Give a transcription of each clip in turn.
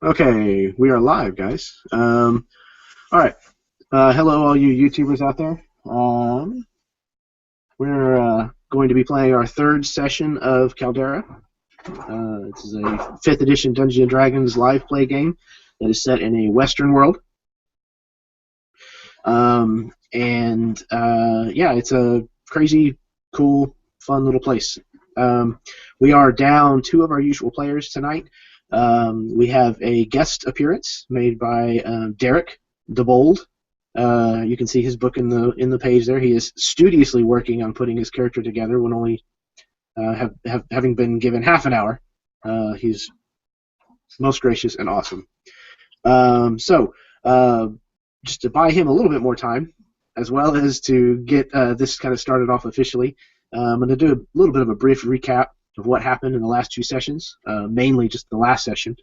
Okay, we are live, guys. All right. Hello, all you YouTubers out there. We're going to be playing our third session of Caldera. This is a 5th edition Dungeons and Dragons live play game that is set in a Western world. Yeah, it's a crazy, cool, fun little place. We are down 2 of our usual players tonight. We have a guest appearance made by Derek the Bold. You can see his book in the page there. He is studiously working on putting his character together when only having been given half an hour. He's most gracious and awesome. Just to buy him a little bit more time, as well as to get this kind of started off officially, I'm going to do a little bit of a brief recap of what happened in the last 2 sessions, mainly just the last session.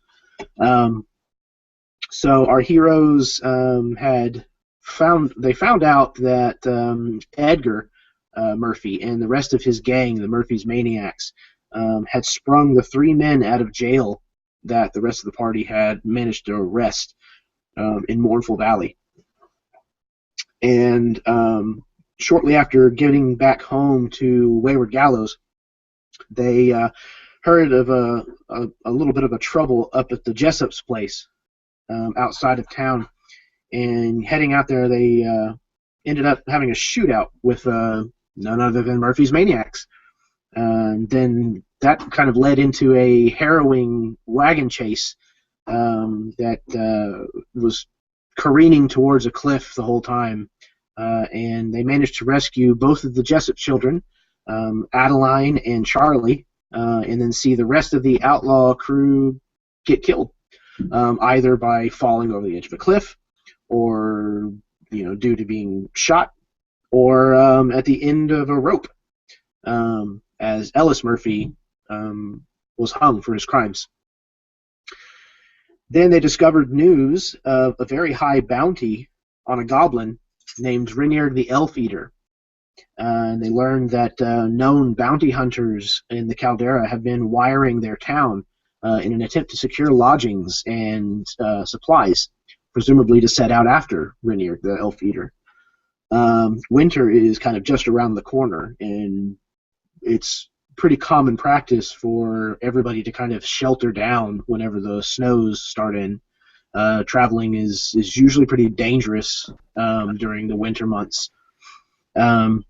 So our heroes found out that Edgar Murphy and the rest of his gang, the Murphy's Maniacs, had sprung the 3 men out of jail that the rest of the party had managed to arrest in Mournful Valley. And shortly after getting back home to Wayward Gallows, they heard of a little bit of a trouble up at the Jessup's place outside of town. And heading out there, they ended up having a shootout with none other than Murphy's Maniacs. Then that kind of led into a harrowing wagon chase that was careening towards a cliff the whole time. And they managed to rescue both of the Jessup children, Adeline and Charlie, and then see the rest of the outlaw crew get killed, either by falling over the edge of a cliff, or due to being shot, or at the end of a rope, as Ellis Murphy was hung for his crimes. Then they discovered news of a very high bounty on a goblin named Renier the Elf Eater. And they learned that known bounty hunters in the Caldera have been wiring their town in an attempt to secure lodgings and supplies, presumably to set out after Renier the Elf Eater. Winter is kind of just around the corner, and it's pretty common practice for everybody to kind of shelter down whenever the snows start in. Traveling is usually pretty dangerous during the winter months. So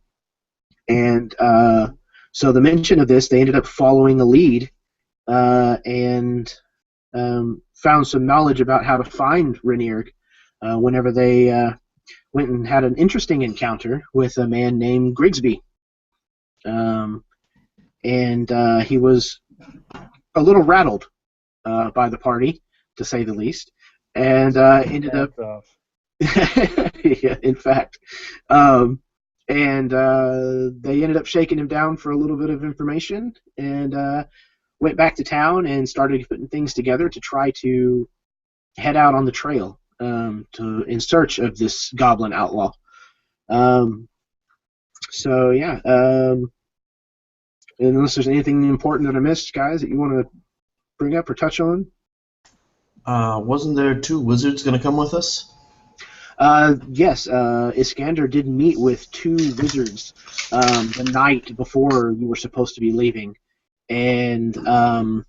the mention of this, they ended up following a lead and found some knowledge about how to find Renier whenever they went and had an interesting encounter with a man named Grigsby. He was a little rattled by the party, to say the least, and ended up yeah, in fact. They ended up shaking him down for a little bit of information, and went back to town and started putting things together to try to head out on the trail in search of this goblin outlaw. Unless there's anything important that I missed, guys, that you want to bring up or touch on? Wasn't there 2 wizards going to come with us? Yes, Iskander did meet with 2 wizards the night before you were supposed to be leaving. And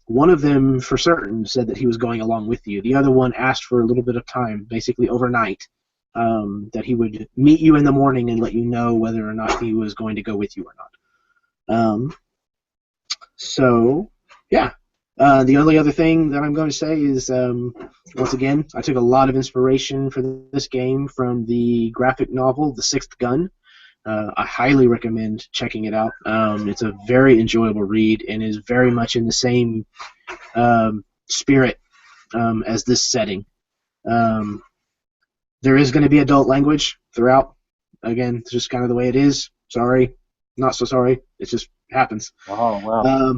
one of them, for certain, said that he was going along with you. The other one asked for a little bit of time, basically overnight, that he would meet you in the morning and let you know whether or not he was going to go with you or not. The only other thing that I'm going to say is, once again, I took a lot of inspiration for this game from the graphic novel, The Sixth Gun. I highly recommend checking it out. It's a very enjoyable read and is very much in the same spirit as this setting. There is going to be adult language throughout. Again, it's just kind of the way it is. Sorry. Not so sorry. It just happens. Oh, wow.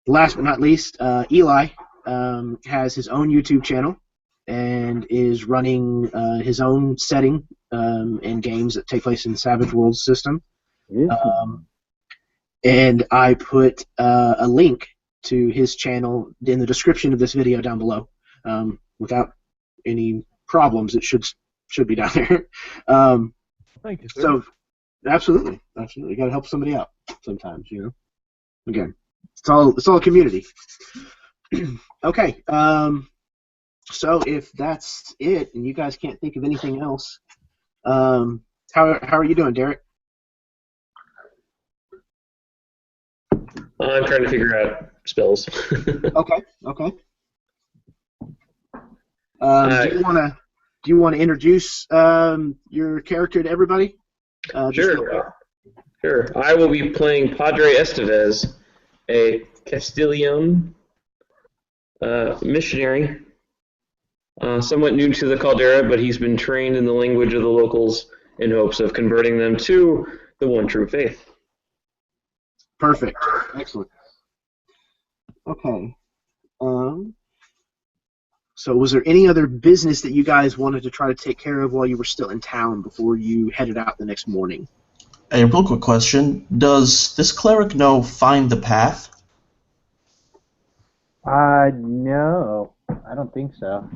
Last but not least, Eli has his own YouTube channel and is running his own setting and games that take place in Savage Worlds system. and I put a link to his channel in the description of this video down below. Without any problems, it should be down there. Thank you, sir. So, absolutely, you got to help somebody out sometimes, you know. Again, it's all a community. Okay. So if that's it, and you guys can't think of anything else, how are you doing, Derek? I'm trying to figure out spells. Okay. Do you want to introduce your character to everybody? Sure. I will be playing Padre Estevez, a Castilian missionary, somewhat new to the Caldera, but he's been trained in the language of the locals in hopes of converting them to the one true faith. Perfect. Excellent. Okay. So was there any other business that you guys wanted to try to take care of while you were still in town before you headed out the next morning? A real quick question. Does this cleric know Find the Path? No, I don't think so.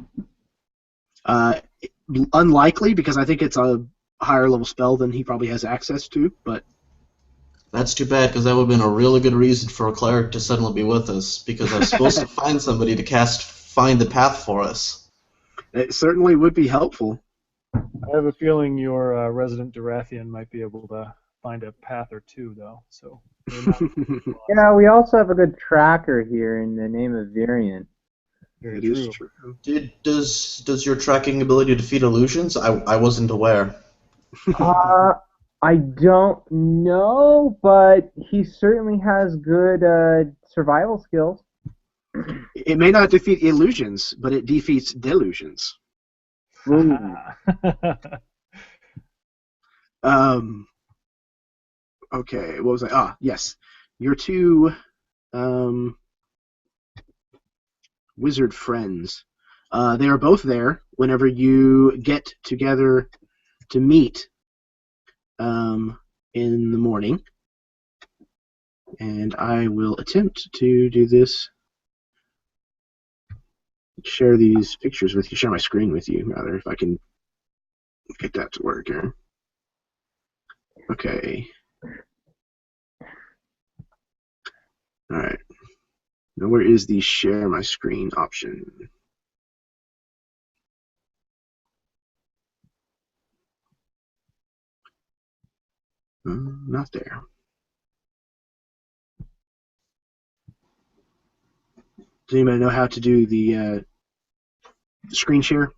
Unlikely, because I think it's a higher level spell than he probably has access to, but... That's too bad, because that would have been a really good reason for a cleric to suddenly be with us, because I was supposed to find somebody to cast Find the Path for us. It certainly would be helpful. I have a feeling your resident Durathian might be able to find a path or two, though. So. Yeah, we also have a good tracker here in the name of Variant. Very It is true. Does your tracking ability defeat illusions? I wasn't aware. I don't know, but he certainly has good survival skills. It may not defeat illusions, but it defeats delusions. Okay, what was I? Yes. Your two wizard friends. They are both there whenever you get together to meet in the morning. And I will attempt to do this. Share these pictures with you. Share my screen with you, rather, if I can get that to work here. Okay. Alright. Now where is the share my screen option? Not there. Does anybody know how to do the screen share?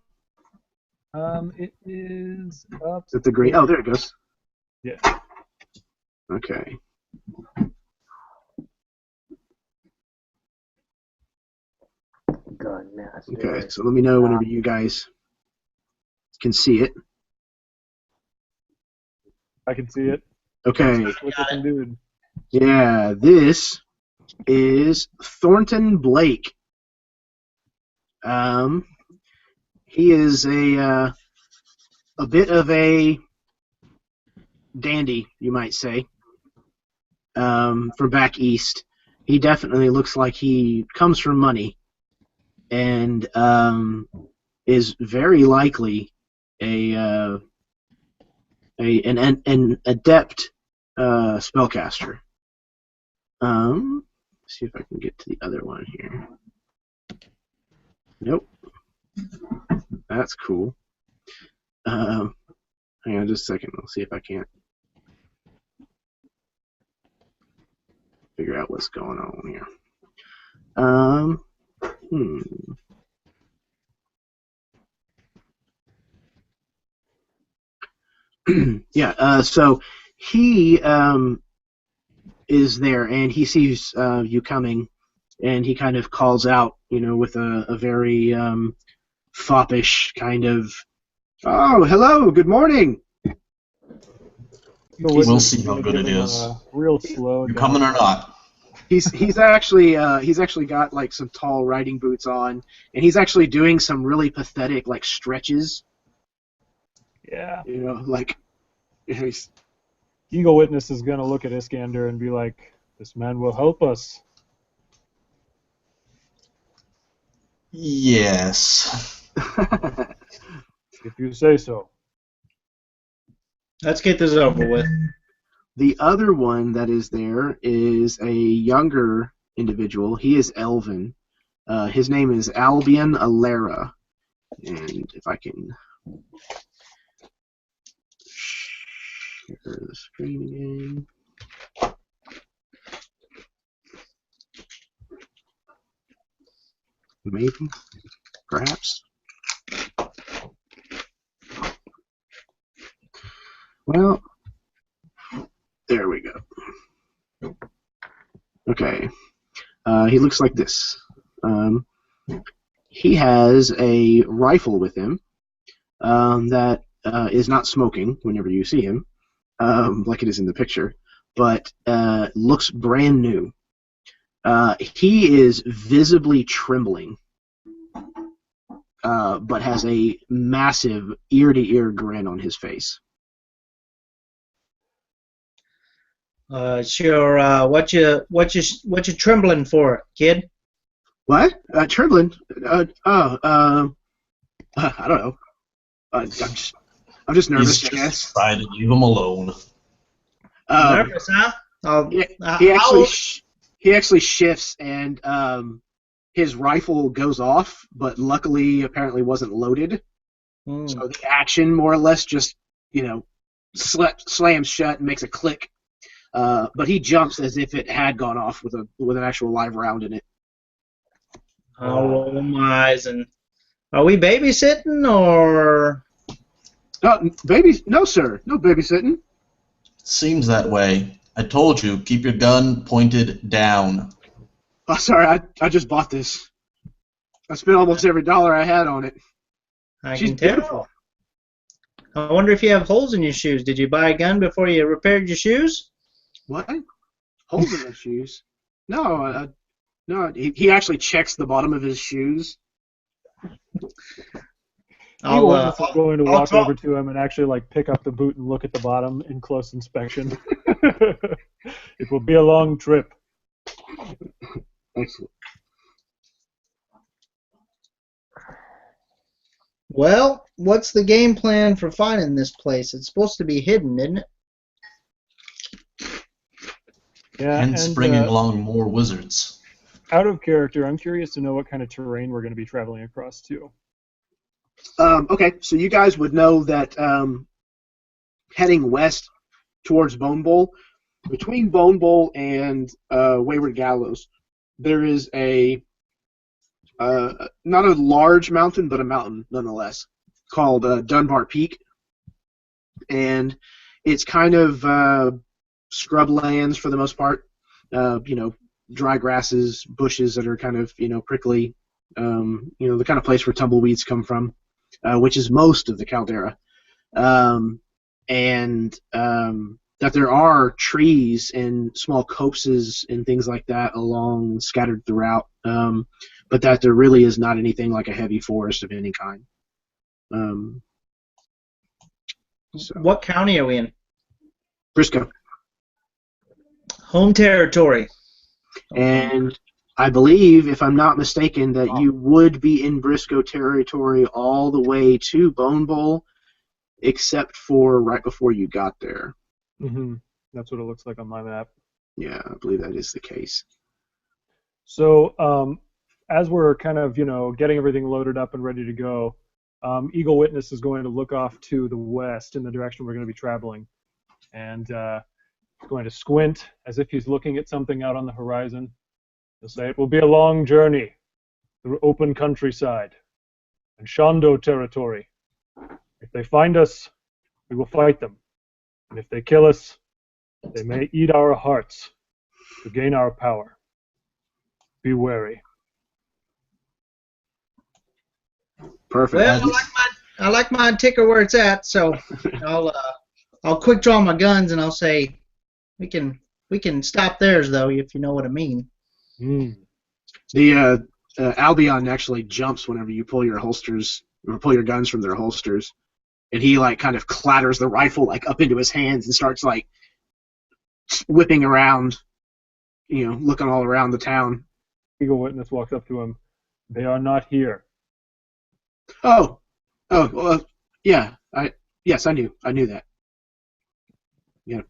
It is up. Is it the green? Oh, there it goes. Yeah. Okay. Gunmaster. Okay, so let me know whenever you guys can see it. I can see it. Okay. Looking dude. Yeah, this is Thornton Blake. He is a bit of a dandy, you might say, from back east. He definitely looks like he comes from money, and is very likely an adept spellcaster. Let's see if I can get to the other one here. Nope. That's cool. Hang on just a second. I'll see if I can't figure out what's going on here. Yeah, so he is there, and he sees you coming, and he kind of calls out, with a very foppish kind of, "Oh, hello, good morning." We'll see how good it is. Real slow. You coming or not? He's actually got like some tall riding boots on, and he's actually doing some really pathetic like stretches. Yeah. Like he's... Eagle Witness is gonna look at Iskander and be like, This man will help us. Yes. If you say so. Let's get this over with. The other one that is there is a younger individual. He is Elven. His name is Albion Alera. And if I can share the screen again. Maybe. Perhaps. Well, there we go. Okay. He looks like this. He has a rifle with him that is not smoking whenever you see him, like it is in the picture, but looks brand new. He is visibly trembling, but has a massive ear-to-ear grin on his face. Sure. What you trembling for, kid? What? Trembling? I don't know. I'm just nervous, He's I guess. just trying to leave him alone. Nervous, huh? He actually shifts, and his rifle goes off, but luckily, apparently, wasn't loaded. So the action, more or less, just slams shut and makes a click. But he jumps as if it had gone off with an actual live round in it. Oh my! And are we babysitting or? No, sir, no babysitting. Seems that way. I told you, keep your gun pointed down. Oh, sorry, I just bought this. I spent almost every dollar I had on it. She's beautiful. I wonder if you have holes in your shoes. Did you buy a gun before you repaired your shoes? What? Holes in my shoes? No, no. He actually checks the bottom of his shoes. He was going to walk over to him and actually pick up the boot and look at the bottom in close inspection. It will be a long trip. Excellent. Well, what's the game plan for finding this place? It's supposed to be hidden, isn't it? Yeah, and bringing along more wizards. Out of character, I'm curious to know what kind of terrain we're going to be traveling across too. Okay, so you guys would know that heading west towards Bone Bowl, between Bone Bowl and Wayward Gallows, there is not a large mountain, but a mountain nonetheless, called Dunbar Peak. And it's kind of scrublands for the most part, dry grasses, bushes that are kind of, prickly, the kind of place where tumbleweeds come from, which is most of the Caldera. That there are trees and small copses and things like that along, scattered throughout, but that there really is not anything like a heavy forest of any kind. What county are we in? Briscoe. Home territory. And I believe, if I'm not mistaken, that you would be in Briscoe territory all the way to Bone Bowl, except for right before you got there. Mm-hmm. That's what it looks like on my map. Yeah, I believe that is the case. So, as we're kind of, getting everything loaded up and ready to go, Eagle Witness is going to look off to the west in the direction we're going to be traveling, and going to squint as if he's looking at something out on the horizon. He'll say, "It will be a long journey through open countryside and Shondo territory. If they find us, we will fight them. And if they kill us, they may eat our hearts to gain our power. Be wary." Perfect. Well, I like my ticker where it's at, so I'll quick draw my guns and I'll say we can stop theirs though, if you know what I mean. The Albion actually jumps whenever you pull your holsters or pull your guns from their holsters, and he kind of clatters the rifle up into his hands and starts whipping around looking all around the town. Eagle Witness walks up to him. They are not here. Oh, well, yeah. Yes, I knew that.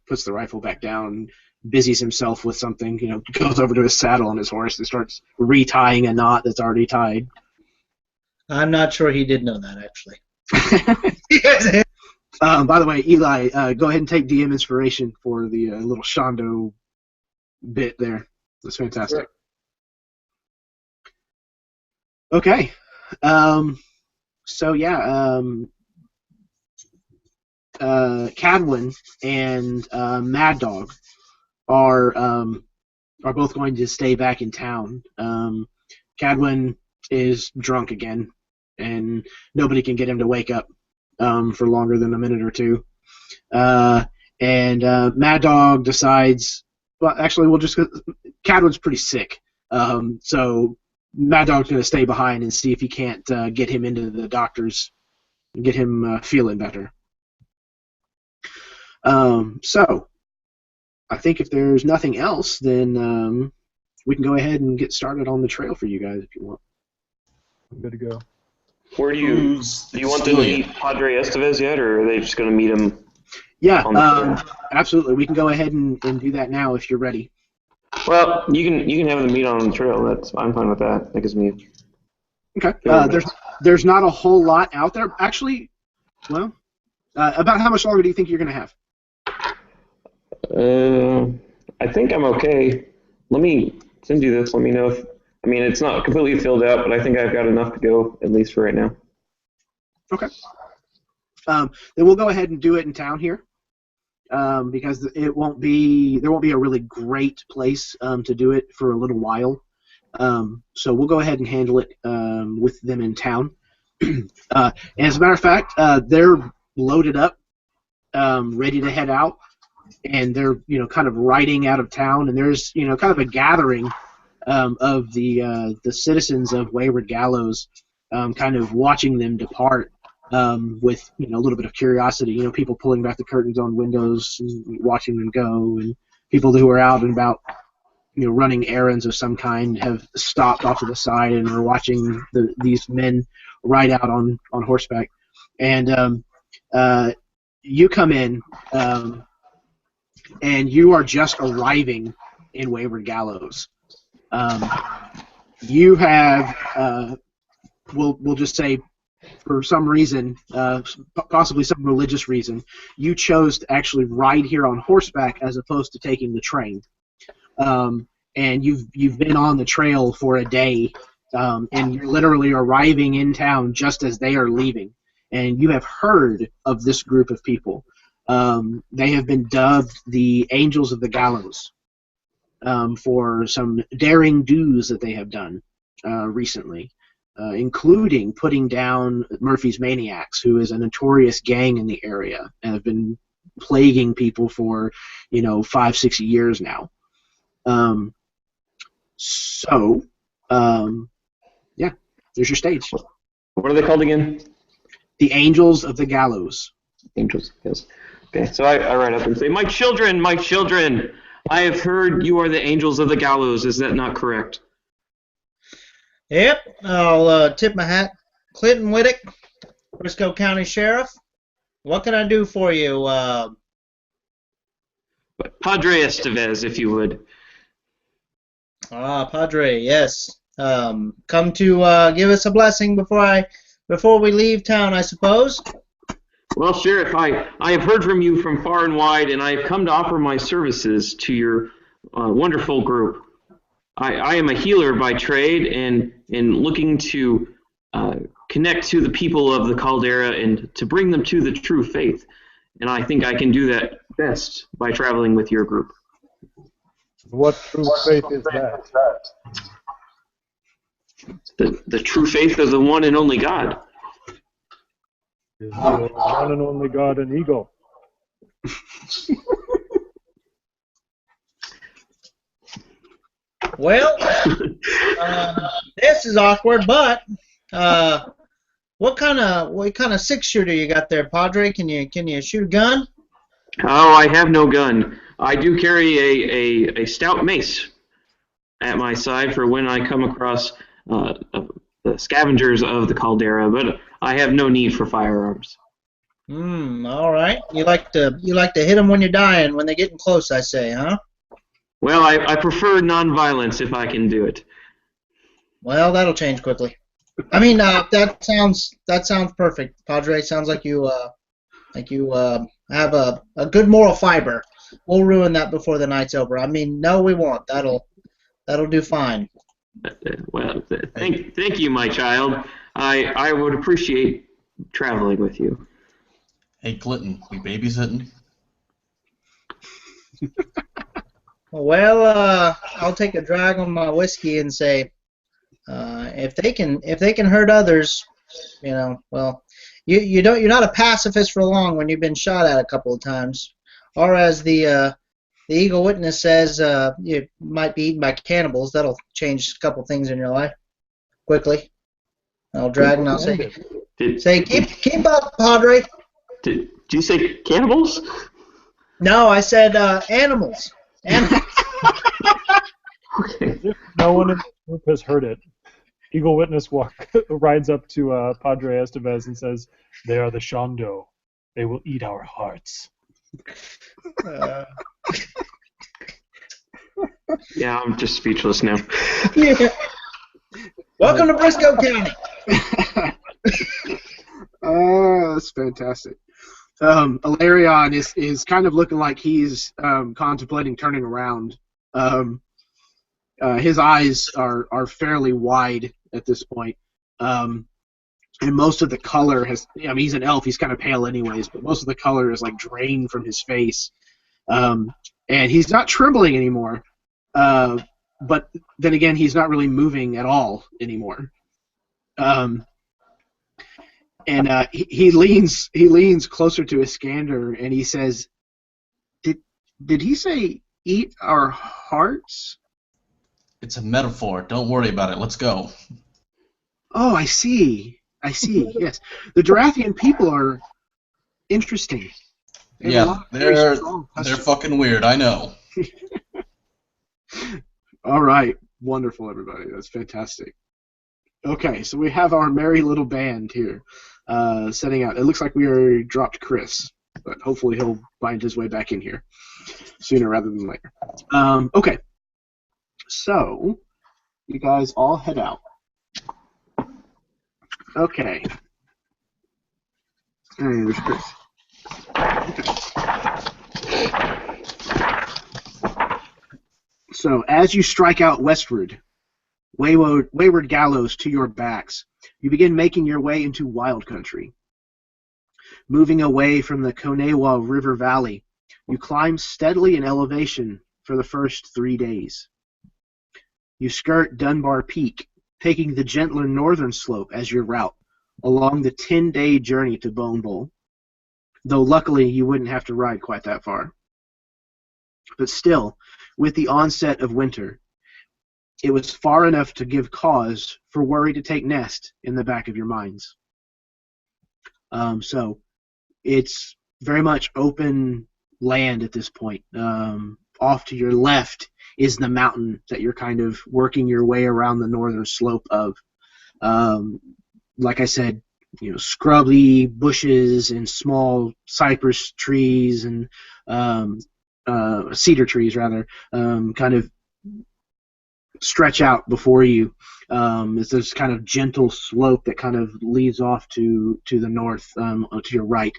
Puts the rifle back down, busies himself with something. Goes over to his saddle on his horse and starts retying a knot that's already tied. I'm not sure he did know that, actually. By the way, Eli, go ahead and take DM inspiration for the little Shondo bit there. That's fantastic. Sure. Okay. So yeah, Cadwin and Mad Dog are both going to stay back in town. Cadwin is drunk again, and nobody can get him to wake up for longer than a minute or two. And Mad Dog decides, well, actually, Cadwin's pretty sick, so Mad Dog's going to stay behind and see if he can't get him into the doctors and get him feeling better. So, I think if there's nothing else, then we can go ahead and get started on the trail for you guys if you want. I'm good to go. Where do you want them to meet Padre Estevez yet, or are they just going to meet him? Yeah, absolutely. We can go ahead and do that now if you're ready. Well, you can have them meet on the trail. I'm fine with that. That gives me. Okay. There's not a whole lot out there, actually. Well, about how much longer do you think you're going to have? I think I'm okay. Let me send you this. Let me know if. I mean, it's not completely filled out, but I think I've got enough to go, at least for right now. Okay. Then we'll go ahead and do it in town here, because there won't be a really great place to do it for a little while. So we'll go ahead and handle it with them in town. And as a matter of fact, they're loaded up, ready to head out, and they're kind of riding out of town. And there's kind of a gathering of the citizens of Wayward Gallows, kind of watching them depart. With a little bit of curiosity, people pulling back the curtains on windows and watching them go, and people who are out and about, running errands of some kind have stopped off to the side and are watching these men ride out on horseback. And you come in, and you are just arriving in Wayward Gallows. You have, we'll just say, for some reason, possibly some religious reason, you chose to actually ride here on horseback as opposed to taking the train. And you've been on the trail for a day, and you're literally arriving in town just as they are leaving. And you have heard of this group of people. They have been dubbed the Angels of the Gallows for some daring do's that they have done recently. Including putting down Murphy's Maniacs, who is a notorious gang in the area and have been plaguing people for 5-6 years now. Yeah, there's your stage. What are they called again? The Angels of the Gallows. Angels, yes. Okay, so I write up and say, my children, I have heard you are the Angels of the Gallows. Is that not correct? Yep, I'll tip my hat. Clinton Whittick, Briscoe County Sheriff. What can I do for you? Padre Estevez, if you would. Padre, yes. Come to give us a blessing before we leave town, I suppose. Well, Sheriff, I have heard from you from far and wide, and I have come to offer my services to your wonderful group. I am a healer by trade and looking to connect to the people of the Caldera and to bring them to the true faith. And I think I can do that best by traveling with your group. What true faith is that? The true faith of the one and only God. Is the one and only God an eagle? Well, this is awkward, but what kind of 6-shooter you got there, Padre? Can you shoot a gun? Oh, I have no gun. I do carry a stout mace, at my side for when I come across the scavengers of the Caldera, but I have no need for firearms. All right. You like to hit them when you're dying, when they're getting close, I say, huh? Well, I prefer nonviolence if I can do it. Well, that'll change quickly. I mean, that sounds perfect, Padre. Sounds like you have a good moral fiber. We'll ruin that before the night's over. I mean, no, we won't. That'll do fine. Well, thank you, my child. I would appreciate traveling with you. Hey, Clinton, we babysitting? Well, I'll take a drag on my whiskey and say, if they can hurt others, well, you're not a pacifist for long when you've been shot at a couple of times, or as the Eagle Witness says, you might be eaten by cannibals. That'll change a couple things in your life quickly. I'll drag and I'll say, keep up, Padre. Did you say cannibals? No, I said animals. Animals. Okay. As if no one in the group has heard it, Eagle Witness rides up to Padre Estevez and says, "They are the Shondo. They will eat our hearts." Yeah, I'm just speechless now. Yeah. Welcome to Briscoe County. That's fantastic. Alarion is kind of looking like he's contemplating turning around. His eyes are fairly wide at this point, and most of the color he's an elf, he's kind of pale anyways, but most of the color is like drained from his face, and he's not trembling anymore, but then again he's not really moving at all anymore. And he leans closer to Iskander and he says, "Did he say eat our hearts?" It's a metaphor. Don't worry about it. Let's go. Oh, I see. Yes, the Durathian people are interesting. Yeah, they're fucking weird. I know. All right, wonderful, everybody. That's fantastic. Okay, so we have our merry little band here, setting out. It looks like we dropped Chris, but hopefully he'll find his way back in here sooner rather than later. Okay, so you guys all head out. Okay. Hey, there's Chris. Okay. So as you strike out westward, wayward gallows to your backs, you begin making your way into wild country. Moving away from the Konewa River Valley, you climb steadily in elevation for the first 3 days. You skirt Dunbar Peak, taking the gentler northern slope as your route along the 10-day journey to Bone Bowl, though luckily you wouldn't have to ride quite that far. But still, with the onset of winter, it was far enough to give cause for worry to take nest in the back of your minds. So it's very much open land at this point. Off to your left is the mountain that you're kind of working your way around the northern slope of. Like I said, scrubby bushes and small cypress trees and cedar trees, rather, kind of stretch out before you. It's this kind of gentle slope that kind of leads off to the north, to your right.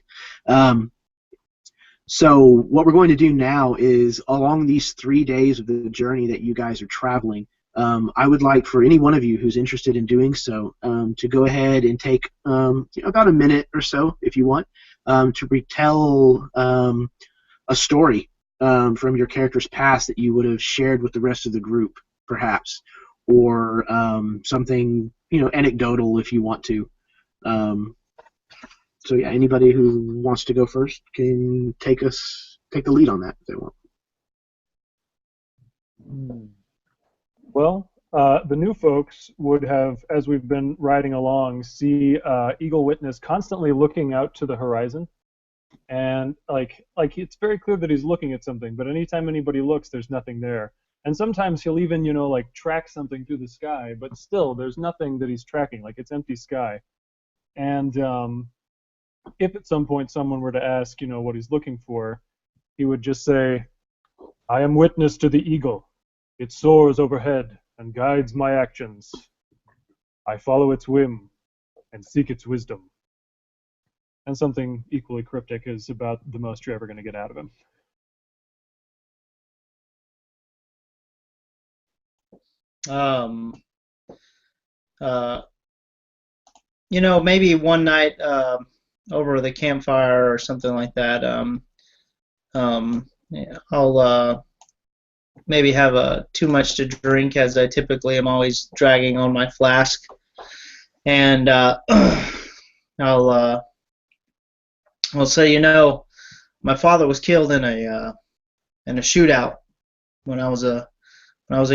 So what we're going to do now is, along these 3 days of the journey that you guys are traveling, I would like for any one of you who's interested in doing so to go ahead and take about a minute or so, if you want, to retell a story from your character's past that you would have shared with the rest of the group, perhaps, or something anecdotal if you want to. So yeah, anybody who wants to go first can take the lead on that if they want. Well, the new folks would have, as we've been riding along, see Eagle Witness constantly looking out to the horizon, and like it's very clear that he's looking at something, but anytime anybody looks, there's nothing there. And sometimes he'll even, like track something through the sky, but still there's nothing that he's tracking, like it's empty sky. And if at some point someone were to ask, what he's looking for, he would just say, I am witness to the eagle. It soars overhead and guides my actions. I follow its whim and seek its wisdom. And something equally cryptic is about the most you're ever going to get out of him. Maybe one night over the campfire or something like that, I'll maybe have too much to drink, as I typically am always dragging on my flask, and I'll say, my father was killed in a shootout when I was a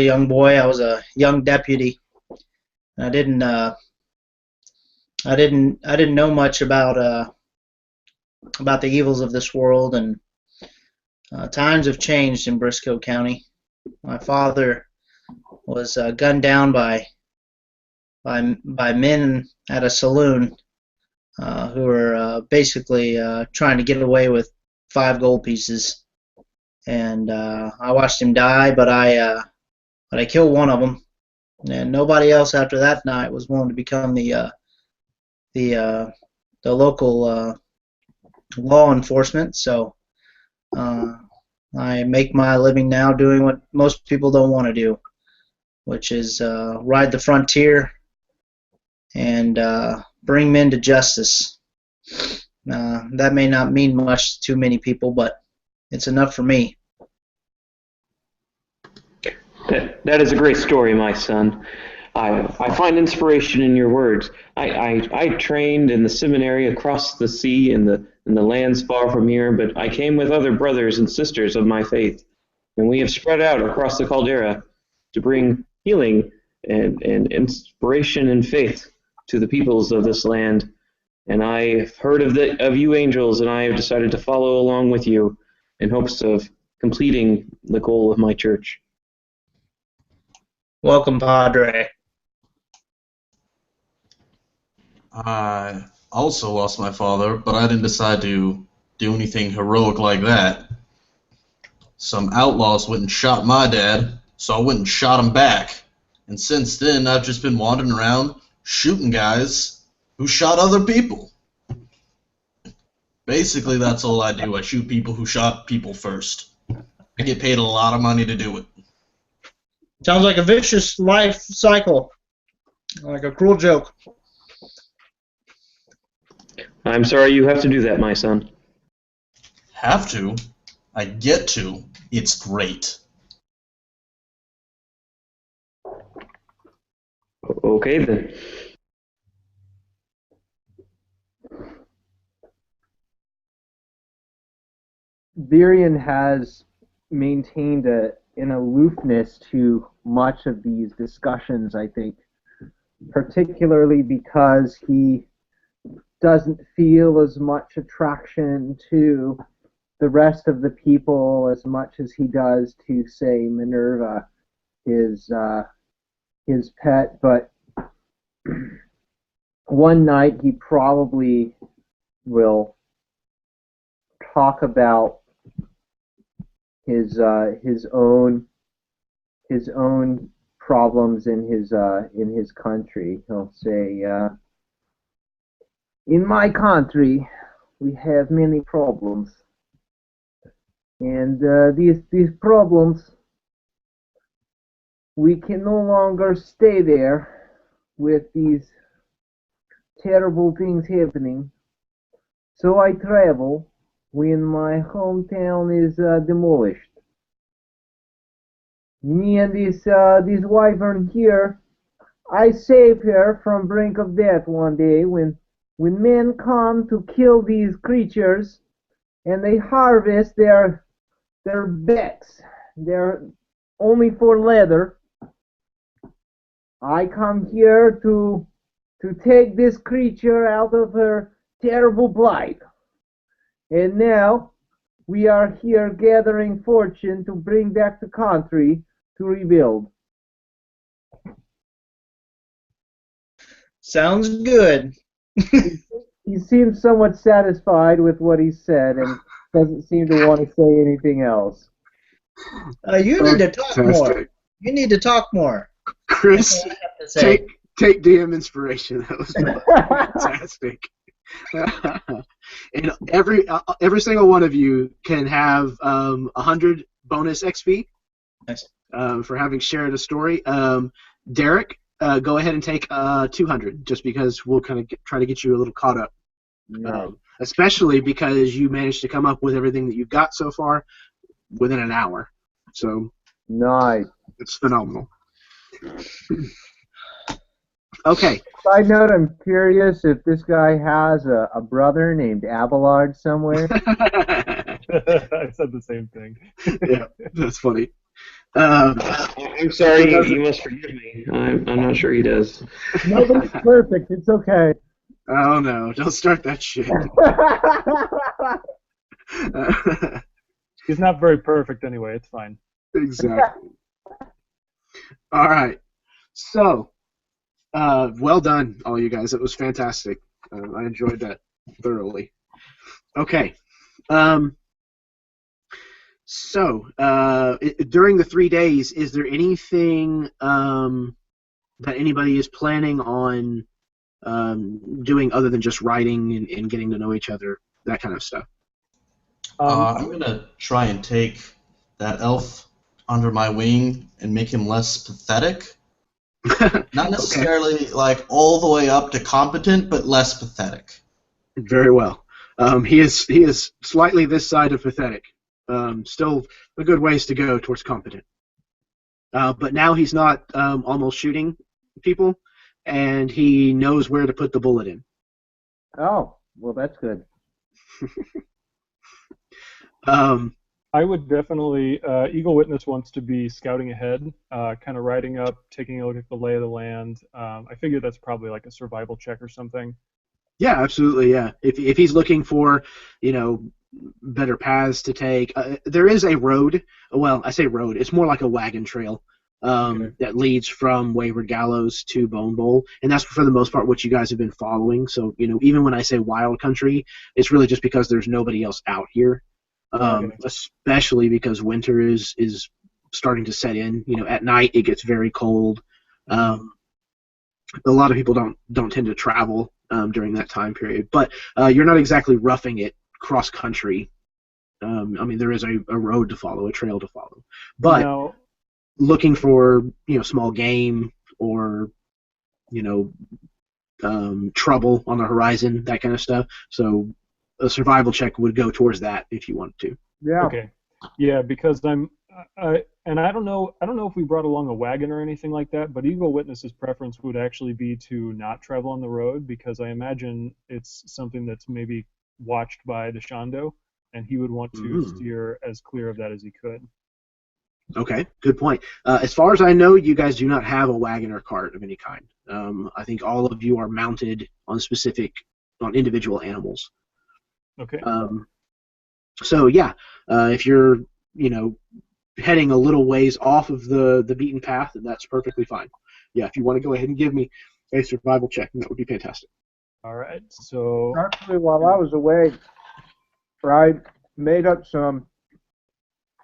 young boy. I was a young deputy. And I didn't know much about the evils of this world, and times have changed in Briscoe County. My father was gunned down by men at a saloon who were basically trying to get away with 5 gold pieces, and I watched him die, but I killed one of them, and nobody else after that night was willing to become the local law enforcement. So I make my living now doing what most people don't want to do, which is ride the frontier and bring men to justice. That may not mean much to many people, but it's enough for me. That is a great story, my son. I find inspiration in your words. I trained in the seminary across the sea in the lands far from here, but I came with other brothers and sisters of my faith, and we have spread out across the Caldera to bring healing and inspiration and faith to the peoples of this land. And I've heard of you angels, and I have decided to follow along with you in hopes of completing the goal of my church. Welcome, Padre. I also lost my father, but I didn't decide to do anything heroic like that. Some outlaws went and shot my dad, so I went and shot him back. And since then, I've just been wandering around shooting guys who shot other people. Basically, that's all I do. I shoot people who shot people first. I get paid a lot of money to do it. Sounds like a vicious life cycle, like a cruel joke. I'm sorry you have to do that, my son. Have to? I get to. It's great. Okay, then. Virion has maintained an aloofness to much of these discussions, I think, particularly because he doesn't feel as much attraction to the rest of the people as much as he does to, say, Minerva, his pet. But one night he probably will talk about his own problems in his country. He'll say, in my country, we have many problems, and these problems, we can no longer stay there with these terrible things happening. So I travel when my hometown is demolished. Me and this wyvern here, I saved her from brink of death one day when men come to kill these creatures and they harvest their backs. They're only for leather. I come here to take this creature out of her terrible blight. And now we are here gathering fortune to bring back the country to rebuild. Sounds good. He seems somewhat satisfied with what he said and doesn't seem to want to say anything else. You need to talk more. Fantastic. You need to talk more. That's Chris, what I have to say. take DM inspiration. That was fantastic. And every single one of you can have 100 bonus XP Nice. for having shared a story. Derek, go ahead and take 200, just because we'll kind of try to get you a little caught up. No. Especially because you managed to come up with everything that you've got so far within an hour. So Nice. it's phenomenal. Okay. Side note, I'm curious if this guy has a brother named Abelard somewhere. I said the same thing. Yeah, that's funny. I'm sorry, you must forgive me. I'm not sure he does. Nobody's perfect. It's okay. Oh no, don't start that shit. He's not very perfect anyway. It's fine. Exactly. All right. So, well done, all you guys. It was fantastic. I enjoyed that thoroughly. Okay. During the 3 days, is there anything that anybody is planning on doing other than just writing and getting to know each other, that kind of stuff? I'm going to try and take that elf under my wing and make him less pathetic. Not necessarily like all the way up to competent, but less pathetic. Very well. He is slightly this side of pathetic. Still a good ways to go towards competent. But now he's not almost shooting people, and he knows where to put the bullet in. Oh, well, that's good. I would definitely, Eagle Witness wants to be scouting ahead, kind of riding up, taking a look at the lay of the land. I figure that's probably like a survival check or something. Yeah, absolutely. Yeah, if he's looking for, better paths to take, there is a road. Well, I say road. It's more like a wagon trail that leads from Wayward Gallows to Bone Bowl, and that's for the most part what you guys have been following. So, even when I say wild country, it's really just because there's nobody else out here. Especially because winter is starting to set in. At night it gets very cold. A lot of people don't tend to travel during that time period. But you're not exactly roughing it cross country. There is a road to follow, a trail to follow. But looking for small game or trouble on the horizon, that kind of stuff. So a survival check would go towards that if you wanted to. Yeah. Okay. Yeah, because and I don't know if we brought along a wagon or anything like that, but Eagle Witness's preference would actually be to not travel on the road, because I imagine it's something that's maybe watched by the Shondo, and he would want to steer as clear of that as he could. Okay, good point. As far as I know, you guys do not have a wagon or cart of any kind. I think all of you are mounted on individual animals. Okay. So yeah, if you're heading a little ways off of the beaten path, then that's perfectly fine. Yeah, if you want to go ahead and give me a survival check, that would be fantastic. All right. So actually, while I was away, I made up some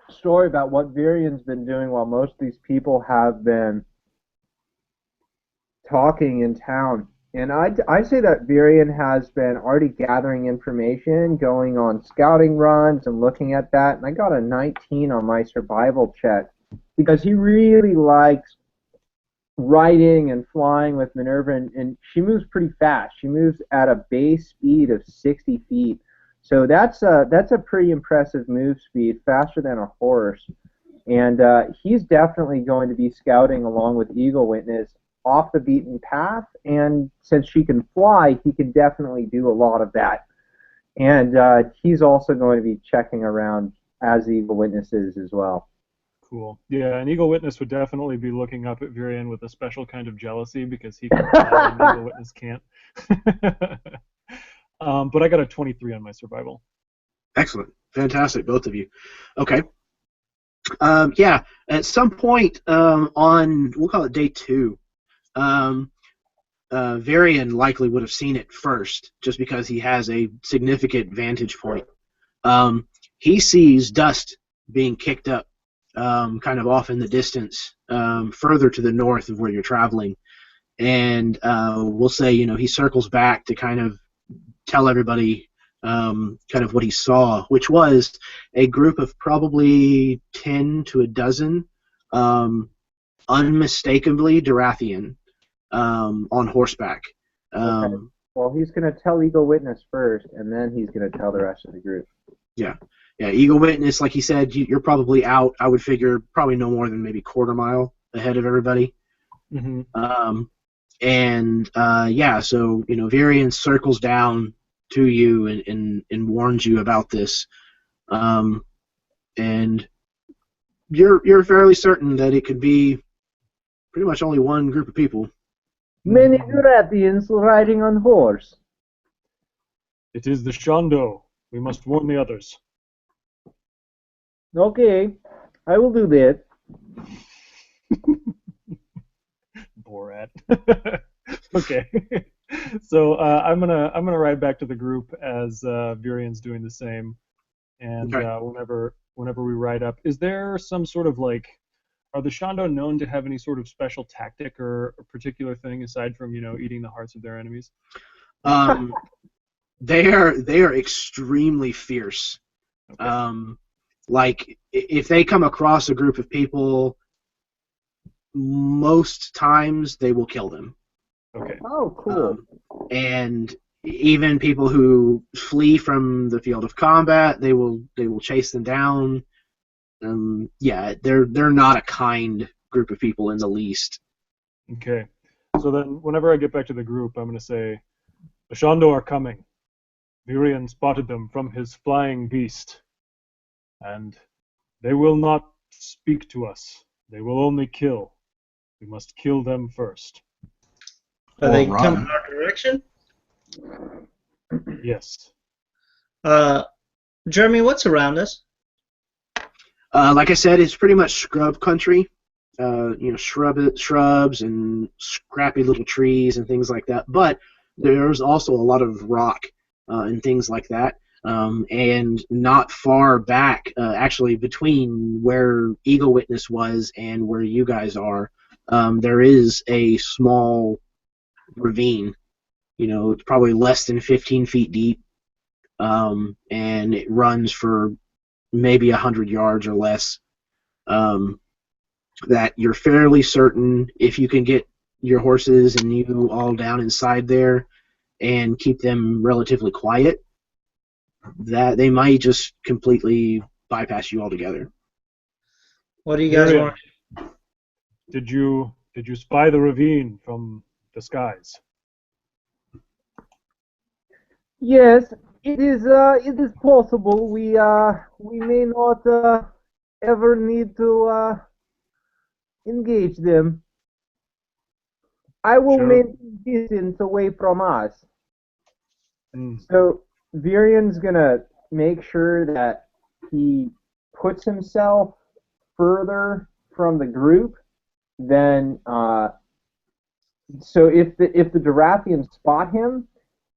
story about what Virian's been doing while most of these people have been talking in town. And I'd say that Virian has been already gathering information, going on scouting runs and looking at that. And I got a 19 on my survival check because he really likes riding and flying with Minerva. And she moves pretty fast. She moves at a base speed of 60 feet. So that's a pretty impressive move speed, faster than a horse. And he's definitely going to be scouting along with Eagle Witness off the beaten path, and since she can fly, he can definitely do a lot of that. And he's also going to be checking around as Eagle Witness is as well. Cool. Yeah, and Eagle Witness would definitely be looking up at Virian with a special kind of jealousy because he can fly and Eagle Witness can't. But I got a 23 on my survival. Excellent. Fantastic, both of you. Okay. Yeah, at some point on, we'll call it day 2, Varian likely would have seen it first, just because he has a significant vantage point. He sees dust being kicked up kind of off in the distance, further to the north of where you're traveling. And we'll say, he circles back to kind of tell everybody kind of what he saw, which was a group of probably 10 to a dozen, unmistakably Durathian, on horseback. Okay. Well, he's going to tell Eagle Witness first, and then he's going to tell the rest of the group. Yeah. Eagle Witness, like he said, you're probably out. I would figure probably no more than maybe quarter mile ahead of everybody. Mm-hmm. So Varian circles down to you and warns you about this, and you're fairly certain that it could be pretty much only one group of people. Many Durathians riding on horse. It is the Shondo. We must warn the others. Okay, I will do that. Borat. Okay. So I'm gonna ride back to the group as Virian's doing the same, and Okay. whenever we ride up, is there some sort of are the Shondo known to have any sort of special tactic or a particular thing aside from eating the hearts of their enemies? They are extremely fierce. Okay. Like if they come across a group of people, most times they will kill them. Okay. Oh, cool. And even people who flee from the field of combat, they will chase them down. They're not a kind group of people in the least. Okay. So then, whenever I get back to the group, I'm going to say, the Shondo are coming. Virian spotted them from his flying beast. And they will not speak to us. They will only kill. We must kill them first. Are they Or coming in run. our direction? Yes. Jeremy, what's around us? Like I said, it's pretty much scrub country. Shrubs and scrappy little trees and things like that. But there's also a lot of rock and things like that. And not far back, actually between where Eagle Witness was and where you guys are, there is a small ravine. It's probably less than 15 feet deep, and it runs for maybe 100 yards or less. That you're fairly certain, if you can get your horses and you all down inside there and keep them relatively quiet, that they might just completely bypass you altogether. What do you guys Virian, want? Did you spy the ravine from the skies? Yes, it is possible. We may not ever need to engage them. I will Sure. maintain distance away from us. Mm. So Virian's gonna make sure that he puts himself further from the group than so if the Durathians spot him,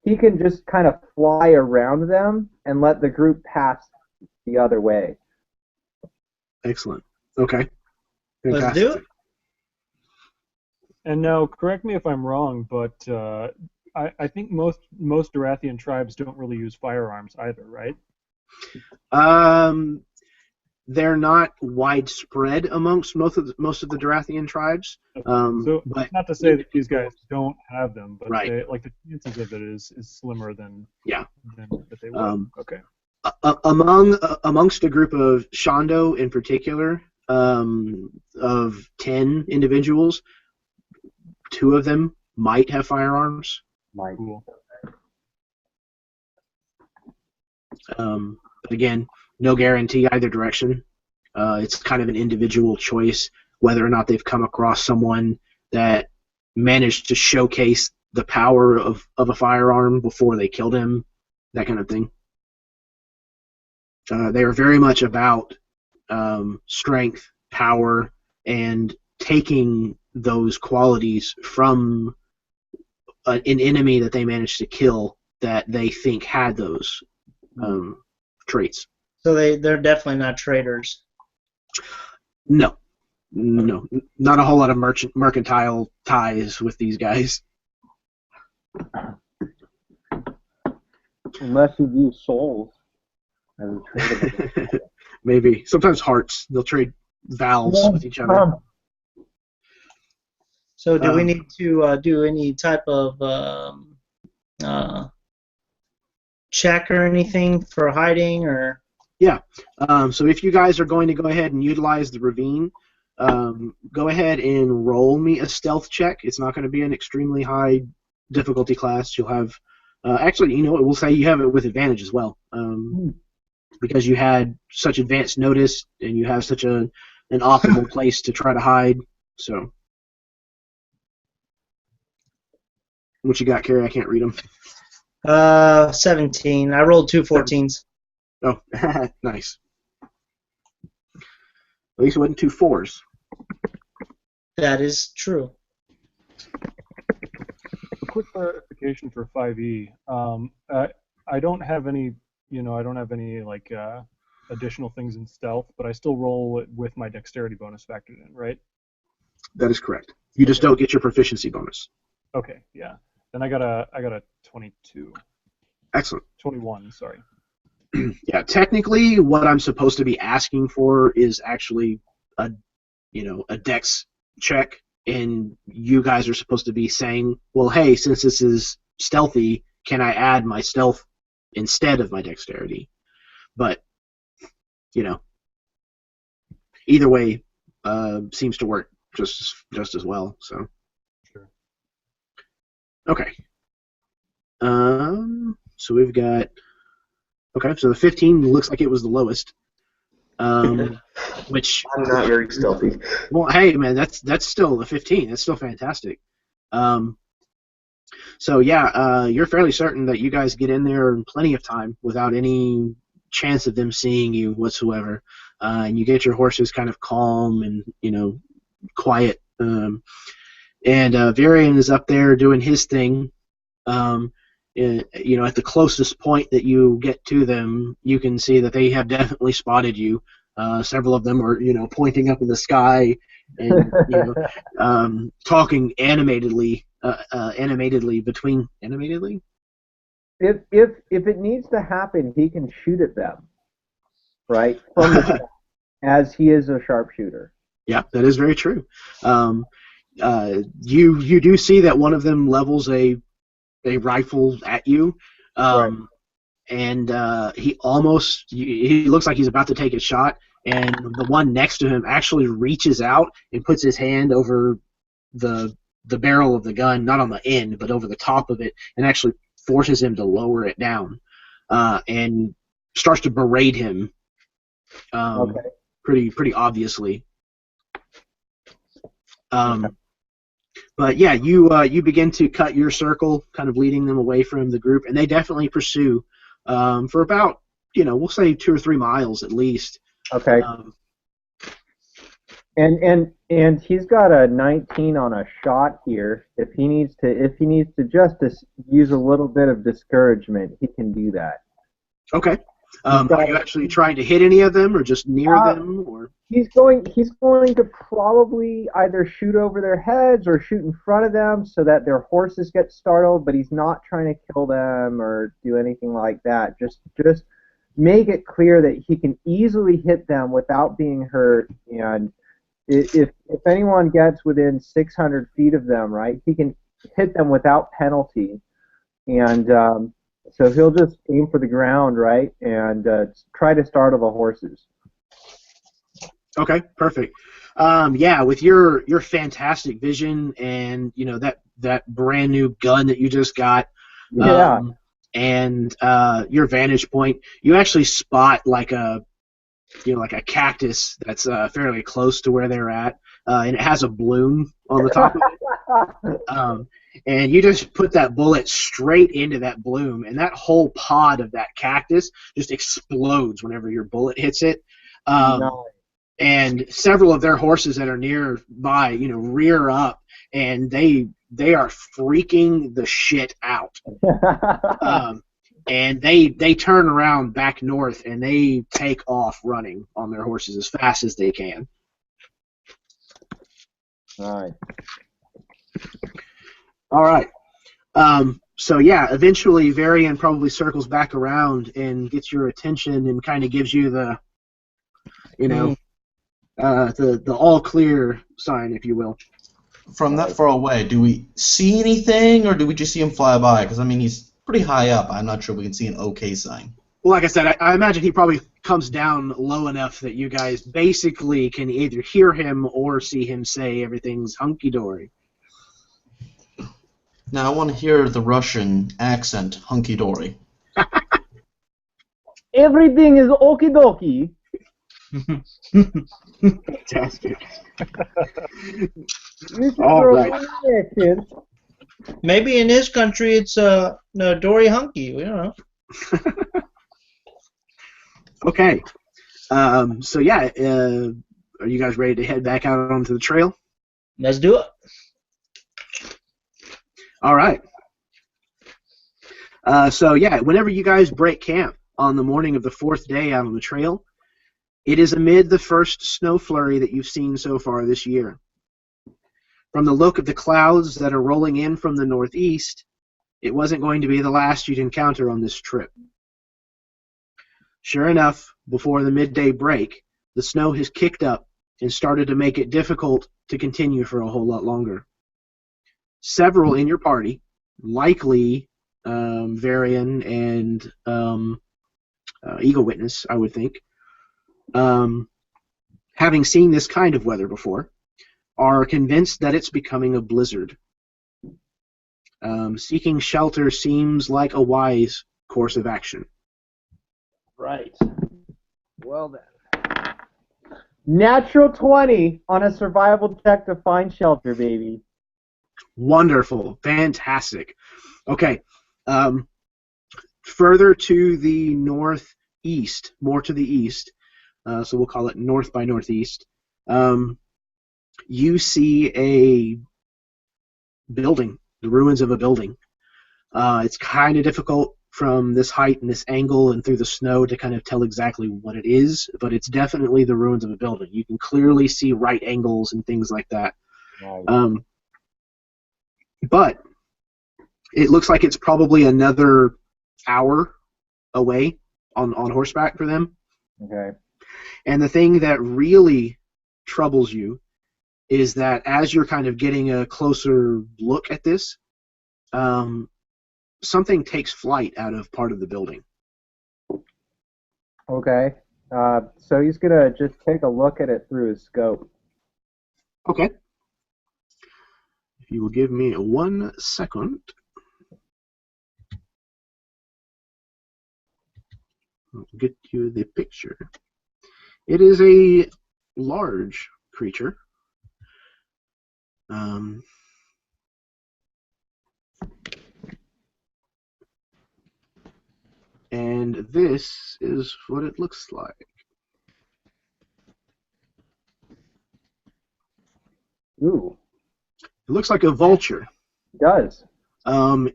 he can just kind of fly around them and let the group pass the other way. Excellent. Okay. Let's do it. And now, correct me if I'm wrong, but I think most Durathian tribes don't really use firearms either, right? They're not widespread amongst most of the Durathian tribes. So but it's not to say that these guys don't have them, but right. the chances of it is slimmer than Yeah. than that they would. Okay. Amongst a group of Shondo in particular, of 10 individuals, 2 of them might have firearms. Cool. But again, no guarantee either direction. It's kind of an individual choice whether or not they've come across someone that managed to showcase the power of a firearm before they killed him, that kind of thing. They are very much about strength, power, and taking those qualities from an enemy that they managed to kill that they think had those traits. So they're definitely not traitors. No, not a whole lot of mercantile ties with these guys. Unless you use souls as a trait. Maybe. Sometimes hearts. They'll trade valves with each other. So do we need to do any type of check or anything for hiding or? Yeah. So if you guys are going to go ahead and utilize the ravine, go ahead and roll me a stealth check. It's not going to be an extremely high difficulty class. You'll have, actually, you know what, we'll say you have it with advantage as well, because you had such advanced notice and you have such an optimal place to try to hide. So, what you got, Carrie? I can't read them. 17. I rolled 2 14s. Oh, nice. At least it wasn't 2 4s. That is true. A quick clarification for 5e. I don't have any, like additional things in stealth, but I still roll it with my dexterity bonus factored in, right? That is correct. You just don't get your proficiency bonus. Okay, yeah. Then I got a 22. Excellent. 21, sorry. Yeah, technically, what I'm supposed to be asking for is actually a dex check, and you guys are supposed to be saying, well, hey, since this is stealthy, can I add my stealth instead of my dexterity? But, either way seems to work just as well. So. Sure. Okay. So we've got. Okay, so the 15 looks like it was the lowest. Which I'm not very stealthy. Well, hey man, that's still a 15. That's still fantastic. So yeah, you're fairly certain that you guys get in there in plenty of time without any chance of them seeing you whatsoever, and you get your horses kind of calm and quiet. And Varian is up there doing his thing. At the closest point that you get to them, you can see that they have definitely spotted you. Several of them are, pointing up in the sky and, talking animatedly between. If it needs to happen, he can shoot at them, right? From the as he is a sharpshooter. Yeah, that is very true. You do see that one of them levels a rifle at you, Right. and he looks like he's about to take a shot, and the one next to him actually reaches out and puts his hand over the barrel of the gun, not on the end, but over the top of it, and actually forces him to lower it down, and starts to berate him, pretty obviously. But yeah, you begin to cut your circle, kind of leading them away from the group, and they definitely pursue for about, we'll say 2 or 3 miles at least. Okay. And he's got a 19 on a shot here. If he needs to just use a little bit of discouragement, he can do that. Okay. Are you actually trying to hit any of them, or just near them, or? He's going to probably either shoot over their heads or shoot in front of them so that their horses get startled, but he's not trying to kill them or do anything like that. Just make it clear that he can easily hit them without being hurt, and if anyone gets within 600 feet of them, right, he can hit them without penalty, and so he'll just aim for the ground, right, and try to startle the horses. Okay, perfect. Yeah, with your fantastic vision and that brand new gun that you just got, and your vantage point, you actually spot like a cactus that's fairly close to where they're at, and it has a bloom on the top of it. And you just put that bullet straight into that bloom, and that whole pod of that cactus just explodes whenever your bullet hits it. Nice. and several of their horses that are nearby, rear up, and they are freaking the shit out. And they turn around back north, and they take off running on their horses as fast as they can. All right. All right. So yeah, eventually Varian probably circles back around and gets your attention and kind of gives you the, the all clear sign, if you will. From that far away, do we see anything, or do we just see him fly by? Because, I mean, he's pretty high up. I'm not sure we can see an okay sign. Well, like I said, I imagine he probably comes down low enough that you guys basically can either hear him or see him say everything's hunky-dory. Now, I want to hear the Russian accent, hunky-dory. Everything is okie dokie. Fantastic. You should All throw right. it in there, kid. Maybe in his country it's no Dory Hunky. We don't know. Okay. So yeah, are you guys ready to head back out onto the trail? Let's do it. All right. So yeah, whenever you guys break camp on the morning of the fourth day out on the trail, it is amid the first snow flurry that you've seen so far this year. From the look of the clouds that are rolling in from the northeast, it wasn't going to be the last you'd encounter on this trip. Sure enough, before the midday break, the snow has kicked up and started to make it difficult to continue for a whole lot longer. Several in your party, likely Varian and Eagle Witness, I would think, having seen this kind of weather before, are convinced that it's becoming a blizzard. Seeking shelter seems like a wise course of action. Right. Well then. Natural 20 on a survival check to find shelter, baby. Wonderful. Fantastic. Okay. Further to the northeast, more to the east, so we'll call it north by northeast, you see a building, the ruins of a building. It's kind of difficult from this height and this angle and through the snow to kind of tell exactly what it is, but it's definitely the ruins of a building. You can clearly see right angles and things like that. Right. But it looks like it's probably another hour away on horseback for them. Okay. And the thing that really troubles you is that as you're kind of getting a closer look at this, something takes flight out of part of the building. Okay. So he's gonna just take a look at it through his scope. Okay. If you will give me 1 second. I'll get you the picture. It is a large creature. And this is what it looks like. Ooh. It looks like a vulture. It does.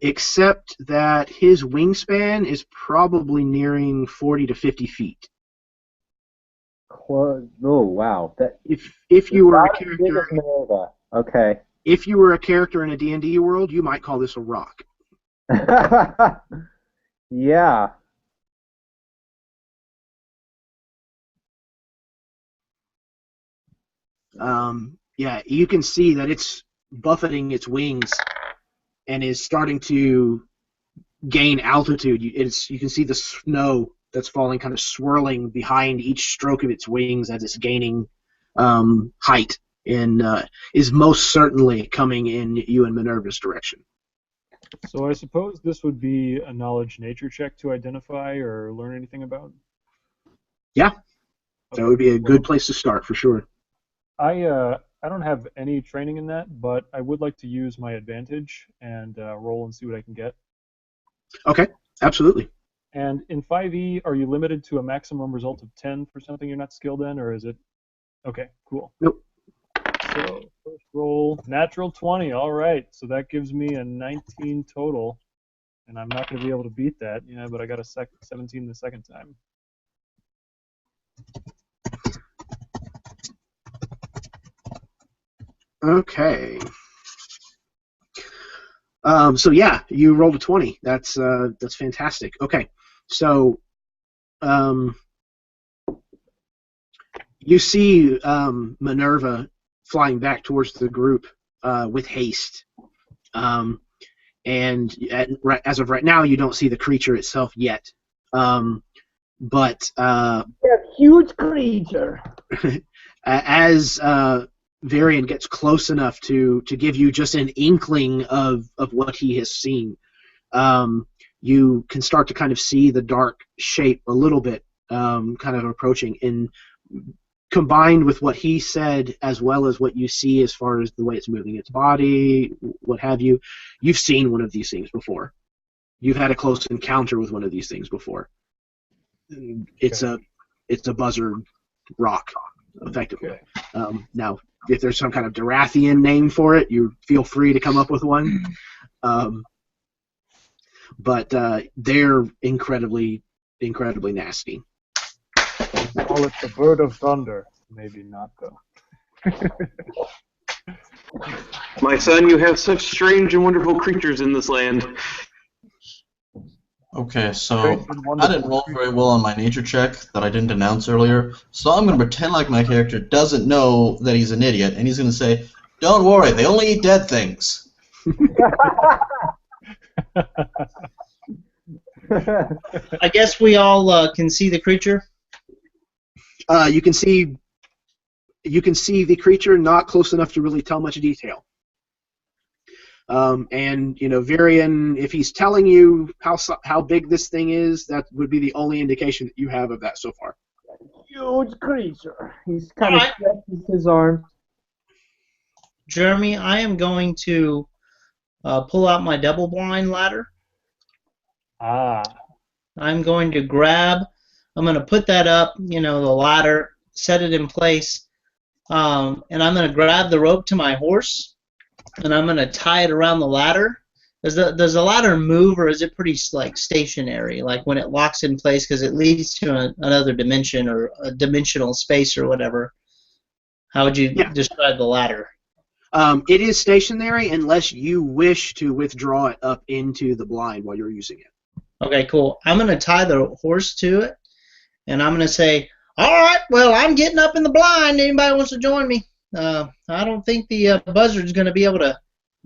Except that his wingspan is probably nearing 40 to 50 feet. Oh wow. That If you were a about as big character, as Minerva. Okay. if you were a character in a D&D world, you might call this a rock. Yeah. Yeah, you can see that it's buffeting its wings and is starting to gain altitude. You can see the snow that's falling kind of swirling behind each stroke of its wings as it's gaining height and is most certainly coming in you and Minerva's direction. So I suppose this would be a knowledge nature check to identify or learn anything about? Yeah, Okay. that would be a good place to start for sure. I don't have any training in that, but I would like to use my advantage and roll and see what I can get. Okay, absolutely. And in 5e, are you limited to a maximum result of 10 for something you're not skilled in, or is it Okay, cool. Nope. So first roll, natural 20. All right, so that gives me a 19 total, and I'm not going to be able to beat that. Yeah, but I got a 17 the second time. Okay. So yeah, you rolled a 20. That's fantastic. Okay, so you see Minerva flying back towards the group with haste, and as of right now, you don't see the creature itself yet. But A huge creature. as Varian gets close enough to give you just an inkling of what he has seen, you can start to kind of see the dark shape a little bit, kind of approaching. And combined with what he said, as well as what you see as far as the way it's moving its body, what have you, you've seen one of these things before. You've had a close encounter with one of these things before. It's a buzzard rock, effectively. Okay. Now, if there's some kind of Durathian name for it, you feel free to come up with one. But they're incredibly nasty. Call it the bird of thunder. Maybe not, though. My son, you have such strange and wonderful creatures in this land. Okay, so I didn't roll very well on my nature check that I didn't announce earlier, so I'm going to pretend like my character doesn't know that he's an idiot, and he's going to say, "Don't worry, they only eat dead things." I guess we all can see the creature. You can see the creature, not close enough to really tell much detail. And Varian, if he's telling you how big this thing is, that would be the only indication that you have of that so far. Huge creature. He's kind of stretches his arms. Jeremy, I am going to pull out my double blind ladder. I'm going to I'm going to put that up, the ladder, set it in place, and I'm going to grab the rope to my horse, and I'm going to tie it around the ladder. Does the ladder move, or is it pretty stationary, like when it locks in place, because it leads to another dimension or a dimensional space or whatever? How would you describe the ladder? It is stationary unless you wish to withdraw it up into the blind while you're using it. Okay, cool. I'm going to tie the horse to it, and I'm going to say, all right, well, I'm getting up in the blind. Anybody wants to join me? I don't think the buzzard's going to be able to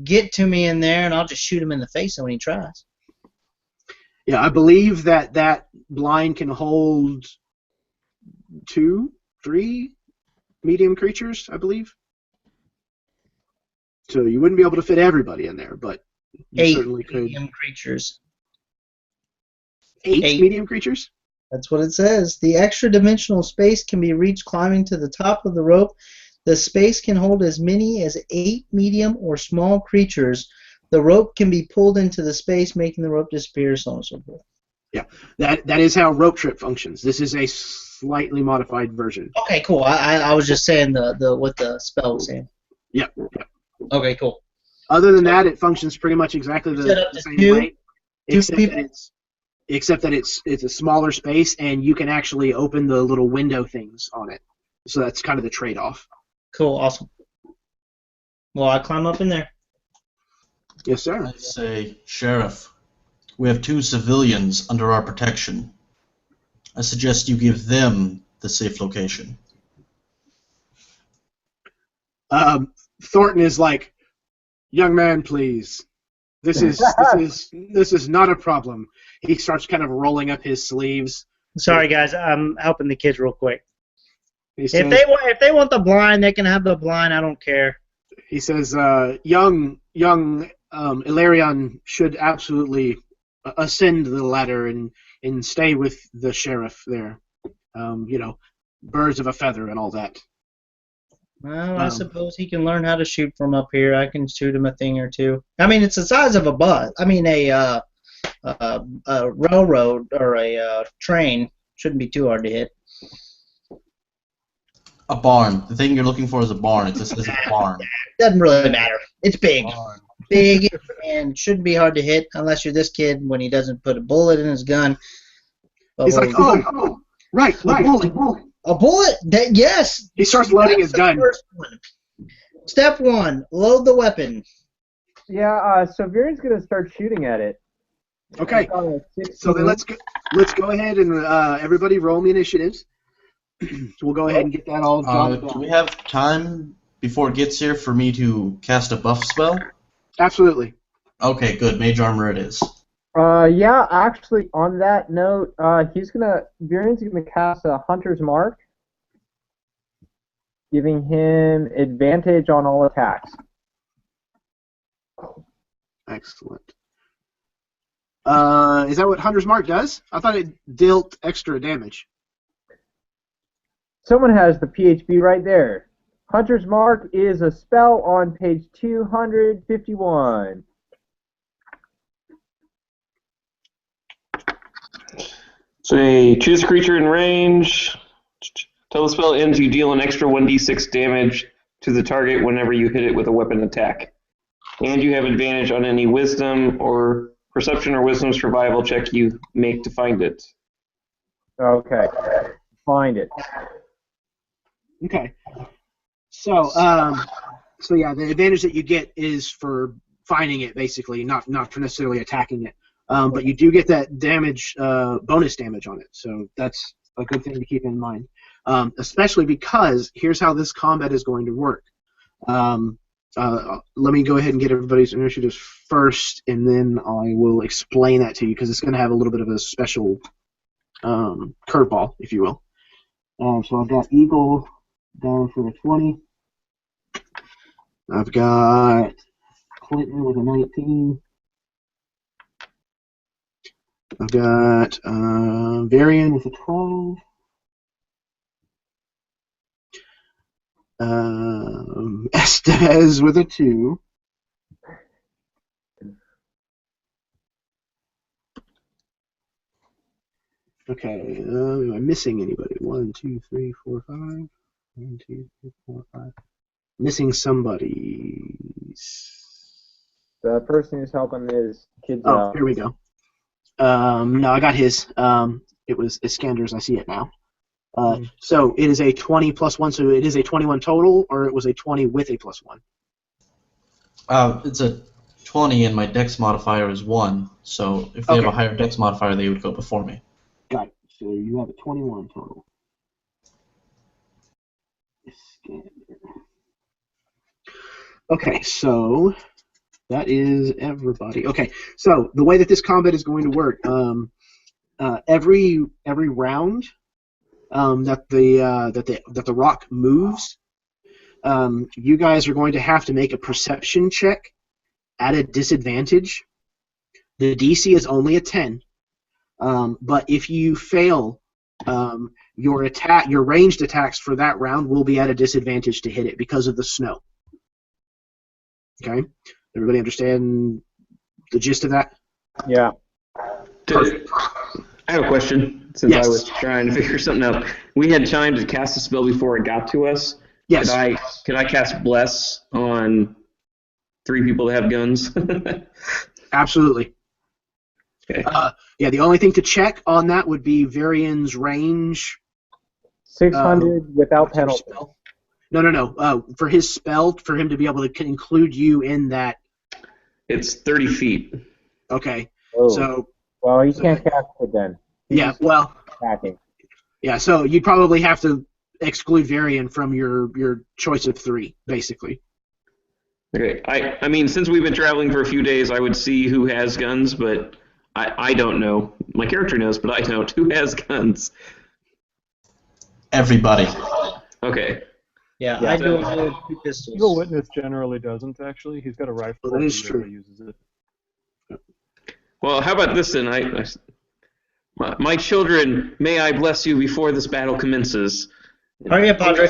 get to me in there, and I'll just shoot him in the face when he tries. Yeah, I believe that blind can hold 2, 3 medium creatures, I believe. So you wouldn't be able to fit everybody in there, but you 8 certainly could. medium creatures. 8 medium creatures? That's what it says. The extra dimensional space can be reached climbing to the top of the rope. The space can hold as many as 8 medium or small creatures. The rope can be pulled into the space, making the rope disappear, so on and so forth. Yeah, that is how rope trip functions. This is a slightly modified version. Okay, cool. I was just saying what the spell was saying. Yep. Okay, cool. Other than that, it functions pretty much exactly the same way, except that it's a smaller space, and you can actually open the little window things on it. So that's kind of the trade-off. Cool, awesome. Well, I climb up in there. Yes, sir. I say, Sheriff, we have 2 civilians under our protection. I suggest you give them the safe location. Thornton is like, young man, please. This is not a problem. He starts kind of rolling up his sleeves. Sorry, guys. I'm helping the kids real quick. He says, If they want the blind, they can have the blind. I don't care. He says, young Ilarion should absolutely ascend the ladder and stay with the sheriff there. Birds of a feather and all that. Well, I suppose he can learn how to shoot from up here. I can shoot him a thing or two. I mean, it's the size of a bus. I mean, a railroad or a train. Shouldn't be too hard to hit. A barn. The thing you're looking for is a barn. It just says a barn. Doesn't really matter. It's big. On. Big and shouldn't be hard to hit unless you're this kid when he doesn't put a bullet in his gun. He's like, oh, right, a bullet. A bullet? Yes. He starts loading his That's the gun. first one. Step 1, load the weapon. Yeah, so Viren's going to start shooting at it. Okay. So then let's go ahead and everybody roll me initiatives. So we'll go ahead and get that all jotted Do down. we have time before it gets here for me to cast a buff spell? Absolutely. Okay, good. Mage armor it is. Yeah, actually, on that note, Viren's gonna cast a Hunter's Mark, giving him advantage on all attacks. Excellent. Is that what Hunter's Mark does? I thought it dealt extra damage. Someone has the PHB right there. Hunter's Mark is a spell on page 251. Say, choose a creature in range. Till the spell ends, you deal an extra 1d6 damage to the target whenever you hit it with a weapon attack. And you have advantage on any wisdom or perception or wisdom survival check you make to find it. Okay, find it. Okay. So yeah, the advantage that you get is for finding it, basically, not for necessarily attacking it. But you do get that damage, bonus damage on it, so that's a good thing to keep in mind. Especially because here's how this combat is going to work. Let me go ahead and get everybody's initiatives first, and then I will explain that to you, because it's going to have a little bit of a special curveball, if you will. So I've got Eagle down for a 20. I've got Clinton with a 19. I've got Varian with a 12. Estes with a 2. Okay, am I missing anybody? 1, 2, 3, 4, 5. 1, 2, 3, 4, 5. Missing somebody. The person who's helping his kids Oh, out. here we go. No, I got his. It's Scanders. I see it now. So it is a 20 plus 1, so it is a 21 total, or it was a 20 with a plus 1? It's a 20, and my dex modifier is 1, so if they have a higher dex modifier, they would go before me. Got it. So you have a 21 total. Okay, so that is everybody. Okay, so the way that this combat is going to work, every round that the rock moves, you guys are going to have to make a perception check at a disadvantage. The DC is only a 10, but if you fail, your ranged attacks for that round will be at a disadvantage to hit it because of the snow. Okay, everybody understand the gist of that? Yeah. Perfect. I have a question, since Yes. I was trying to figure something out. We had time to cast a spell before it got to us. Yes. Could I cast Bless on 3 people that have guns? Absolutely. Okay. Yeah, the only thing to check on that would be Varian's range. 600 without penalty. No. For his spell, for him to be able to include you in that. It's 30 feet. Okay. Oh. So. Well, he can't cast it then. Yeah. Well. Attacking. Yeah. So you'd probably have to exclude Varian from your choice of 3, basically. Okay. I mean, since we've been traveling for a few days, I would see who has guns, but I don't know. My character knows, but I don't. Who has guns? Everybody. Okay. Yeah, Yeah. I do have 2 pistols. Eagle Witness generally doesn't, actually. He's got a rifle. Well, that is he true. rarely uses it. Well, how about this then? My children, may I bless you before this battle commences. Hurry up, Padre.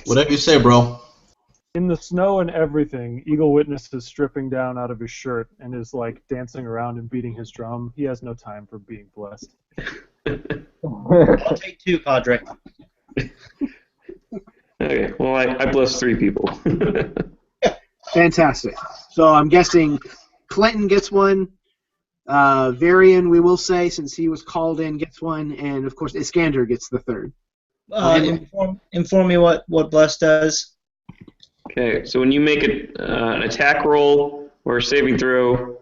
Whatever you say, bro. In the snow and everything, Eagle Witness is stripping down out of his shirt and is like dancing around and beating his drum. He has no time for being blessed. I'll take 2, Padre. Okay, well, I bless 3 people. Fantastic. So I'm guessing Clinton gets one. Varian, we will say, since he was called in, gets one, and of course Iskander gets the third. Inform me what Bless does. Okay, so when you make an attack roll or a saving throw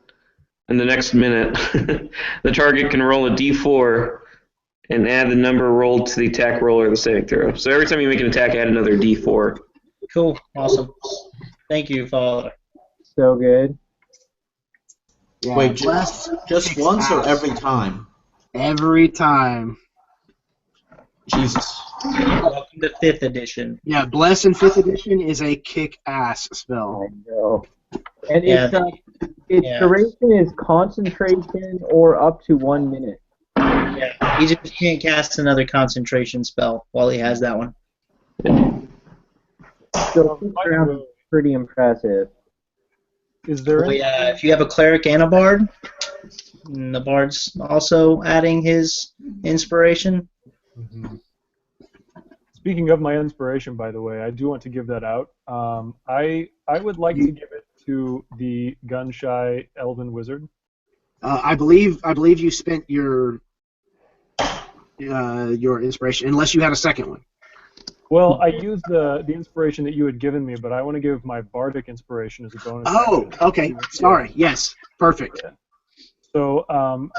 in the next minute, the target can roll a d4 and add the number rolled to the attack roll or the saving throw. So every time you make an attack, add another d4. Cool. Awesome. Thank you, Father. So good. Yeah, Wait, Bless just kicks once or ass. every time? Every time. Jesus. Welcome to 5th edition. Yeah, Bless in 5th edition is a kick-ass spell. I know. And Yeah, its yeah. duration is concentration or up to 1 minute. Yeah. He just can't cast another concentration spell while he has that one. So 6 rounds is pretty impressive. Is there Oh, any, yeah, if you have a cleric and a bard, and the bard's also adding his inspiration. Mhm. Speaking of my inspiration, by the way, I do want to give that out. I would like to give it to the gun-shy elven wizard. I believe you spent your inspiration, unless you had a second one. Well, I used the inspiration that you had given me, but I want to give my bardic inspiration as a bonus. Oh, action. okay. Sorry. Yes. Perfect. Yeah. So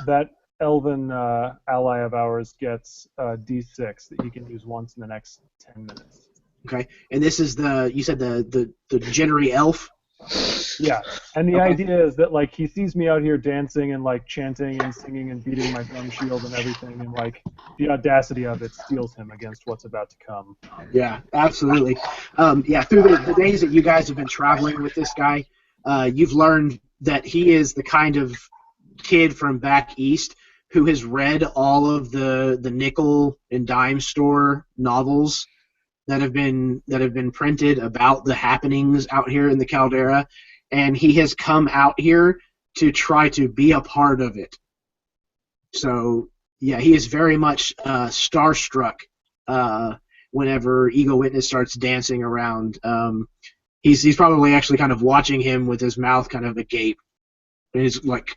that elven ally of ours gets D6 that he can use once in the next 10 minutes. Okay. And this is you said the Jennery elf? Yeah. And the Okay. idea is that, like, he sees me out here dancing and, like, chanting and singing and beating my drum shield and everything, and, like, the audacity of it steels him against what's about to come. Yeah, absolutely. Yeah, through the days that you guys have been traveling with this guy, you've learned that he is the kind of kid from back east who has read all of the nickel and dime store novels that have been printed about the happenings out here in the Caldera, and he has come out here to try to be a part of it. So yeah, he is very much starstruck whenever Ego Witness starts dancing around. He's probably actually kind of watching him with his mouth kind of agape, and he's like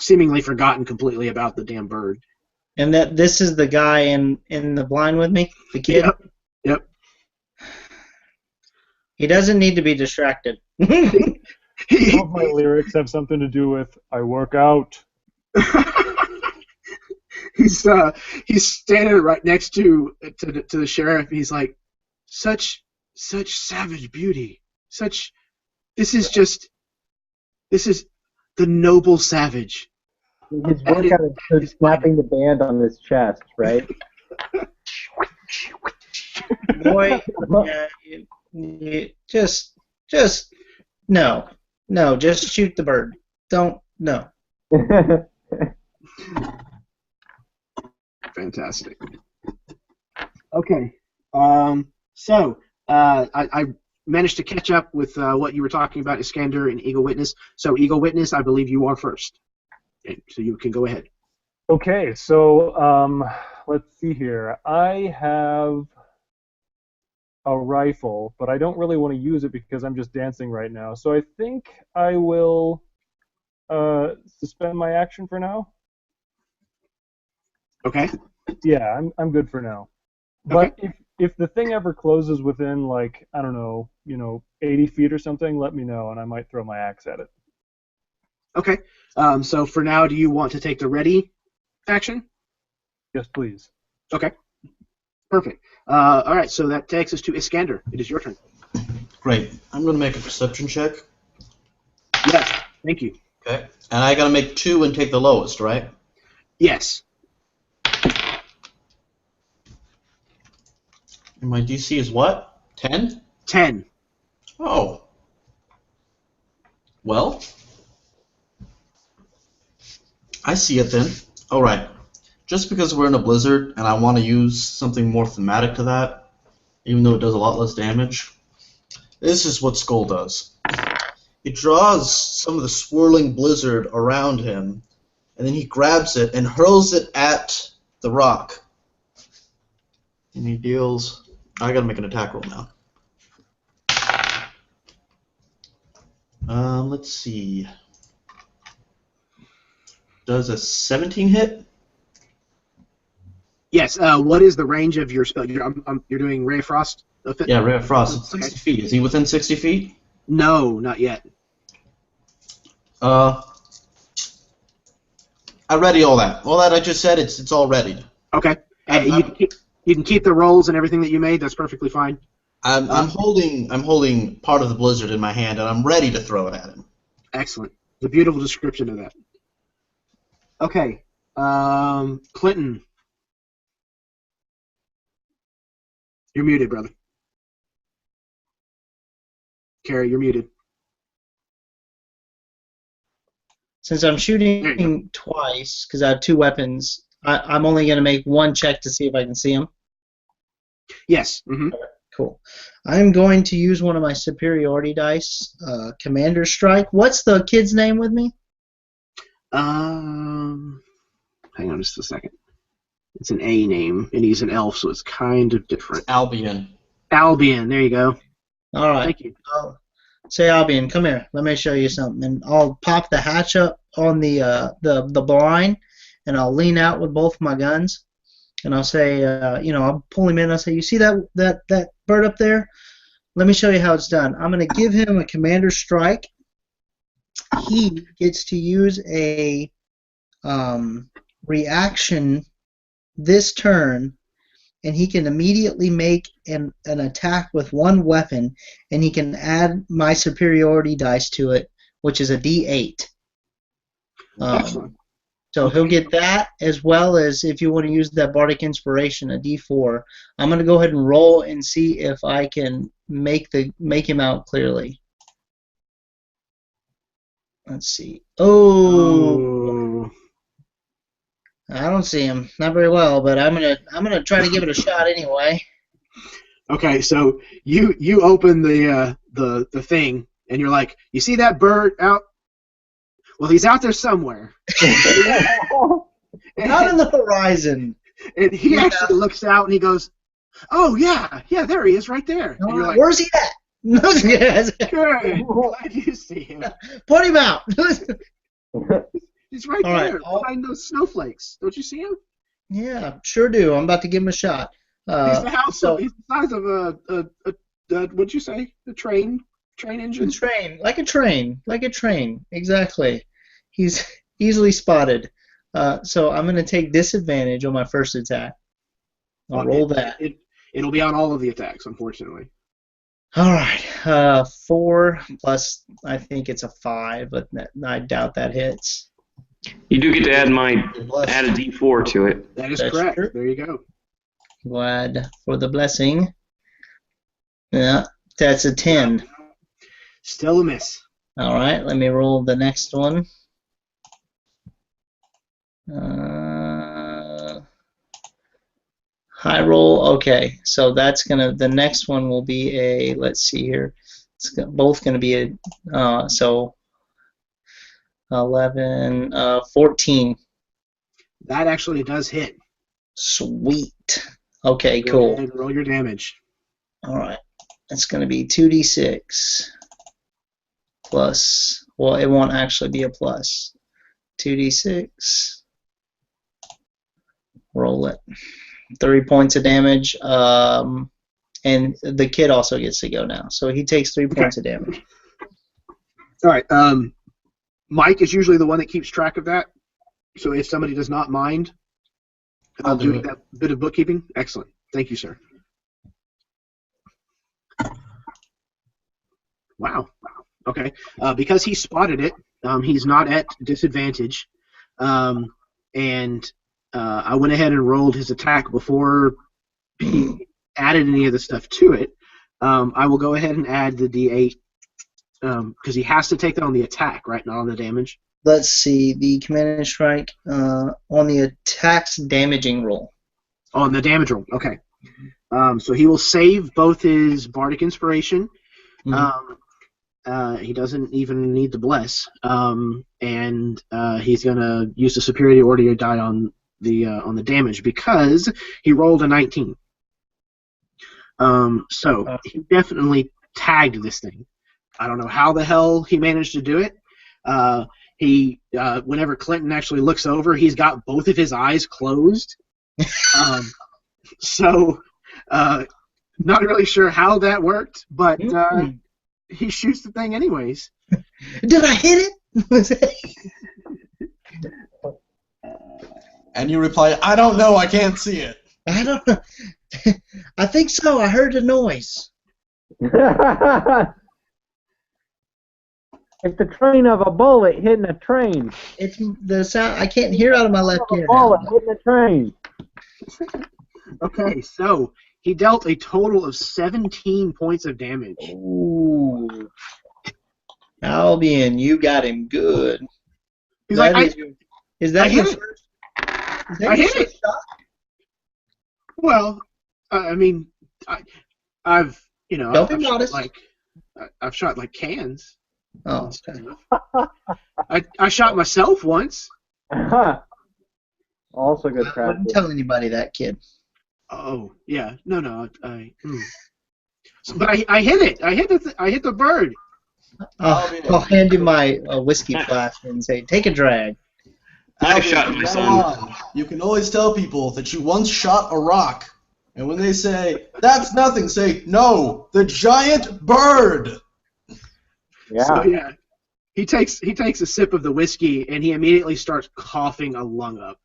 seemingly forgotten completely about the damn bird. And that this is the guy in the blind with me, the kid. Yep. He doesn't need to be distracted. Some of my lyrics have something to do with I work out. He's standing right next to the sheriff. He's like, such savage beauty. This is the noble savage. His workout is snapping the band on his chest, right? Boy, just no, just shoot the bird. Don't no. Fantastic. Okay. So I managed to catch up with what you were talking about, Iskander and Eagle Witness. So Eagle Witness, I believe you are first. Okay, so you can go ahead. Okay, so let's see here. I have a rifle, but I don't really want to use it because I'm just dancing right now. So I think I will suspend my action for now. Okay. Yeah, I'm good for now. But if the thing ever closes within, like, I don't know, 80 feet or something, let me know and I might throw my axe at it. Okay. So for now, do you want to take the ready action? Yes, please. Okay. Perfect. All right. So that takes us to Iskander. It is your turn. Great. I'm going to make a perception check. Yes. Thank you. Okay. And I got to make 2 and take the lowest, right? Yes. And my DC is what? 10? 10. Oh. Well, I see it then. All right. Just because we're in a blizzard and I want to use something more thematic to that, even though it does a lot less damage, this is what Skull does. He draws some of the swirling blizzard around him, and then he grabs it and hurls it at the rock. And he deals... I gotta make an attack roll now. Let's see. Does a 17 hit? Yes. What is the range of your spell? You're doing Ray of Frost? Yeah, Ray of Frost. It's Okay. 60 feet. Is he within 60 feet? No, not yet. I ready all that. All that I just said, it's all ready. Okay. You can keep the rolls and everything that you made. That's perfectly fine. I'm holding part of the blizzard in my hand, and I'm ready to throw it at him. Excellent. It's a beautiful description of that. Okay. Clinton. You're muted, brother. Carrie, you're muted. Since I'm shooting twice, because I have two weapons, I'm only going to make one check to see if I can see him. Yes. Mm-hmm. Cool. I'm going to use one of my superiority dice, Commander Strike. What's the kid's name with me? Hang on just a second. It's an A name, and he's an elf, so it's kind of different. Albion. Albion. There you go. All right. Thank you. Say, Albion, come here. Let me show you something. And I'll pop the hatch up on the blind, and I'll lean out with both my guns, and I'll say, I'll pull him in. I'll say, you see that bird up there? Let me show you how it's done. I'm going to give him a Commander Strike. He gets to use a reaction this turn, and he can immediately make an attack with one weapon, and he can add my superiority dice to it, which is a D8. Excellent. So he'll get that, as well as, if you want to use that Bardic Inspiration, a D4. I'm going to go ahead and roll and see if I can make him out clearly. Let's see. Oh. I don't see him. Not very well, but I'm gonna try to give it a shot anyway. Okay, so you open the thing, and you're like, you see that bird out? Well, he's out there somewhere. Out on the horizon. And he actually looks out, and he goes, "Oh yeah, there he is, right there." And you're like, where's he at? Good. Glad you see him. Point him out. He's right All there, right. behind those snowflakes. Don't you see him? Yeah, sure do. I'm about to give him a shot. He's the he's the size of a what'd you say? A train engine? Like a train. Exactly. He's easily spotted. So I'm going to take disadvantage on my first attack. I'll roll that. It'll be on all of the attacks, unfortunately. All right. 4 plus, I think it's a 5, but I doubt that hits. You do get to add a D4 to it. That's true. correct. There you go. Glad for the blessing. Yeah, that's a 10. Still a miss. All right, let me roll the next one. High roll. Okay, so that's the next one will be a, let's see here. It's both gonna be a, so 11, 14. That actually does hit. Sweet. Okay, Go cool. ahead and roll your damage. All right. It's going to be 2d6 plus, well, it won't actually be a plus. 2d6. Roll it. 3 points of damage. And the kid also gets to go now. So he takes 3 points of damage. All right. Mike is usually the one that keeps track of that. So if somebody does not mind doing that bit of bookkeeping, excellent. Thank you, sir. Wow. Okay. Because he spotted it, he's not at disadvantage. And I went ahead and rolled his attack before he added any of the stuff to it. I will go ahead and add the D8 because he has to take that on the attack, right? Not on the damage. Let's see. The Command and Strike on the attack's damaging roll. On the damage roll. Okay. So he will save both his Bardic Inspiration. He doesn't even need the bless, and he's gonna use the superiority die on the damage because he rolled a 19. So he definitely tagged this thing. I don't know how the hell he managed to do it. Whenever Clinton actually looks over, he's got both of his eyes closed. So, not really sure how that worked, but he shoots the thing anyways. Did I hit it? And you reply, I don't know, I can't see it. I don't know. I think so. I heard a noise. It's the train of a bullet hitting a train. It's the sound I can't hear out of my left ear. A bullet hitting a train. Okay, so he dealt a total of 17 points of damage. Ooh. Albion, you got him good. He's like, is that I your hit it. first? Is I that your hit first it. shot? Well, I mean, I've Don't be modest. I've shot like cans. Oh, okay. I shot myself once. Also good I practice. wouldn't tell anybody that, kid. Oh yeah, no. But I hit it. I hit the bird. I'll hand you my whiskey flask and say, take a drag. Nice shot, my son. You can always tell people that you once shot a rock, and when they say, that's nothing, say, no, the giant bird! Yeah. So yeah, he takes a sip of the whiskey, and he immediately starts coughing a lung up.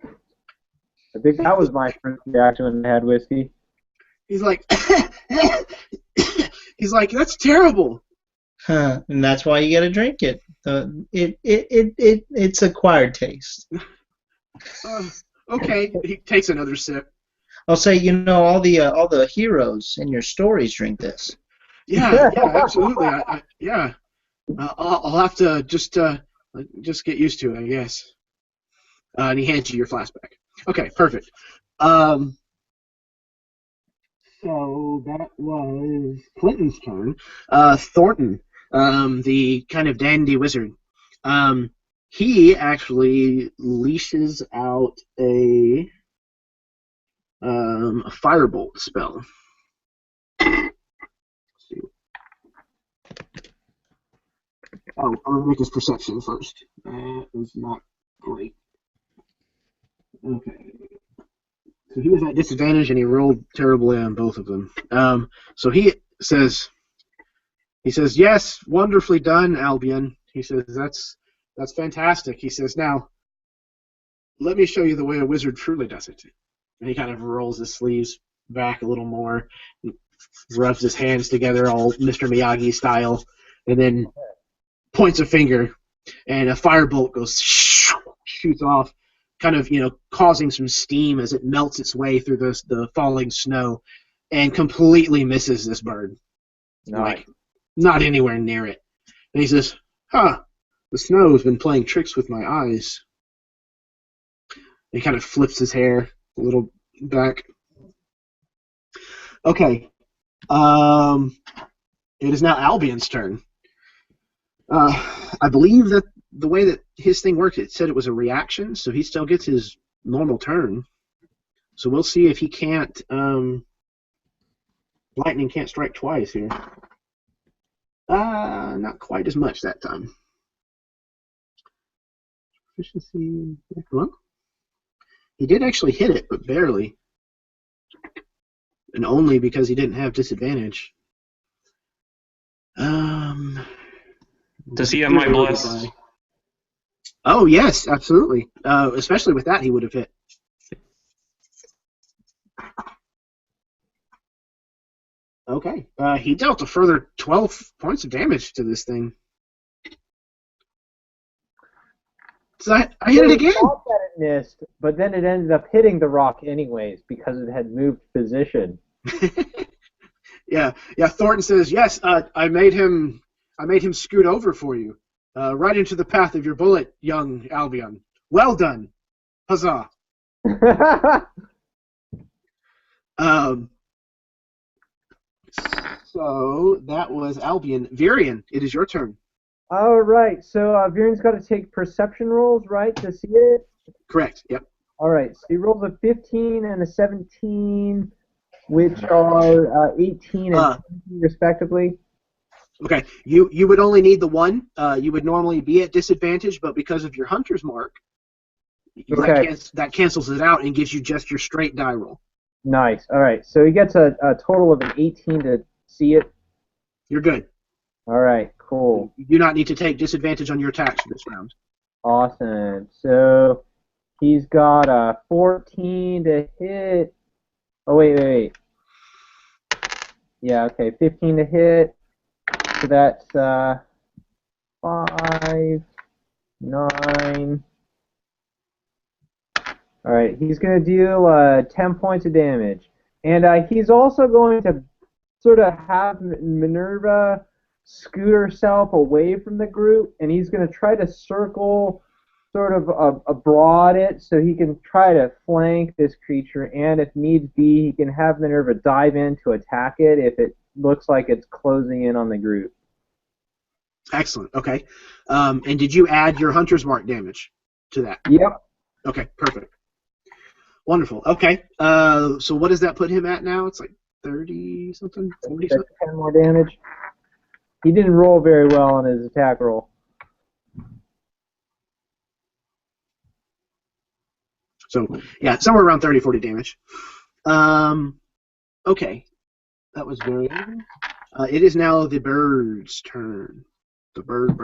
I think that was my first reaction when I had whiskey. He's like, that's terrible. Huh, and that's why you gotta drink it. It's acquired taste. Okay, he takes another sip. I'll say, all the heroes in your stories drink this. Yeah, absolutely. I'll have to just get used to it, I guess. And he hands you your flask back. Okay, perfect. So that was Clinton's turn. Thornton, the kind of dandy wizard, he actually leashes out a firebolt spell. Oh, I'm gonna make his perception first. That was not great. Okay. So he was at disadvantage, and he rolled terribly on both of them. So he says, yes, wonderfully done, Albion. He says, that's fantastic. He says, now, let me show you the way a wizard truly does it. And he kind of rolls his sleeves back a little more, rubs his hands together, all Mr. Miyagi style, and then points a finger, and a firebolt goes, shoots off, kind of, causing some steam as it melts its way through the falling snow, and completely misses this bird. Nice. Like, not anywhere near it. And he says, the snow's been playing tricks with my eyes. And he kind of flips his hair a little back. Okay. It is now Albion's turn. I believe that the way that his thing worked, it said it was a reaction, so he still gets his normal turn. So we'll see if he can't, lightning can't strike twice here. Not quite as much that time. Efficiency, well, he did actually hit it, but barely. And only because he didn't have disadvantage. Does he have my bless? Oh, yes, absolutely. Especially with that, he would have hit. Okay. He dealt a further 12 points of damage to this thing. So I hit it again. I thought that it missed, but then it ended up hitting the rock anyways because it had moved position. Yeah. Thornton says, yes, I made him scoot over for you. Right into the path of your bullet, young Albion. Well done. Huzzah. So that was Albion. Virion, it is your turn. All right, so Viren's got to take perception rolls, right, to see it? Correct, yep. All right, so he rolls a 15 and a 17, which are 18 and 20 respectively. Okay, you would only need the one. You would normally be at disadvantage, but because of your hunter's mark, Okay. that cancels it out and gives you just your straight die roll. Nice. All right. So he gets a total of an 18 to see it. You're good. All right. Cool. You do not need to take disadvantage on your attacks this round. Awesome. So he's got a 14 to hit. Oh, wait. Yeah, okay. 15 to hit. So that's 5, 9. All right. He's going to deal 10 points of damage. And he's also going to sort of have Minerva scoot herself away from the group, and he's going to try to circle sort of abroad it so he can try to flank this creature, and if needs be, he can have Minerva dive in to attack it if it looks like it's closing in on the group. Excellent. Okay. And did you add your hunter's mark damage to that? Yep. Okay, perfect. Wonderful. Okay. So what does that put him at now? It's like 30 something, 40 That's something. 10 more damage. He didn't roll very well on his attack roll. So yeah, somewhere around 30, 40 damage. Okay, that was very. It is now the bird's turn. The bird.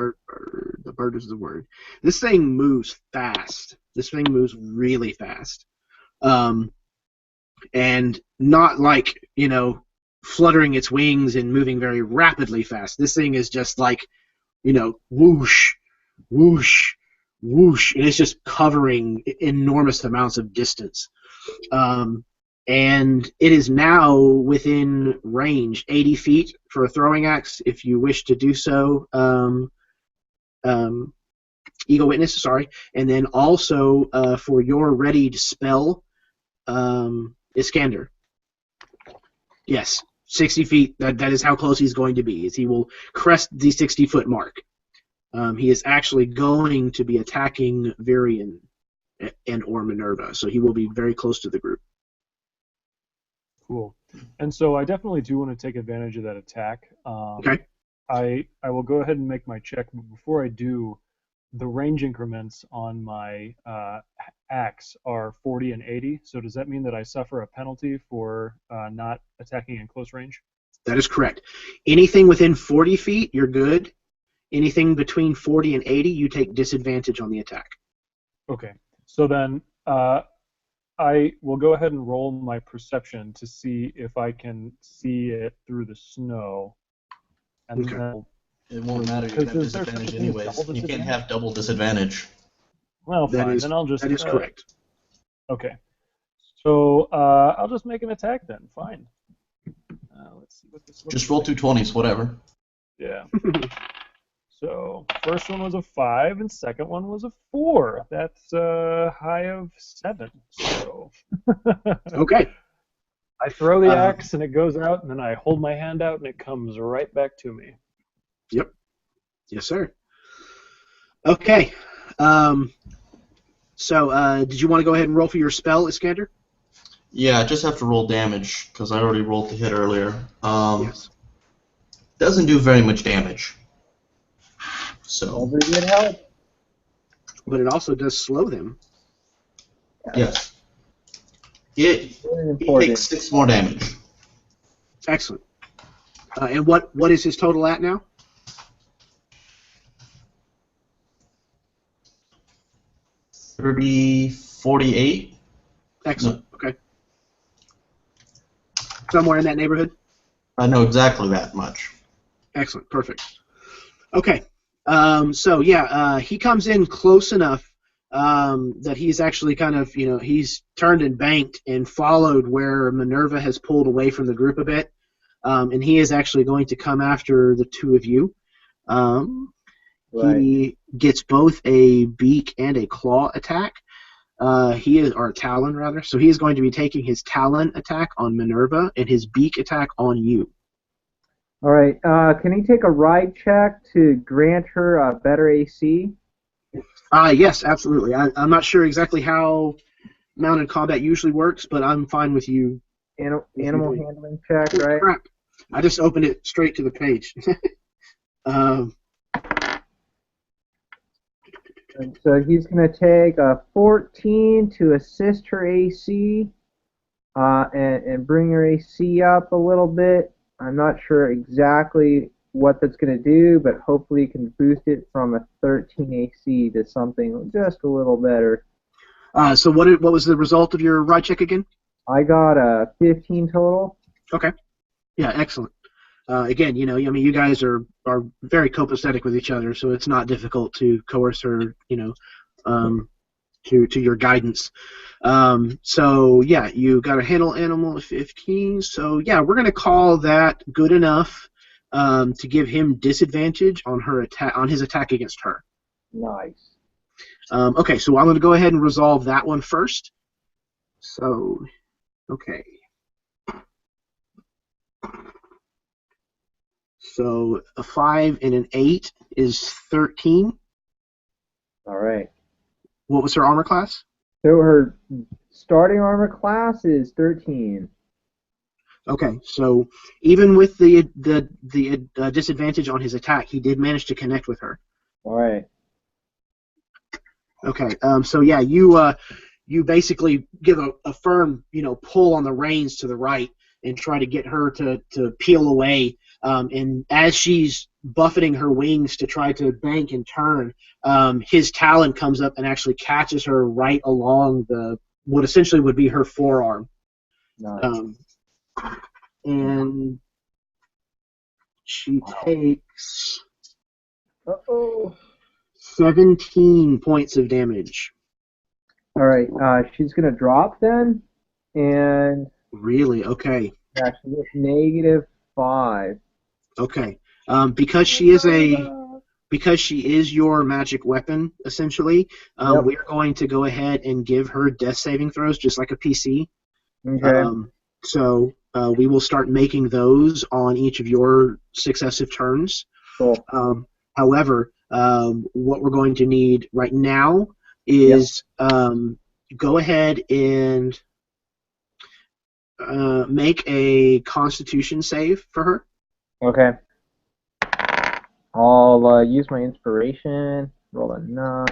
The bird is the word. This thing moves fast. This thing moves really fast. And not like, fluttering its wings and moving very rapidly fast. This thing is just like, whoosh, whoosh, whoosh, and it's just covering enormous amounts of distance. And it is now within range, 80 feet for a throwing axe, if you wish to do so. Eagle Witness, sorry. And then also for your readied spell, Iskander. Yes, 60 feet. That is how close he's going to be. Is he will crest the 60-foot mark. He is actually going to be attacking Virion and or Minerva, so he will be very close to the group. Cool. And so I definitely do want to take advantage of that attack. Okay. I will go ahead and make my check, but before I do, the range increments on my axe are 40 and 80. So does that mean that I suffer a penalty for not attacking in close range? That is correct. Anything within 40 feet, you're good. Anything between 40 and 80, you take disadvantage on the attack. Okay. So then I will go ahead and roll my perception to see if I can see it through the snow. And Okay. then It won't matter. You have disadvantage anyways. You can't have double disadvantage. well, fine. Then I'll just. That is correct. Okay. So I'll just make an attack then. Fine. Let's see what this looks Just roll like. 2 20s, whatever. Yeah. So first one was a 5, and second one was a 4. That's a high of 7. So. Okay. I throw the axe and it goes out, and then I hold my hand out and it comes right back to me. Yep. Yes, sir. Okay. So did you want to go ahead and roll for your spell, Iskander? Yeah, I just have to roll damage, because I already rolled the hit earlier. Yes. Doesn't do very much damage. So, Every good help. But it also does slow them. yes. It Very important. takes 6 more damage. Excellent. And what is his total at now? 48. Excellent. Okay. Somewhere in that neighborhood? I know exactly that much. Excellent. Perfect. Okay. So yeah, he comes in close enough that he's actually kind of, he's turned and banked and followed where Minerva has pulled away from the group a bit, and he is actually going to come after the two of you. Right. He gets both a beak and a claw attack. Or talon rather. So he is going to be taking his talon attack on Minerva and his beak attack on you. All right. Can he take a ride check to grant her a better AC? Yes, absolutely. I'm not sure exactly how mounted combat usually works, but I'm fine with you. Animal handling check, Oh, right? crap. I just opened it straight to the page. Um, And so he's going to take a 14 to assist her AC and bring her AC up a little bit. I'm not sure exactly what that's going to do, but hopefully he can boost it from a 13 AC to something just a little better. so what was the result of your ride check again? I got a 15 total. Okay. Yeah, excellent. Again, I mean, you guys are very copacetic with each other, so it's not difficult to coerce her, to your guidance. So yeah, you got a handle animal of 15. So yeah, we're gonna call that good enough to give him disadvantage on his attack against her. Nice. Okay, so I'm gonna go ahead and resolve that one first. So, okay. So a 5 and an 8 is 13. All right. What was her armor class? So her starting armor class is 13. Okay, so even with the disadvantage on his attack, he did manage to connect with her. All right. Okay, so yeah, you basically give a firm pull on the reins to the right and try to get her to peel away. And as she's buffeting her wings to try to bank and turn, his talon comes up and actually catches her right along what essentially would be her forearm. Nice. And she takes 17 points of damage. All right. She's gonna drop then, and Really? Okay. yeah, she gets -5. Okay. Because she is your magic weapon, essentially, Yep. we are going to go ahead and give her death saving throws, just like a PC. Okay. So we will start making those on each of your successive turns. Cool. However, what we're going to need right now is go ahead and make a Constitution save for her. Okay. I'll use my inspiration. Roll a 9.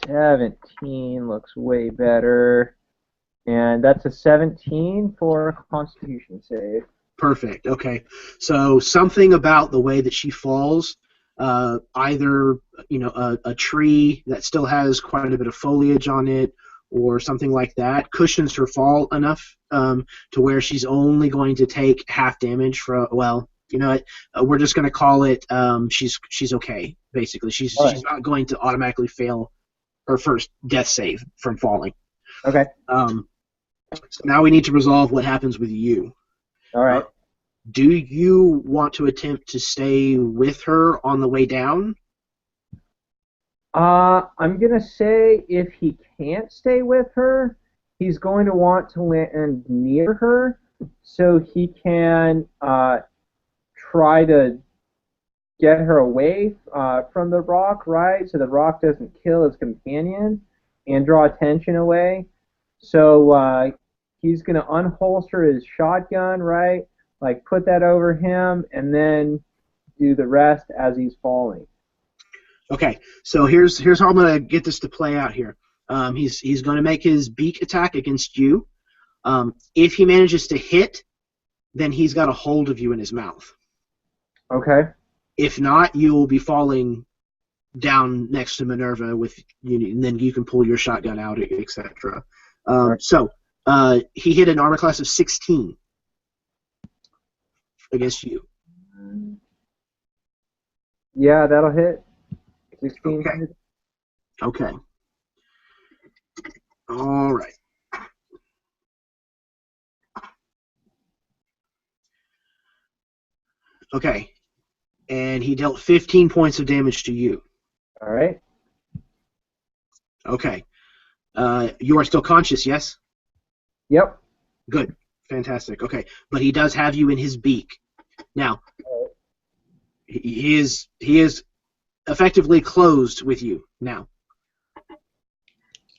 17 looks way better. And that's a 17 for a Constitution save. Perfect. Okay. So something about the way that she falls, either a tree that still has quite a bit of foliage on it, or something like that, cushions her fall enough to where she's only going to take half damage for. Well, we're just going to call it she's okay. Basically, she's not going to automatically fail her first death save from falling. Okay. So now we need to resolve what happens with you. All right. Do you want to attempt to stay with her on the way down? I'm gonna say if he can't stay with her, he's going to want to land near her so he can try to get her away from the rock, right? So the rock doesn't kill his companion and draw attention away. So he's going to unholster his shotgun, right? Like put that over him and then do the rest as he's falling. Okay, so here's how I'm going to get this to play out here. He's going to make his beak attack against you. If he manages to hit, then he's got a hold of you in his mouth. Okay. If not, you will be falling down next to Minerva with you, and then you can pull your shotgun out, etc. Right. So he hit an armor class of 16 against you. Yeah, that'll hit. 16. Okay. All right. Okay. And he dealt 15 points of damage to you. All right. Okay. You are still conscious, yes? Yep. Good. Fantastic. Okay. But he does have you in his beak. Now, he is effectively closed with you now,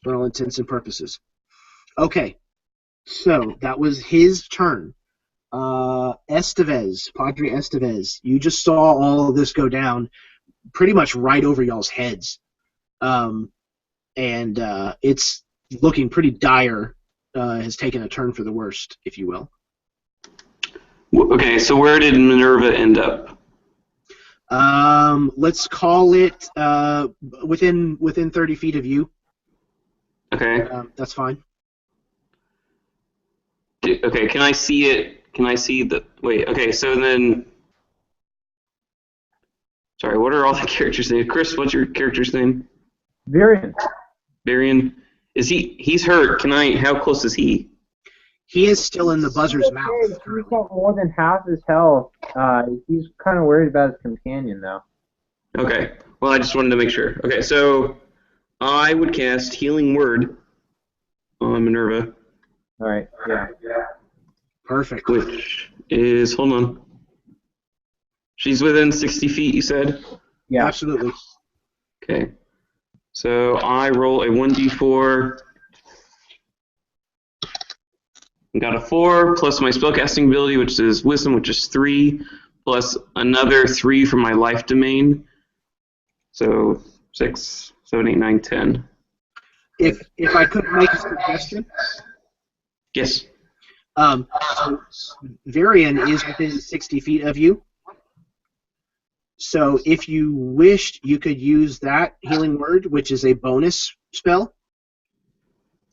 for all intents and purposes. Okay. So that was his turn. Estevez, Padre Estevez, you just saw all of this go down pretty much right over y'all's heads. And it's looking pretty dire, has taken a turn for the worst, if you will. Okay, so where did Minerva end up? Let's call it within 30 feet of you. Okay. That's fine. Okay, can I see it? Can I see the... Wait, okay, so then... Sorry, what are all the characters' names? Chris, what's your character's name? Virion. Varian. Is he's hurt. How close is he? He is still in the buzzard's mouth. He's got more than half his health. He's kind of worried about his companion, though. Okay, well, I just wanted to make sure. Okay, so I would cast Healing Word on Minerva. All right, yeah. Perfect. Which is, hold on. She's within 60 feet, you said? Yeah. Absolutely. Okay. So I roll a 1d4. Got a 4, plus my spellcasting ability, which is Wisdom, which is 3, plus another 3 from my life domain. So 6, 7, 8, 9, 10. If I could make a suggestion. Yes. So Varian is within 60 feet of you. So if you wished, you could use that Healing Word, which is a bonus spell,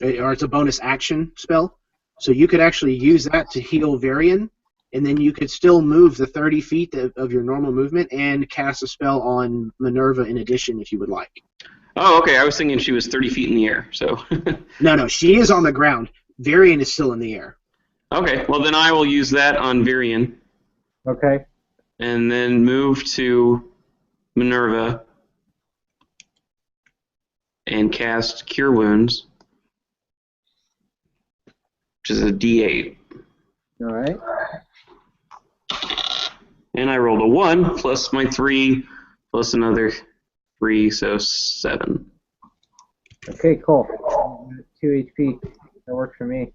or it's a bonus action spell. So you could actually use that to heal Varian, and then you could still move the 30 feet of your normal movement and cast a spell on Minerva in addition if you would like. Oh, okay. I was thinking she was 30 feet in the air. So. No, she is on the ground. Varian is still in the air. Okay, well then I will use that on Varian. Okay. And then move to Minerva and cast Cure Wounds, which is a D8. All right. And I rolled a 1 plus my 3 plus another 3, so 7. Okay, cool. 2 HP. That works for me.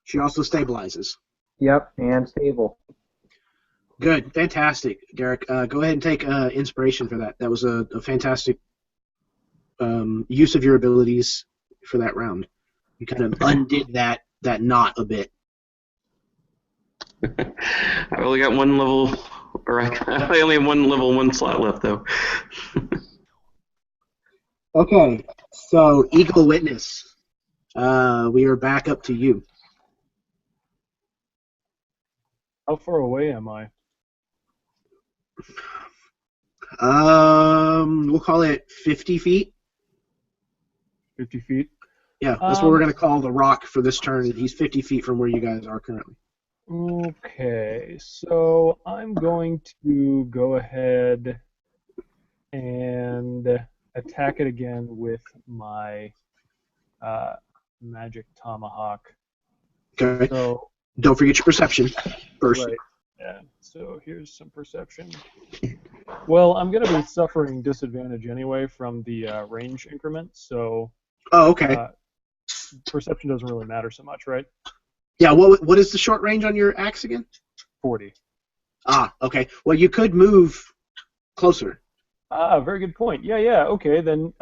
She also stabilizes. Yep, and stable. Good, fantastic, Derek. Go ahead and take inspiration for that. That was a fantastic use of your abilities for that round. You kind of undid that knot a bit. I only got one level, or I only have one level 1 slot left though. Okay, so Eagle Witness, we are back up to you. How far away am I? We'll call it 50 feet. 50 feet? Yeah, that's what we're going to call the rock for this turn. He's 50 feet from where you guys are currently. Okay, so I'm going to go ahead and attack it again with my magic tomahawk. Okay. So, don't forget your perception first. Right. Yeah. So here's some perception. Well, I'm going to be suffering disadvantage anyway from the range increment, so. Oh, okay. Perception doesn't really matter so much, right? Yeah. What is the short range on your axe again? 40. Ah, okay. Well, you could move closer. Ah, very good point. Yeah. Okay, then.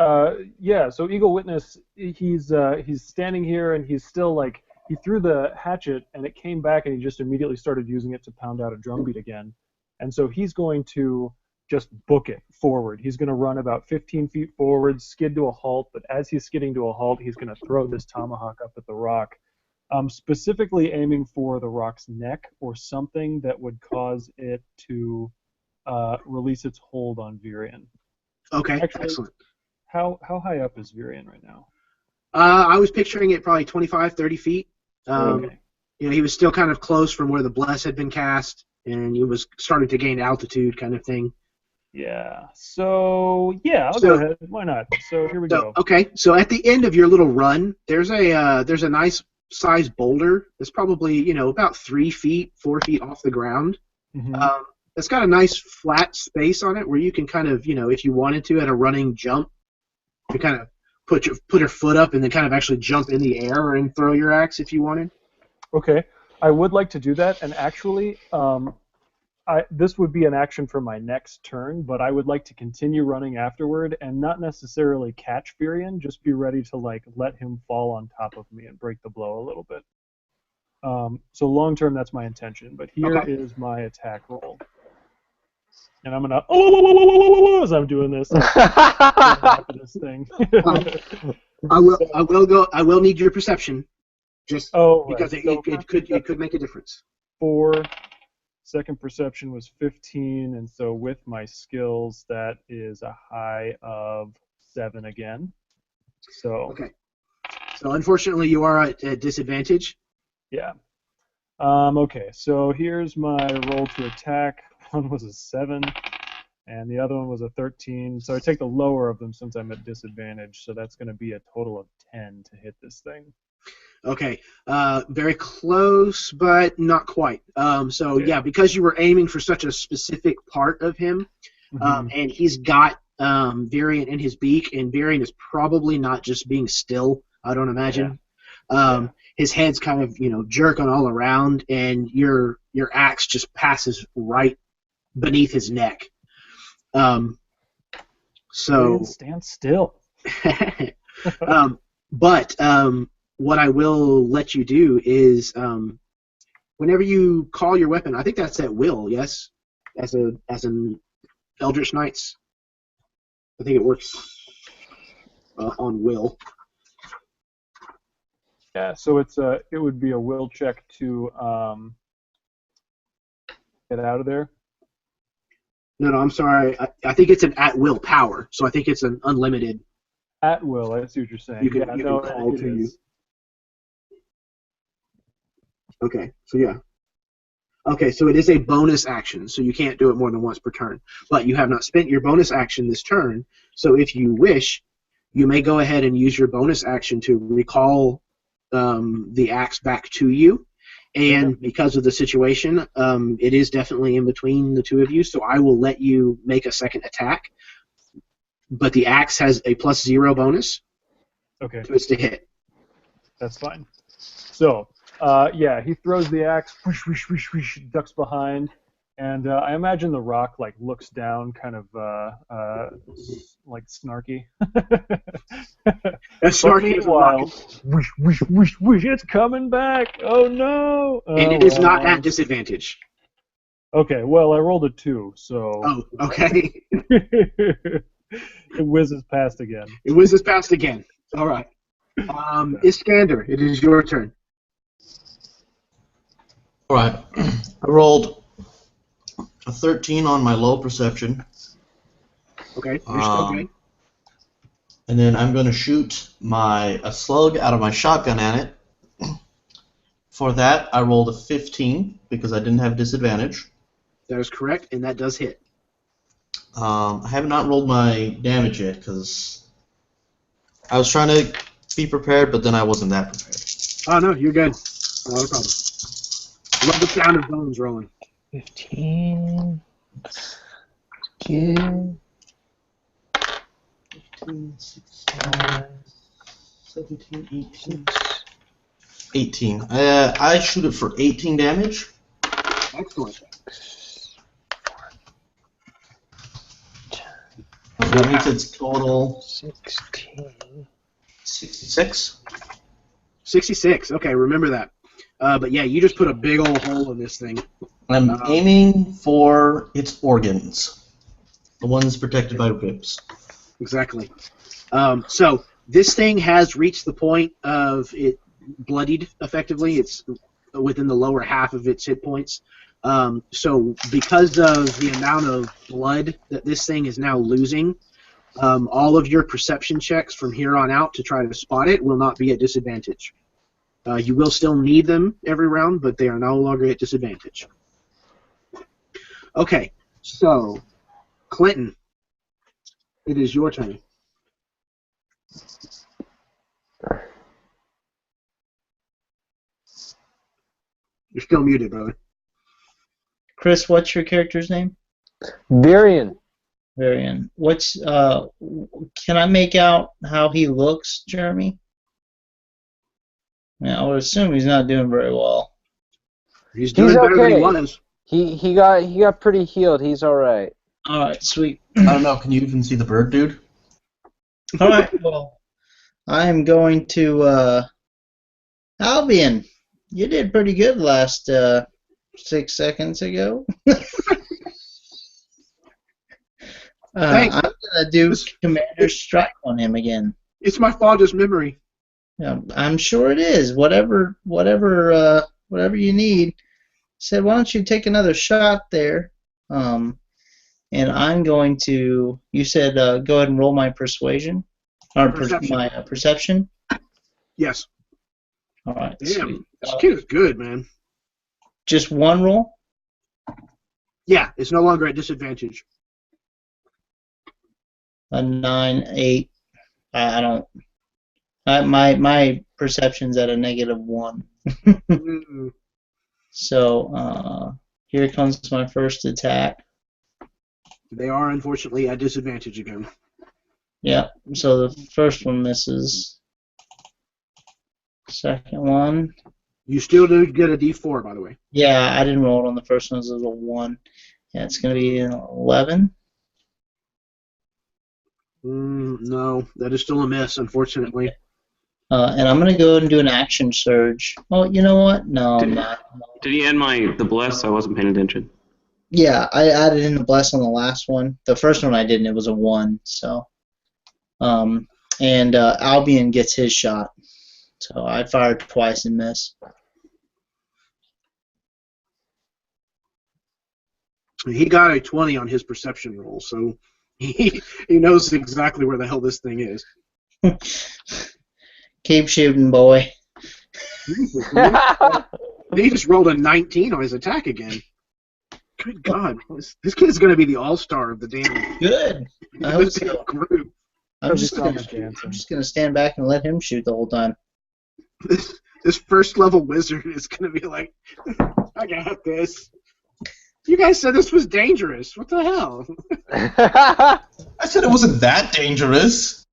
Yeah. So Eagle Witness, he's standing here and he's still like. He threw the hatchet, and it came back, and he just immediately started using it to pound out a drumbeat again. And so he's going to just book it forward. He's going to run about 15 feet forward, skid to a halt, but as he's skidding to a halt, he's going to throw this tomahawk up at the rock, specifically aiming for the rock's neck or something that would cause it to release its hold on Virion. Okay, Actually, excellent. How high up is Virion right now? I was picturing it probably 25, 30 feet. Okay. You know, he was still kind of close from where the bless had been cast, and he was starting to gain altitude, kind of thing. Yeah. So yeah, I'll go ahead. Why not? So here we go. Okay. So at the end of your little run, there's a nice sized boulder that's probably about 3 feet, 4 feet off the ground. Mm-hmm. It's got a nice flat space on it where you can kind of if you wanted to at a running jump, you kind of put your foot up and then kind of actually jump in the air and throw your axe if you wanted. Okay. I would like to do that, and actually, this would be an action for my next turn, but I would like to continue running afterward and not necessarily catch Furion, just be ready to like let him fall on top of me and break the blow a little bit. So long term, that's my intention. But here is my attack roll, and I'm gonna as I'm doing this, this thing. I will need your perception, just because it could make a difference. 4. Second perception was 15, and so with my skills, that is a high of 7 again. So okay. So unfortunately, you are at disadvantage. Yeah. Okay. So here's my roll to attack. One was a 7, and the other one was a 13. So I take the lower of them since I'm at disadvantage. So that's going to be a total of 10 to hit this thing. Okay, very close, but not quite. Yeah, because you were aiming for such a specific part of him, and he's got Variant in his beak, and Variant is probably not just being still, I don't imagine. His head's kind of, jerking all around, and your axe just passes right beneath his neck. Stand still. What I will let you do is, whenever you call your weapon, I think that's at will, yes, as an Eldritch Knights. I think it works on will. Yeah, so it would be a will check to get out of there. No, I'm sorry. I think it's an at will power, so I think it's an unlimited. At will, I see what you're saying. You can call to you. Okay, so yeah. Okay, so it is a bonus action, so you can't do it more than once per turn. But you have not spent your bonus action this turn, so if you wish, you may go ahead and use your bonus action to recall the axe back to you. And because of the situation, it is definitely in between the two of you, so I will let you make a second attack. But the axe has a +0 bonus. Okay. So it's to hit. That's fine. So, he throws the axe, whoosh, whoosh, whoosh, whoosh, ducks behind, and I imagine the rock like looks down, kind of like snarky. As snarky as a rock. Whoosh, whoosh, whoosh, whoosh, it's coming back! Oh no! And it is not at disadvantage. Okay, well I rolled a 2, so. Oh, okay. It whizzes past again. It whizzes past again. All right. Iskander, it is your turn. All right. I rolled a 13 on my low perception. Okay, you're still good. And then I'm going to shoot a slug out of my shotgun at it. For that, I rolled a 15 because I didn't have disadvantage. That is correct, and that does hit. I have not rolled my damage yet because I was trying to be prepared, but then I wasn't that prepared. Oh, no, you're good. Not a problem. Love the sound of bones rolling. 15. Good. 15, 16, 17, 18. 18. I shoot it for 18 damage. Excellent. That means it's total 16. 66. 66. Okay, remember that. But yeah, you just put a big old hole in this thing. I'm aiming for its organs, the ones protected by ribs. Exactly. So this thing has reached the point of it bloodied, effectively. It's within the lower half of its hit points. So because of the amount of blood that this thing is now losing, all of your perception checks from here on out to try to spot it will not be at disadvantage. You will still need them every round, but they are no longer at disadvantage. Okay, so Clinton, it is your turn. You're still muted, brother. Chris, what's your character's name? Varian. Varian. What's can I make out how he looks, Jeremy? Yeah, I would assume he's not doing very well. He's doing better than he okay. was. He got pretty healed. He's all right. All right, sweet. I don't know. Can you even see the bird, dude? All right, well, I am going to Albion. You did pretty good last 6 seconds ago. Thanks. I'm gonna do Commander's Strike on him again. It's my fondest memory. Yeah, I'm sure it is. Whatever you need. Said, why don't you take another shot there? And I'm going to. You said go ahead and roll my persuasion or Perception. my perception. Yes. All right. Damn, Sweet. this kid is good, man. Just one roll. Yeah, it's no longer at disadvantage. A 9, 8. I don't. My perception's at a -1. Mm. So here comes my first attack. They are unfortunately at disadvantage again. Yep. So the first one misses. Second one. You still do get a D4, by the way. Yeah, I didn't roll it on the first one. So it was a 1. Yeah, it's gonna be an 11. No, that is still a miss, unfortunately. And I'm gonna go ahead and do an action surge. Oh, you know what? No, I'm not. Did he end the bless? I wasn't paying attention. Yeah, I added in the bless on the last one. The first one I didn't. It was a 1. So, and Albion gets his shot. So I fired twice and missed. He got a 20 on his perception roll, so he knows exactly where the hell this thing is. Keep shooting, boy. He just rolled a 19 on his attack again. Good God, this kid's going to be the all-star of the damn Good. I hope so. group. I'm just gonna stand back and let him shoot the whole time. This first level wizard is going to be like, I got this. You guys said this was dangerous. What the hell? I said it wasn't that dangerous.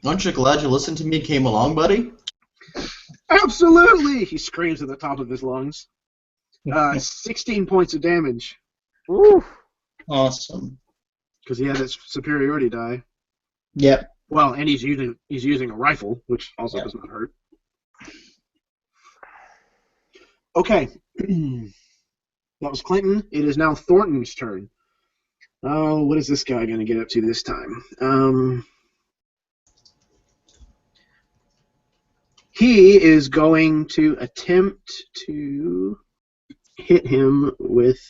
Aren't you glad you listened to me and came along, buddy? Absolutely! He screams at the top of his lungs. 16 points of damage. Woo. Awesome. Because he had his superiority die. Yep. Well, and he's using a rifle, which also does not hurt. Okay. That was Clinton. It is now Thornton's turn. Oh, what is this guy going to get up to this time? He is going to attempt to hit him with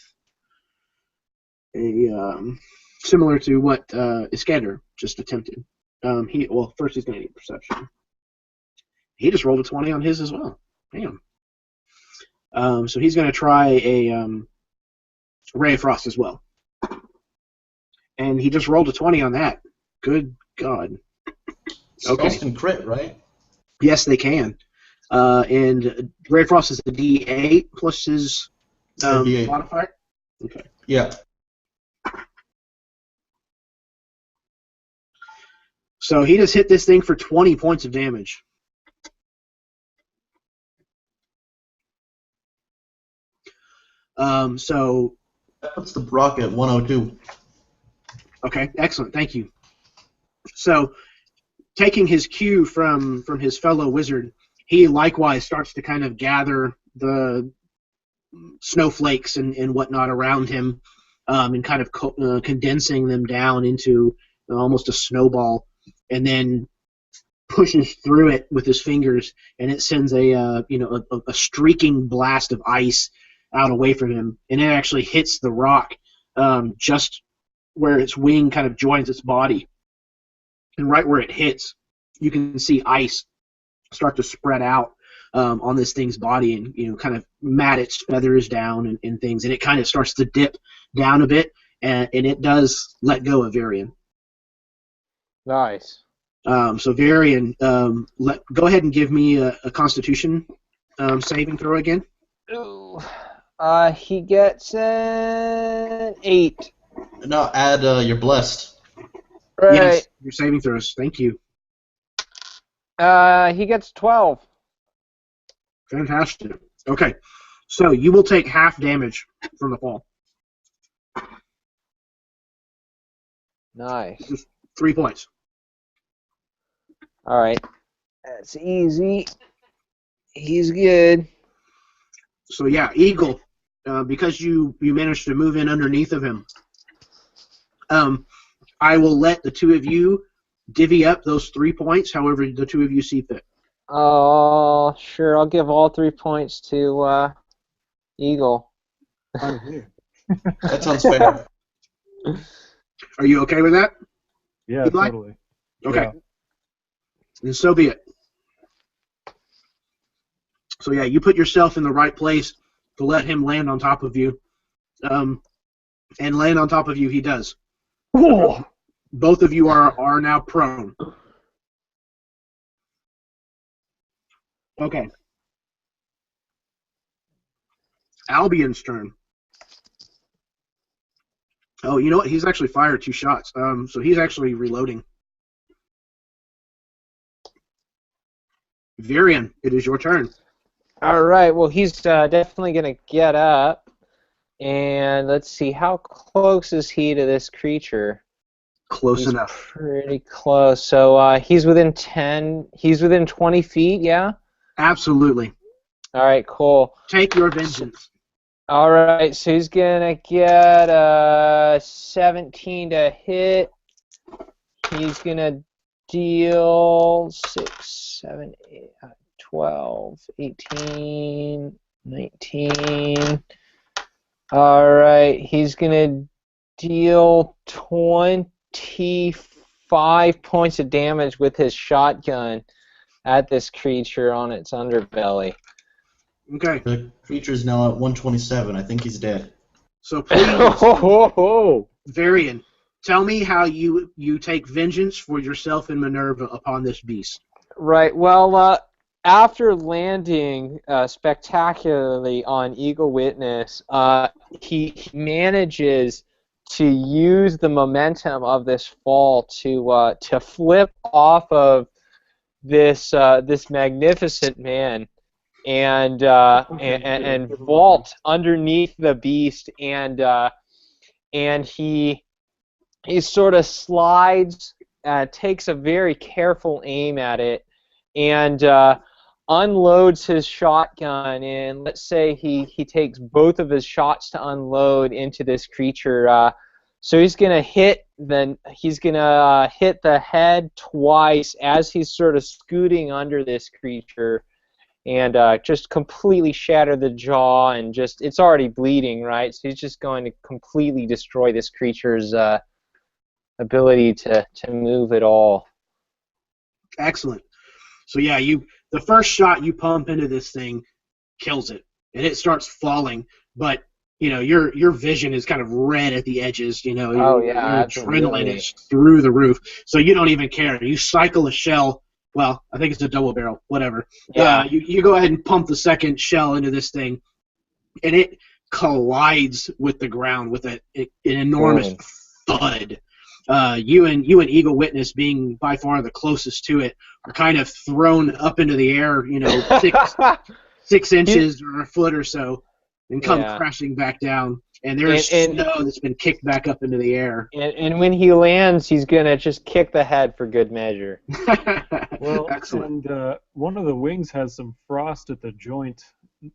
a similar to what Iskander just attempted. First he's going to need perception. He just rolled a 20 on his as well. Damn. So he's going to try a Ray of Frost as well. And he just rolled a 20 on that. Good God. Okay. Spells can crit, right? Yes, they can. And Ray of Frost is a D8 plus his D8. modifier? Okay. Yeah. So he just hit this thing for 20 points of damage. So That puts the Brock at 102. okay, excellent, thank you. So, taking his cue from his fellow wizard, he likewise starts to kind of gather the snowflakes and whatnot around him, and kind of condensing them down into almost a snowball, and then pushes through it with his fingers, and it sends a streaking blast of ice out away from him, and it actually hits the rock just where its wing kind of joins its body, and right where it hits, you can see ice start to spread out on this thing's body, and kind of mat its feathers down and things, and it kind of starts to dip down a bit, and it does let go of Varian. Nice. So Varian, go ahead and give me a Constitution saving throw again. Ooh. He gets an 8. No, add you're blessed. Right. Yes, your saving throws. Thank you. He gets 12. Fantastic. Okay, so you will take half damage from the fall. Nice. Just 3 points. All right. That's easy. He's good. So yeah, Eagle, because you managed to move in underneath of him, I will let the two of you divvy up those 3 points however the two of you see fit. Oh, sure. I'll give all 3 points to Eagle. That sounds fair. Are you okay with that? Yeah, Eli? totally. Okay. Yeah. And so be it. So yeah, you put yourself in the right place to let him land on top of you. And land on top of you he does. Whoa. Both of you are now prone. Okay. Albion's turn. Oh, you know what? He's actually fired 2 shots. So he's actually reloading. Virion, it is your turn. All right. Well, he's definitely going to get up. And let's see. How close is he to this creature? Close He's enough. pretty close. So he's within 10. He's within 20 feet, yeah? Absolutely. All right, cool. Take your vengeance. All right, so he's going to get 17 to hit. He's going to deal 6, 7, 8, 12, 18, 19. All right, he's going to deal 25 points of damage with his shotgun at this creature on its underbelly. Okay. The creature's now at 127. I think he's dead. So please, Oh, Varian, tell me how you take vengeance for yourself and Minerva upon this beast. right. Well, after landing spectacularly on Eagle Witness, he manages to use the momentum of this fall to flip off of this magnificent man and vault underneath the beast, and he sort of slides, takes a very careful aim at it, and unloads his shotgun. And let's say he takes both of his shots to unload into this creature. So he's gonna hit the head twice as he's sort of scooting under this creature, and just completely shatter the jaw, and just it's already bleeding, right? So he's just going to completely destroy this creature's ability to move at all. Excellent. So yeah, the first shot you pump into this thing kills it, and it starts falling. But you know your vision is kind of red at the edges. You know, Oh, yeah, your adrenaline absolutely. is through the roof. So you don't even care. You cycle a shell. Well, I think it's a double barrel. Whatever. Yeah. You go ahead and pump the second shell into this thing, and it collides with the ground with an enormous thud. You and Eagle Witness, being by far the closest to it, are kind of thrown up into the air, you know, 6 inches or a foot or so, and come crashing back down. And there's snow that's been kicked back up into the air. And when he lands, he's gonna just kick the head for good measure. Well, excellent. And one of the wings has some frost at the joint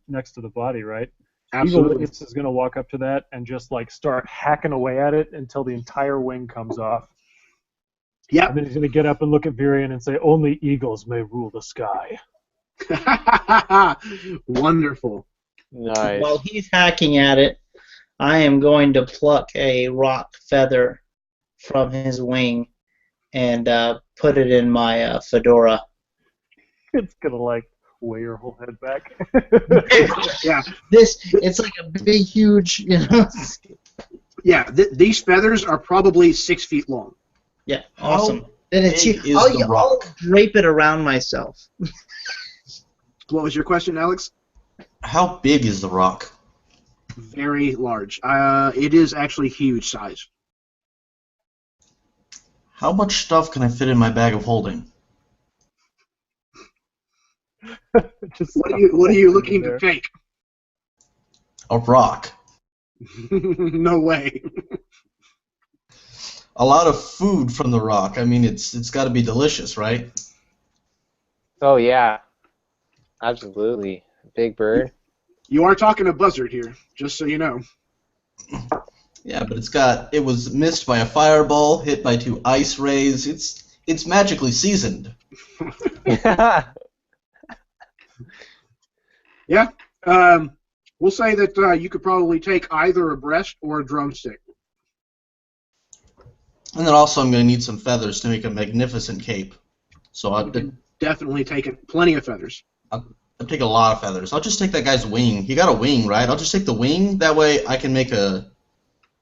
next to the body, right? Absolutely. Eagle Witness is going to walk up to that and just like start hacking away at it until the entire wing comes off. Yep. And then he's going to get up and look at Virion and say, "Only eagles may rule the sky." Wonderful. Nice. While he's hacking at it, I am going to pluck a rock feather from his wing and put it in my fedora. It's going to like weigh your whole head back. Yeah. It's like a big, huge, you know. Yeah. These feathers are probably 6 feet long. Yeah, awesome. Then it's big is the I'll rock? drape it around myself. What was your question, Alex? How big is the rock? Very large. It is actually huge size. How much stuff can I fit in my bag of holding? Just What are you looking to take? A rock. No way. A lot of food from the rock. I mean, it's got to be delicious, right? Oh yeah, absolutely. Big bird. You are talking a buzzard here, just so you know. Yeah, but it was missed by a fireball, hit by 2 ice rays. It's magically seasoned. Yeah. We'll say that you could probably take either a breast or a drumstick. And then also I'm going to need some feathers to make a magnificent cape. So You can definitely take plenty of feathers. I'll take a lot of feathers. I'll just take that guy's wing. He got a wing, right? I'll just take the wing. That way I can make a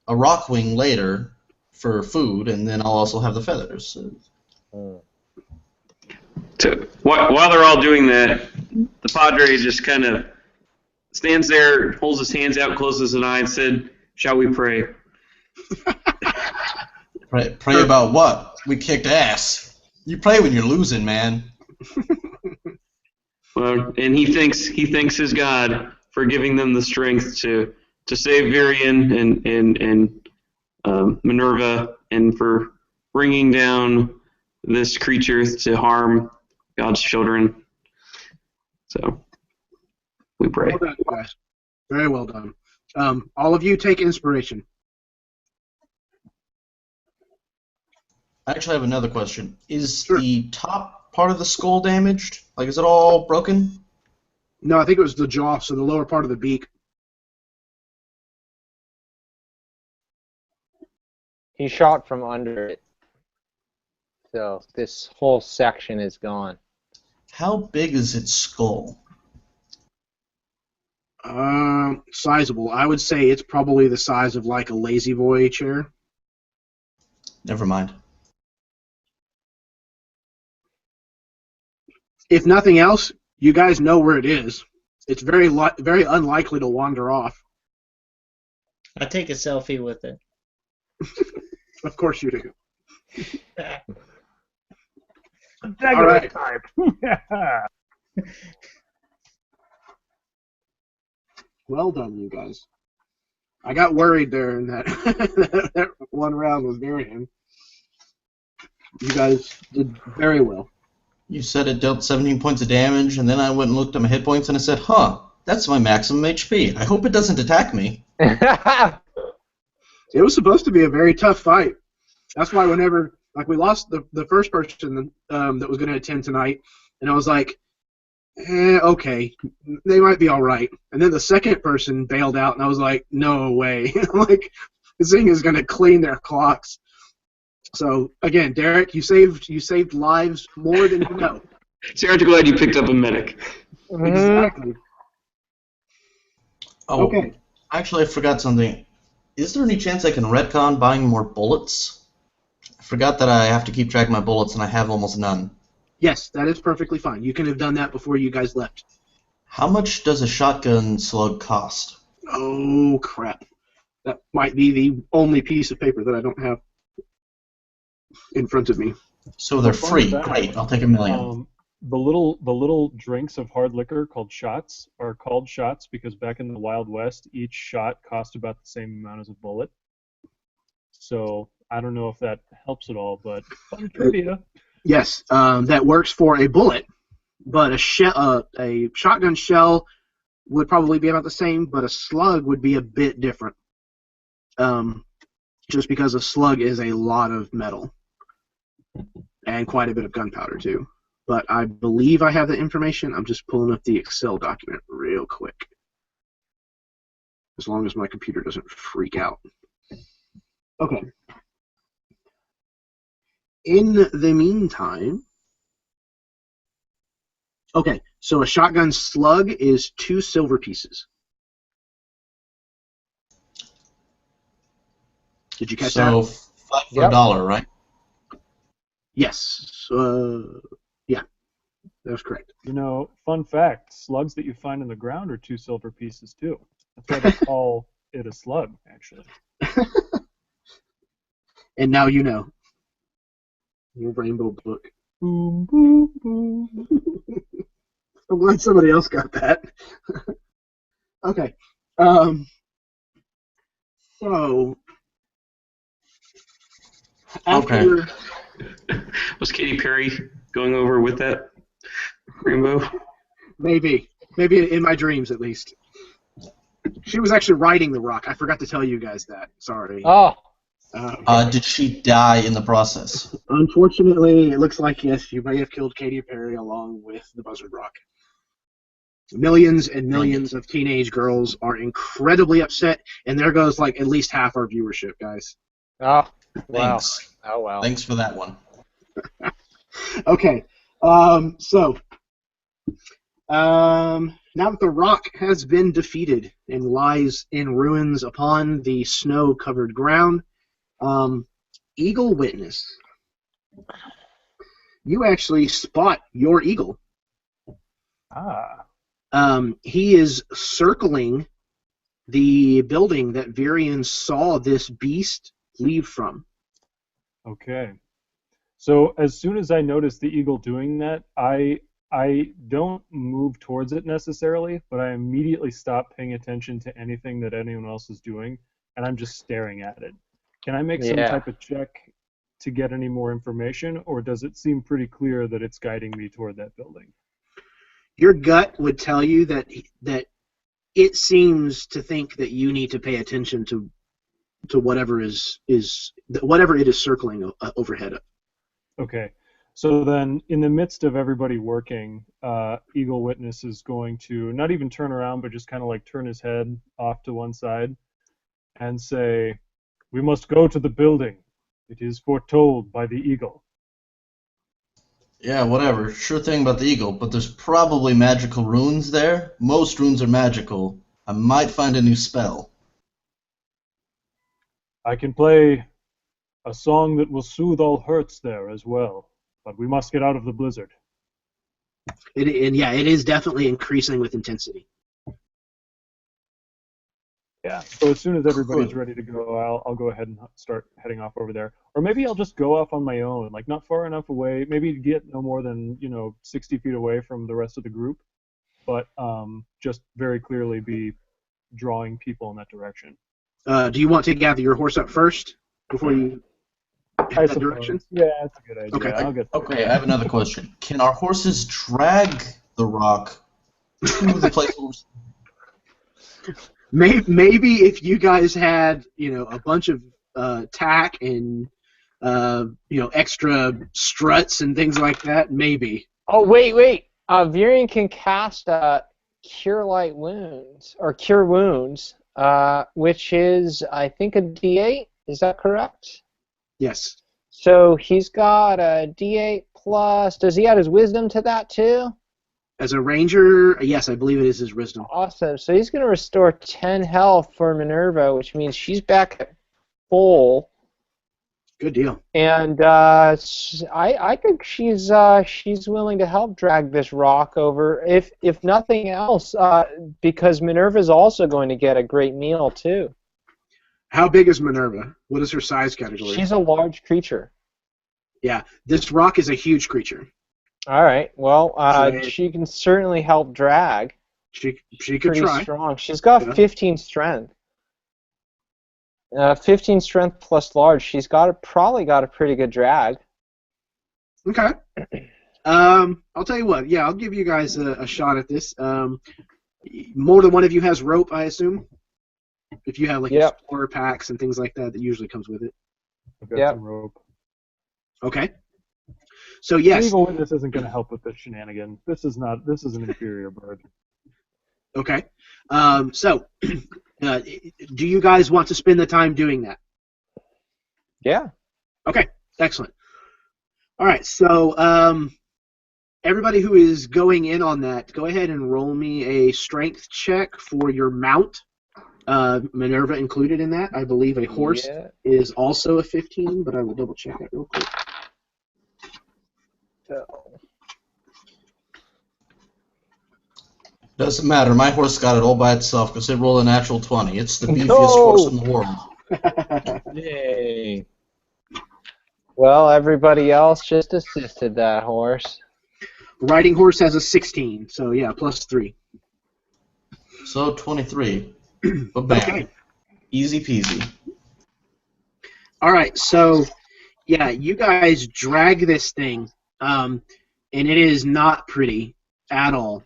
rock wing later for food, and then I'll also have the feathers. So, while they're all doing that, the Padre just kind of stands there, holds his hands out, closes an eye, and said, "Shall we pray?" Pray about what? We kicked ass. You pray when you're losing, man. Well, and he thanks his God for giving them the strength to save Virion and Minerva, and for bringing down this creature to harm God's children. So we pray. Well done, guys. Very well done. All of you take inspiration. I actually have another question. Is Sure. the top part of the skull damaged? Like, is it all broken? No, I think it was the jaw, so the lower part of the beak. He shot from under it. So this whole section is gone. How big is its skull? Sizable. I would say it's probably the size of like a lazy boy chair. Never mind. If nothing else, you guys know where it is. It's very unlikely to wander off. I take a selfie with it. Of course you do. All right. type. Yeah. Well done, you guys. I got worried there in that that one round was Varian. You guys did very well. You said it dealt 17 points of damage, and then I went and looked at my hit points, and I said, huh, that's my maximum HP. I hope it doesn't attack me. It was supposed to be a very tough fight. That's why whenever, like, we lost the first person that was going to attend tonight, and I was like, okay, they might be all right. And then the second person bailed out, and I was like, no way. Like, this thing is going to clean their clocks. So again, Derek, you saved lives more than you know. So aren't you glad you picked up a medic? Exactly. Oh, Okay. actually, I forgot something. Is there any chance I can retcon buying more bullets? I forgot that I have to keep track of my bullets, and I have almost none. Yes, that is perfectly fine. You can have done that before you guys left. How much does a shotgun slug cost? Oh, crap. That might be the only piece of paper that I don't have in front of me. So they're Fun free. fact, Great, I'll take $1 million. The little drinks of hard liquor called shots are called shots because back in the Wild West, each shot cost about the same amount as a bullet. So I don't know if that helps at all, but fun trivia. Yes, that works for a bullet, but a shotgun shell would probably be about the same, but a slug would be a bit different. Just because a slug is a lot of metal and quite a bit of gunpowder too. But I believe I have the information. I'm just pulling up the Excel document real quick. As long as my computer doesn't freak out. Okay. In the meantime, okay, so a shotgun slug is 2 silver pieces. Did you catch that? So 5 for $1, right? Yes. Yeah, that's correct. You know, fun fact, slugs that you find in the ground are 2 silver pieces too. That's why they call it a slug, actually. And now you know. Your rainbow book. Boom, boom, boom. I'm glad somebody else got that. Okay. So Okay. after Was Katy Perry going over with that, Rainbow? maybe in my dreams at least. She was actually riding the rock. I forgot to tell you guys that. Sorry. Oh, Did she die in the process? Unfortunately, it looks like yes, you may have killed Katy Perry along with the Buzzard Rock. Millions and millions of teenage girls are incredibly upset, and there goes like at least half our viewership, guys. oh, wow. Thanks. Oh, wow. Thanks for that one. Okay, so now that the rock has been defeated and lies in ruins upon the snow-covered ground, Eagle Witness, you actually spot your eagle. Ah. He is circling the building that Virion saw this beast leave from. Okay. So as soon as I notice the eagle doing that, I don't move towards it necessarily, but I immediately stop paying attention to anything that anyone else is doing, and I'm just staring at it. Can I make some type of check to get any more information, or does it seem pretty clear that it's guiding me toward that building? Your gut would tell you that it seems to think that you need to pay attention to whatever whatever it is circling overhead. Okay. So then, in the midst of everybody working, Eagle Witness is going to not even turn around, but just kind of like turn his head off to one side and say, "We must go to the building. It is foretold by the eagle." Yeah, whatever. Sure thing about the eagle, but there's probably magical runes there. Most runes are magical. I might find a new spell. I can play a song that will soothe all hurts there as well, but we must get out of the blizzard. It is definitely increasing with intensity. Yeah. So as soon as everybody's ready to go, I'll go ahead and start heading off over there. Or maybe I'll just go off on my own, like not far enough away, maybe get no more than 60 feet away from the rest of the group, but just very clearly be drawing people in that direction. Do you want to gather your horse up first before you head that direction? Yeah, that's a good idea. Okay. I'll get there. Okay, I have another question. Can our horses drag the rock to the place where we're... Maybe if you guys had, a bunch of tack and, extra struts and things like that, maybe. Oh, wait. Virion can cast Cure Light Wounds, or Cure Wounds, which is, I think, a D8. Is that correct? Yes. So he's got a D8 plus. Does he add his wisdom to that too? As a ranger, yes, I believe it is his wisdom. Awesome. So he's going to restore 10 health for Minerva, which means she's back at full. Good deal. And I think she's willing to help drag this rock over, if nothing else, because Minerva's also going to get a great meal too. How big is Minerva? What is her size category? She's a large creature. Yeah, this rock is a huge creature. All right. Well, she can certainly help drag. She could Pretty try. strong. She's got 15 strength. 15 strength plus large. She's probably got a pretty good drag. Okay. I'll tell you what. Yeah, I'll give you guys a shot at this. More than one of you has rope, I assume. If you have explorer packs and things like that usually comes with it. I've got some rope. Okay. So yes. Eagle Witness isn't going to help with this shenanigan. This is an inferior bird. Okay. So, do you guys want to spend the time doing that? Yeah. Okay. Excellent. All right. So, everybody who is going in on that, go ahead and roll me a strength check for your mount. Minerva included in that. I believe a horse is also a 15, but I will double check that real quick. Doesn't matter. My horse got it all by itself because it rolled a natural 20. It's the beefiest horse in the world. Yay. Well, everybody else just assisted that horse. Riding horse has a 16, so yeah, plus 3. So 23. But bam. Okay. Easy peasy. All right, so yeah, you guys drag this thing, and it is not pretty at all.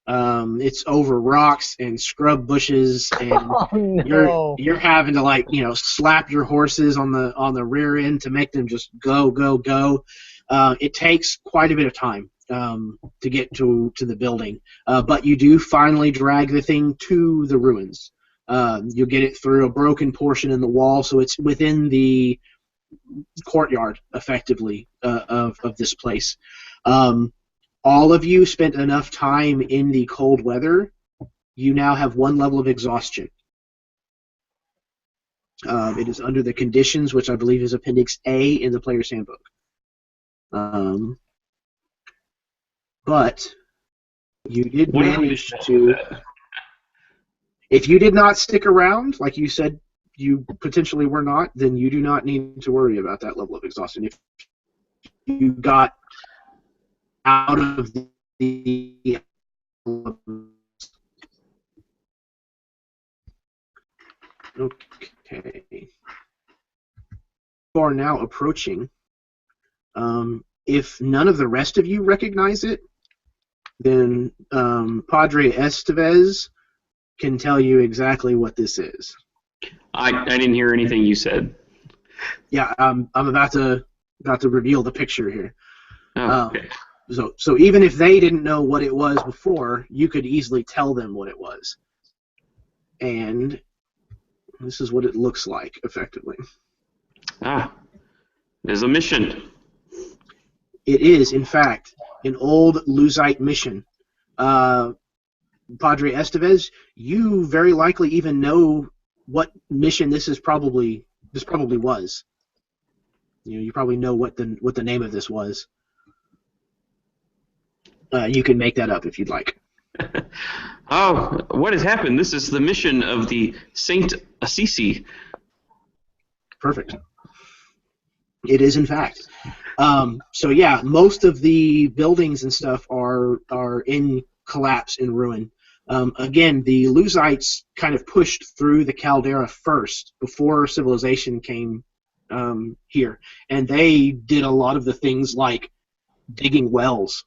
It's over rocks and scrub bushes, and Oh no. you're having to slap your horses on the rear end to make them just go go go. It takes quite a bit of time to get to the building, but you do finally drag the thing to the ruins. You'll get it through a broken portion in the wall, so it's within the courtyard, effectively, of this place. All of you spent enough time in the cold weather. You now have 1 level of exhaustion. It is under the conditions, which I believe is Appendix A in the player's handbook. But you did manage to... If you did not stick around, like you said you potentially were not, then you do not need to worry about that level of exhaustion. If you got out of the okay. You are now approaching. If none of the rest of you recognize it, then Padre Estevez can tell you exactly what this is. I didn't hear anything you said. Yeah, I'm about to reveal the picture here. Oh, okay. So even if they didn't know what it was before, you could easily tell them what it was. And this is what it looks like, effectively. There's a mission. It is, in fact, an old Luzite mission. Padre Estevez, you very likely even know what mission this probably was. You probably know what the name of this was. You can make that up if you'd like. Oh, what has happened? This is the mission of the Saint Assisi. Perfect. It is, in fact. So yeah, most of the buildings and stuff are in collapse and ruin. Again, the Luzites kind of pushed through the Caldera first before civilization came here, and they did a lot of the things like digging wells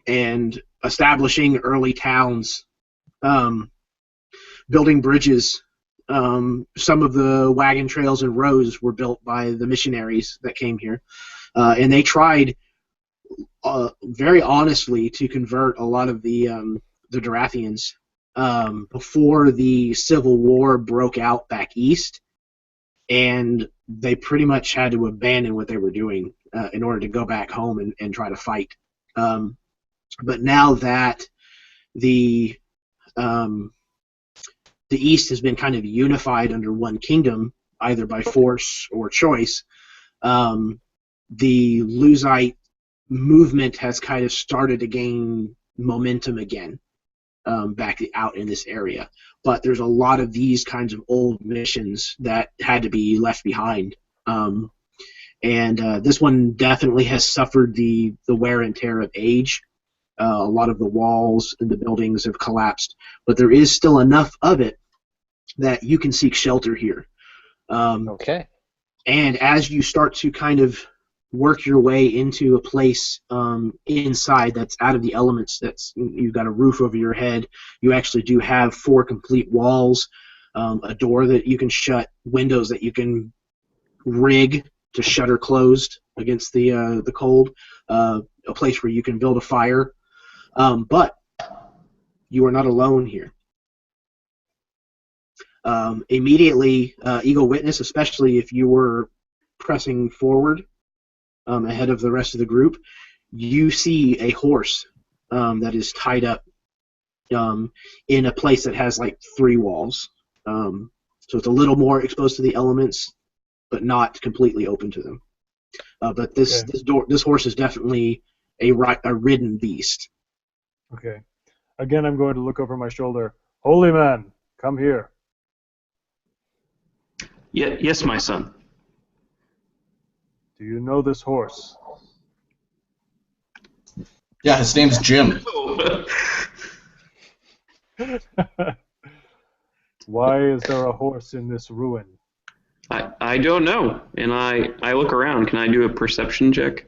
and establishing early towns, building bridges. Some of the wagon trails and roads were built by the missionaries that came here, and they tried very honestly to convert a lot of the Durathians before the Civil War broke out back east, and they pretty much had to abandon what they were doing in order to go back home and try to fight. But now that the East has been kind of unified under one kingdom, either by force or choice, the Luzite movement has kind of started to gain momentum again back out in this area. But there's a lot of these kinds of old missions that had to be left behind. And this one definitely has suffered the wear and tear of age. A lot of the walls and the buildings have collapsed, but there is still enough of it that you can seek shelter here. Okay. And as you start to kind of work your way into a place inside that's out of the elements, you've got a roof over your head, you actually do have 4 complete walls, a door that you can shut, windows that you can rig to shutter closed against the cold, a place where you can build a fire. But you are not alone here. Immediately, Eagle Witness, especially if you were pressing forward ahead of the rest of the group, you see a horse that is tied up in a place that has like 3 walls. So it's a little more exposed to the elements, but not completely open to them. But this horse is definitely a ridden beast. Okay. Again, I'm going to look over my shoulder. Holy man, come here. Yes, my son. Do you know this horse? Yeah, his name's Jim. Why is there a horse in this ruin? I don't know, and I look around. Can I do a perception check?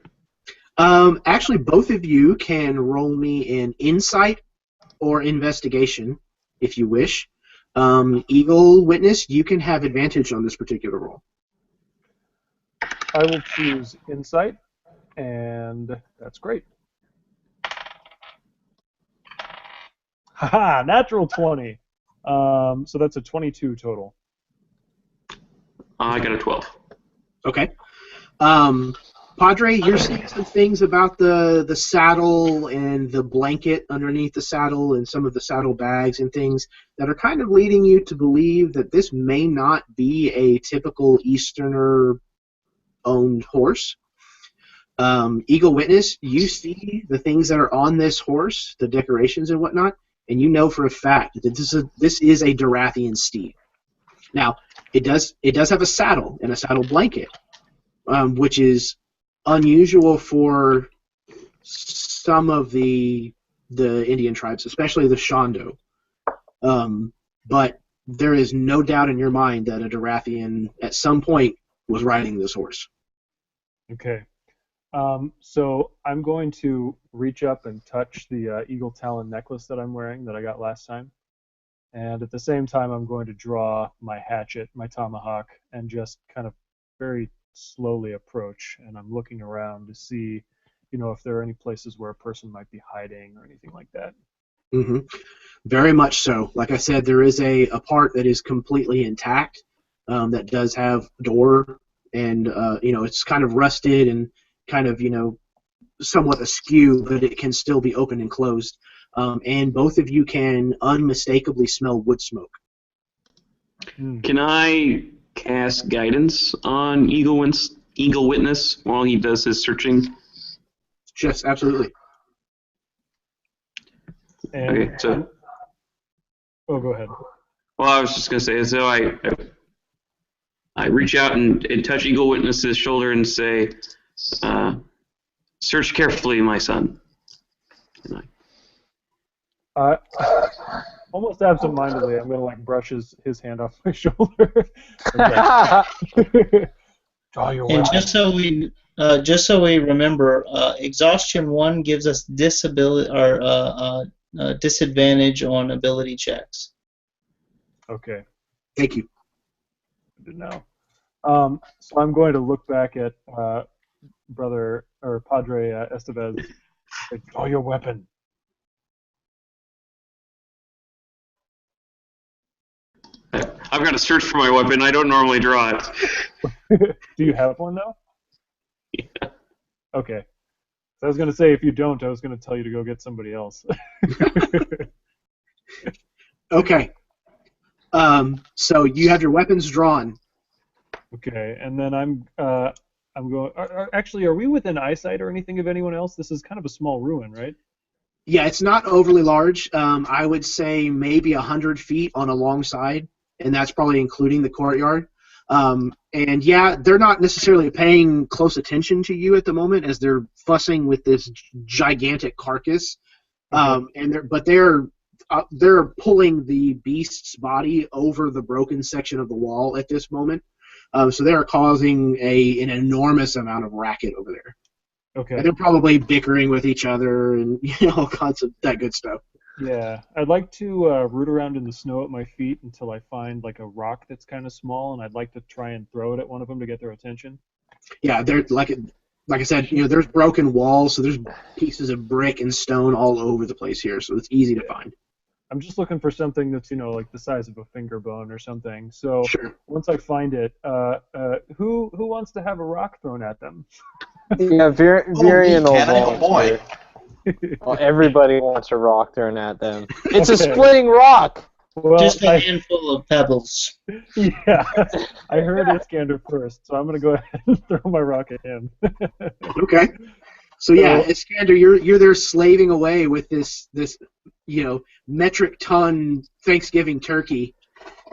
Actually, both of you can roll me an insight or investigation, if you wish. Eagle Witness, you can have advantage on this particular roll. I will choose insight, and that's great. Haha, natural 20. So that's a 22 total. I got a 12. Okay. Padre, you're seeing some things about the saddle and the blanket underneath the saddle and some of the saddle bags and things that are kind of leading you to believe that this may not be a typical Easterner-owned horse. Eagle Witness, you see the things that are on this horse, the decorations and whatnot, and you know for a fact that this is a Durathian steed. Now, it does have a saddle and a saddle blanket, which is unusual for some of the Indian tribes, especially the Shondo. But there is no doubt in your mind that a Durathian at some point was riding this horse. Okay. So I'm going to reach up and touch the eagle talon necklace that I'm wearing that I got last time. And at the same time, I'm going to draw my hatchet, my tomahawk, and just kind of very slowly approach. And I'm looking around to see, if there are any places where a person might be hiding or anything like that. Mm-hmm. Very much so. Like I said, there is a part that is completely intact that does have a door, and it's kind of rusted and kind of somewhat askew, but it can still be open and closed. And both of you can unmistakably smell wood smoke. Can I cast guidance on Eagle Witness while he does his searching? Yes, absolutely. And Okay, so. Oh, go ahead. Well, I was just going to say, so I reach out and touch Eagle Witness's shoulder and say, search carefully, my son. Almost absentmindedly, I'm going to brush his hand off my shoulder. Draw your And weapon. just so we remember, exhaustion 1 gives us disability or disadvantage on ability checks. Okay. Thank you. Good to know. So I'm going to look back at Brother or Padre Estevez. Draw your weapon. I've got to search for my weapon. I don't normally draw it. Do you have one now? Yeah. Okay. So I was going to say, if you don't, I was going to tell you to go get somebody else. Okay. So you have your weapons drawn. Okay, and then I'm going. Actually, are we within eyesight or anything of anyone else? This is kind of a small ruin, right? Yeah, it's not overly large. I would say maybe 100 feet on a long side, and that's probably including the courtyard. And yeah, they're not necessarily paying close attention to you at the moment as they're fussing with this gigantic carcass. But they're pulling the beast's body over the broken section of the wall at this moment. So they are causing an enormous amount of racket over there. Okay. And they're probably bickering with each other and all kinds of that good stuff. Yeah, I'd like to root around in the snow at my feet until I find a rock that's kind of small, and I'd like to try and throw it at one of them to get their attention. Yeah, they're like I said, there's broken walls, so there's pieces of brick and stone all over the place here, so it's easy to find. I'm just looking for something that's like the size of a finger bone or something. So Sure. Once I find it, who wants to have a rock thrown at them? Yeah, Varian will Oh boy. Well, everybody wants a rock thrown at them. It's a splitting rock! Well, Just a handful of pebbles. Yeah, I heard Iskander first, so I'm going to go ahead and throw my rock at him. Okay. So yeah, Iskander, you're there slaving away with this metric ton Thanksgiving turkey,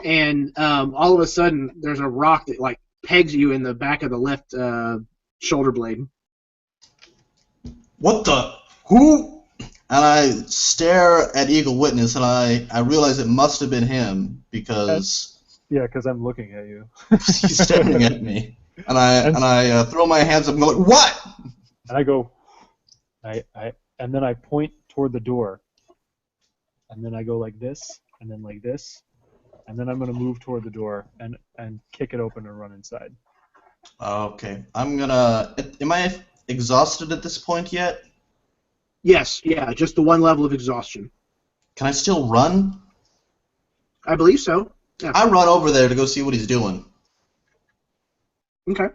and all of a sudden there's a rock that pegs you in the back of the left shoulder blade. What the? Who? And I stare at Eagle Witness, and I realize it must have been him because Yeah, because I'm looking at you. he's staring at me. And I throw my hands up and go, like, what? And I go, and then I point toward the door. And then I go like this, and then like this, and then I'm going to move toward the door and kick it open and run inside. Okay. I'm gonna... Am I exhausted at this point yet? Yes, yeah, just the one level of exhaustion. Can I still run? I believe so. Yeah. I run over there to go see what he's doing. Okay.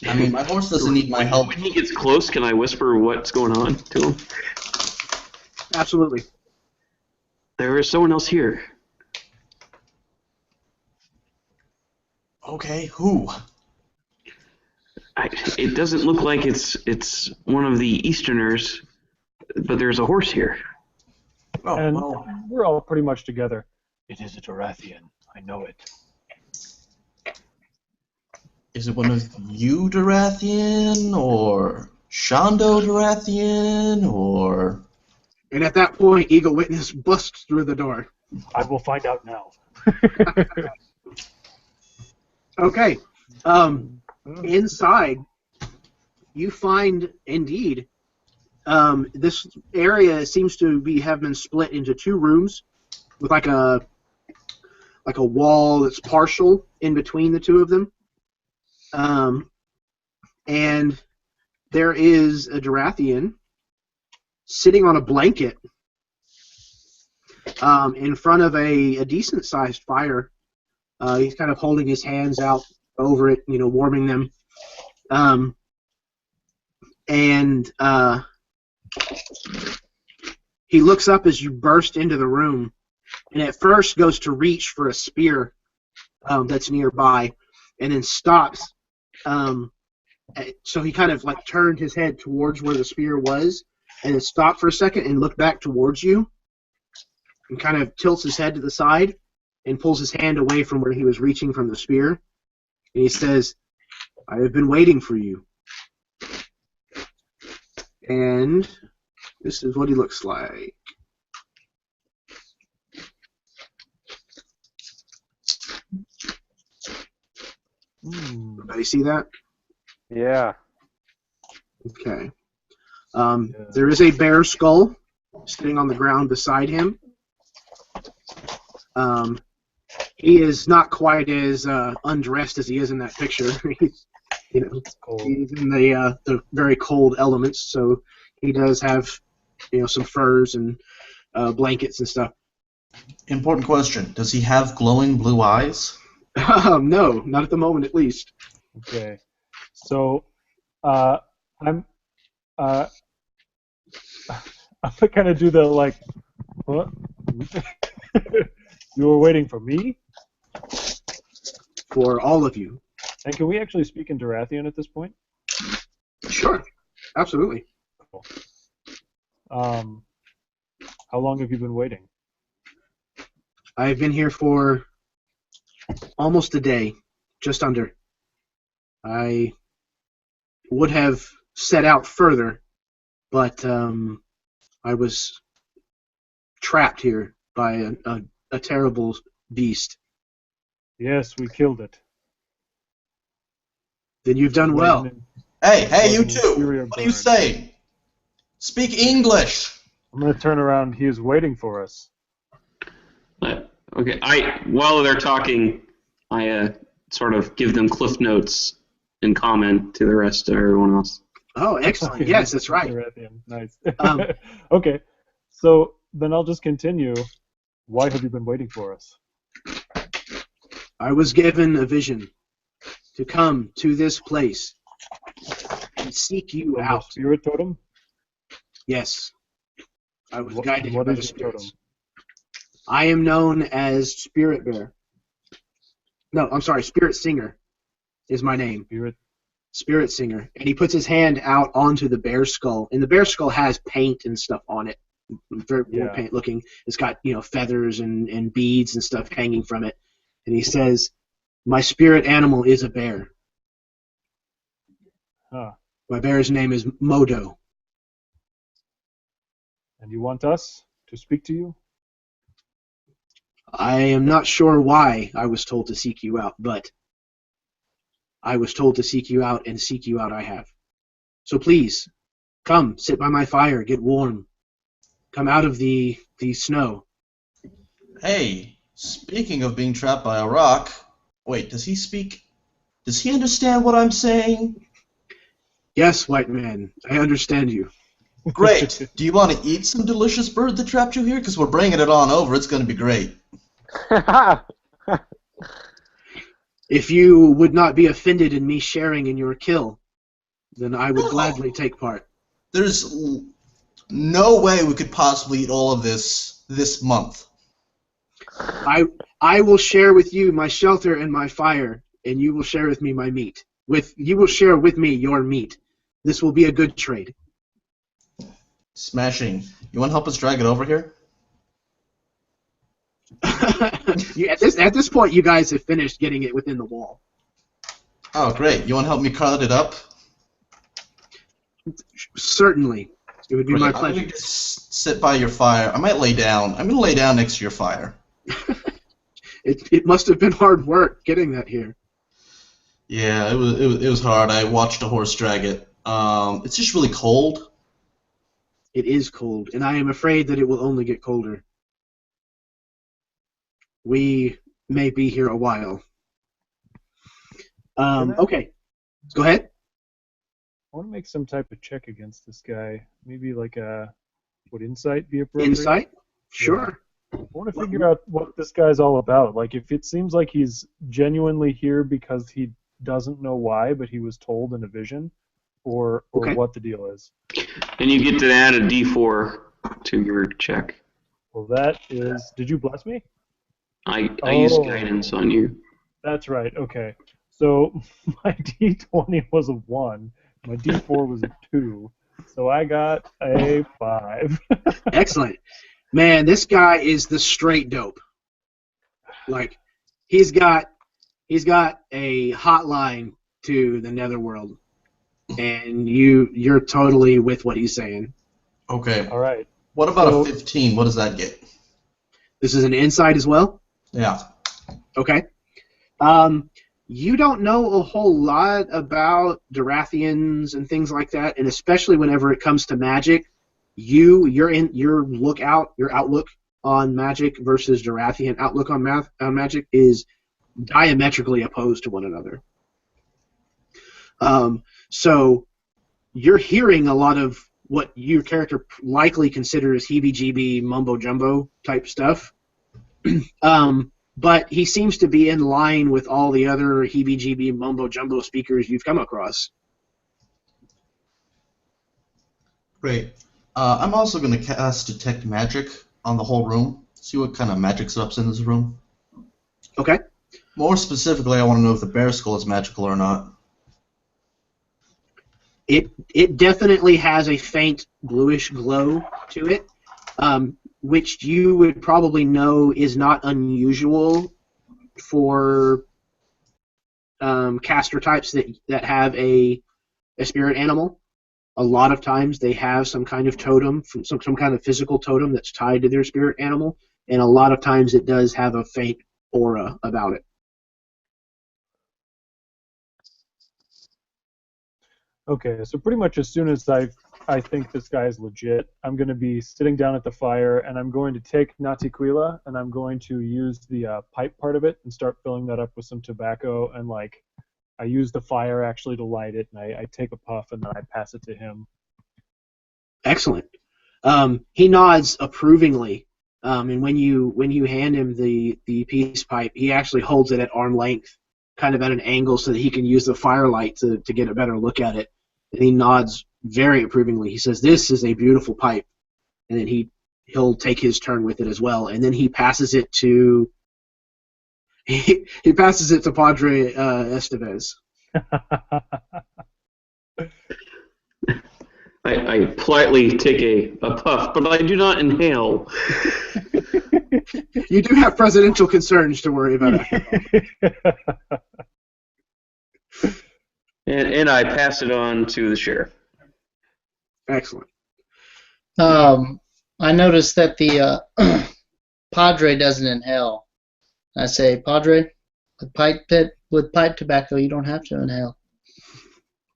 I mean, my horse doesn't need my help. When he gets close, can I whisper what's going on to him? Absolutely. There is someone else here. Okay, who? It doesn't look like it's one of the Easterners, but there's a horse here. Oh, And well, we're all pretty much together. It is a Durathian. I know it. is it one of you, Durathian, or Shondo Durathian, or... And at that point, Eagle Witness busts through the door. I will find out now. Okay. Inside, you find, indeed, this area seems to have been split into two rooms with like a wall that's partial in between the two of them. And there is a Durathian sitting on a blanket in front of a decent-sized fire. He's kind of holding his hands out over it, warming them. And he looks up as you burst into the room, and at first goes to reach for a spear that's nearby, and then stops. So he kind of like turned his head towards where the spear was, and then stopped for a second and looked back towards you, and kind of tilts his head to the side and pulls his hand away from where he was reaching from the spear. And he says, "I have been waiting for you." And this is what he looks like. Everybody see that? Yeah. Okay. There is a bear skull sitting on the ground beside him. He is not quite as undressed as he is in that picture. He's in the very cold elements, so he does have some furs and blankets and stuff. Important question. Does he have glowing blue eyes? No, not at the moment, at least. Okay. So, I'm gonna kind of do the like, what? You were waiting for me? For all of you. And can we actually speak in Durathian at this point? Sure. Absolutely. Cool. How long have you been waiting? I've been here for almost a day, just under. I would have set out further, but I was trapped here by a terrible beast. Yes, we killed it. Then you've done well. Hey, you two! What are you saying? Speak English! I'm going to turn around. He is waiting for us. Okay, while they're talking, I sort of give them cliff notes in common to the rest of everyone else. Oh, excellent. Yes, that's right. Nice. Okay, so then I'll just continue. Why have you been waiting for us? I was given a vision to come to this place and seek you From out. the spirit totem? Yes. I was What guided by is the your spirits. totem? I am known as Spirit Bear. No, I'm sorry, Spirit Singer is my name. Spirit Singer. And he puts his hand out onto the bear skull. And the bear skull has paint and stuff on it. Very war paint looking. It's got, feathers and beads and stuff hanging from it. And he says, "My spirit animal is a bear. Huh. My bear's name is Modo." And you want us to speak to you? I am not sure why I was told to seek you out, but I was told to seek you out, and seek you out I have. So please, come, sit by my fire, get warm. Come out of the snow. Hey, speaking of being trapped by a rock, wait, does he speak? Does he understand what I'm saying? Yes, white man, I understand you. Great. Do you want to eat some delicious bird that trapped you here? Because we're bringing it on over. It's going to be great. If you would not be offended in me sharing in your kill, then I would No. gladly take part. There's no way we could possibly eat all of this month. I will share with you my shelter and my fire, and you will share with me my meat. You will share with me your meat. This will be a good trade. Smashing. You want to help us drag it over here? At this point, you guys have finished getting it within the wall. Oh, great. You want to help me cut it up? Certainly. It would be my Great. I'm pleasure. going to just sit by your fire. I might lay down. I'm going to lay down next to your fire. It must have been hard work getting that here. Yeah, it was hard. I watched a horse drag it. It's just really cold. It is cold, and I am afraid that it will only get colder. We may be here a while. Okay. Go ahead. I want to make some type of check against this guy. Maybe like would insight be appropriate? Insight? Sure. I want to figure out what this guy's all about. Like, if it seems like he's genuinely here because he doesn't know why, but he was told in a vision, or Okay. what the deal is. And you get to add a D4 to your check. Well, that is... Did you bless me? I use guidance on you. That's right. Okay. So my D20 was a 1. My D4 was a 2. So I got a 5. Excellent. Man, this guy is the straight dope. Like, he's got a hotline to the netherworld, and you're totally with what he's saying. Okay. All right. What about a 15? What does that get? This is an insight as well? Yeah. Okay. You don't know a whole lot about Durathians and things like that, and especially whenever it comes to magic, your outlook on magic versus Durathian outlook on magic is diametrically opposed to one another. So you're hearing a lot of what your character likely considers heebie-jeebie, mumbo-jumbo type stuff. But he seems to be in line with all the other heebie-jeebie, mumbo-jumbo speakers you've come across. Great. I'm also going to cast Detect Magic on the whole room. See what kind of magic setup's in this room. Okay. More specifically, I want to know if the bear skull is magical or not. It definitely has a faint bluish glow to it, which you would probably know is not unusual for caster types that have a spirit animal. A lot of times they have some kind of totem, some kind of physical totem that's tied to their spirit animal, and a lot of times it does have a faint aura about it. Okay, so pretty much as soon as I think this guy is legit, I'm going to be sitting down at the fire, and I'm going to take Natiquila, and I'm going to use the pipe part of it and start filling that up with some tobacco, and I use the fire actually to light it, and I take a puff, and then I pass it to him. Excellent. He nods approvingly, and when you hand him the peace pipe, he actually holds it at arm length, kind of at an angle so that he can use the firelight to get a better look at it. And he nods very approvingly. He says, "This is a beautiful pipe," and then he'll take his turn with it as well. And then he passes it to Padre Estevez. I politely take a puff, but I do not inhale. You do have presidential concerns to worry about. And I pass it on to the sheriff. Excellent. I noticed that the Padre doesn't inhale. I say, Padre, with pipe tobacco, you don't have to inhale.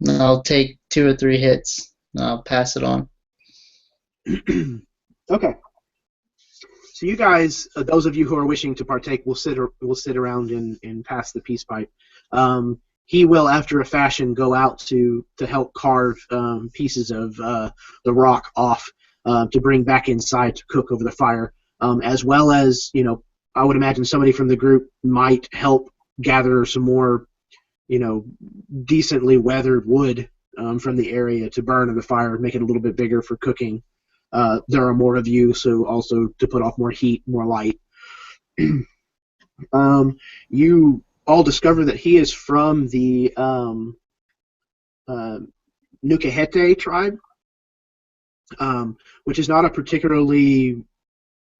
And I'll take 2 or 3 hits. And I'll pass it on. Okay. So you guys, those of you who are wishing to partake, will sit around and pass the peace pipe. He will, after a fashion, go out to help carve pieces of the rock off to bring back inside to cook over the fire, as well as, I would imagine somebody from the group might help gather some more, decently weathered wood from the area to burn in the fire, make it a little bit bigger for cooking. There are more of you, so also to put off more heat, more light. You all discover that he is from the Nukahete tribe, which is not a particularly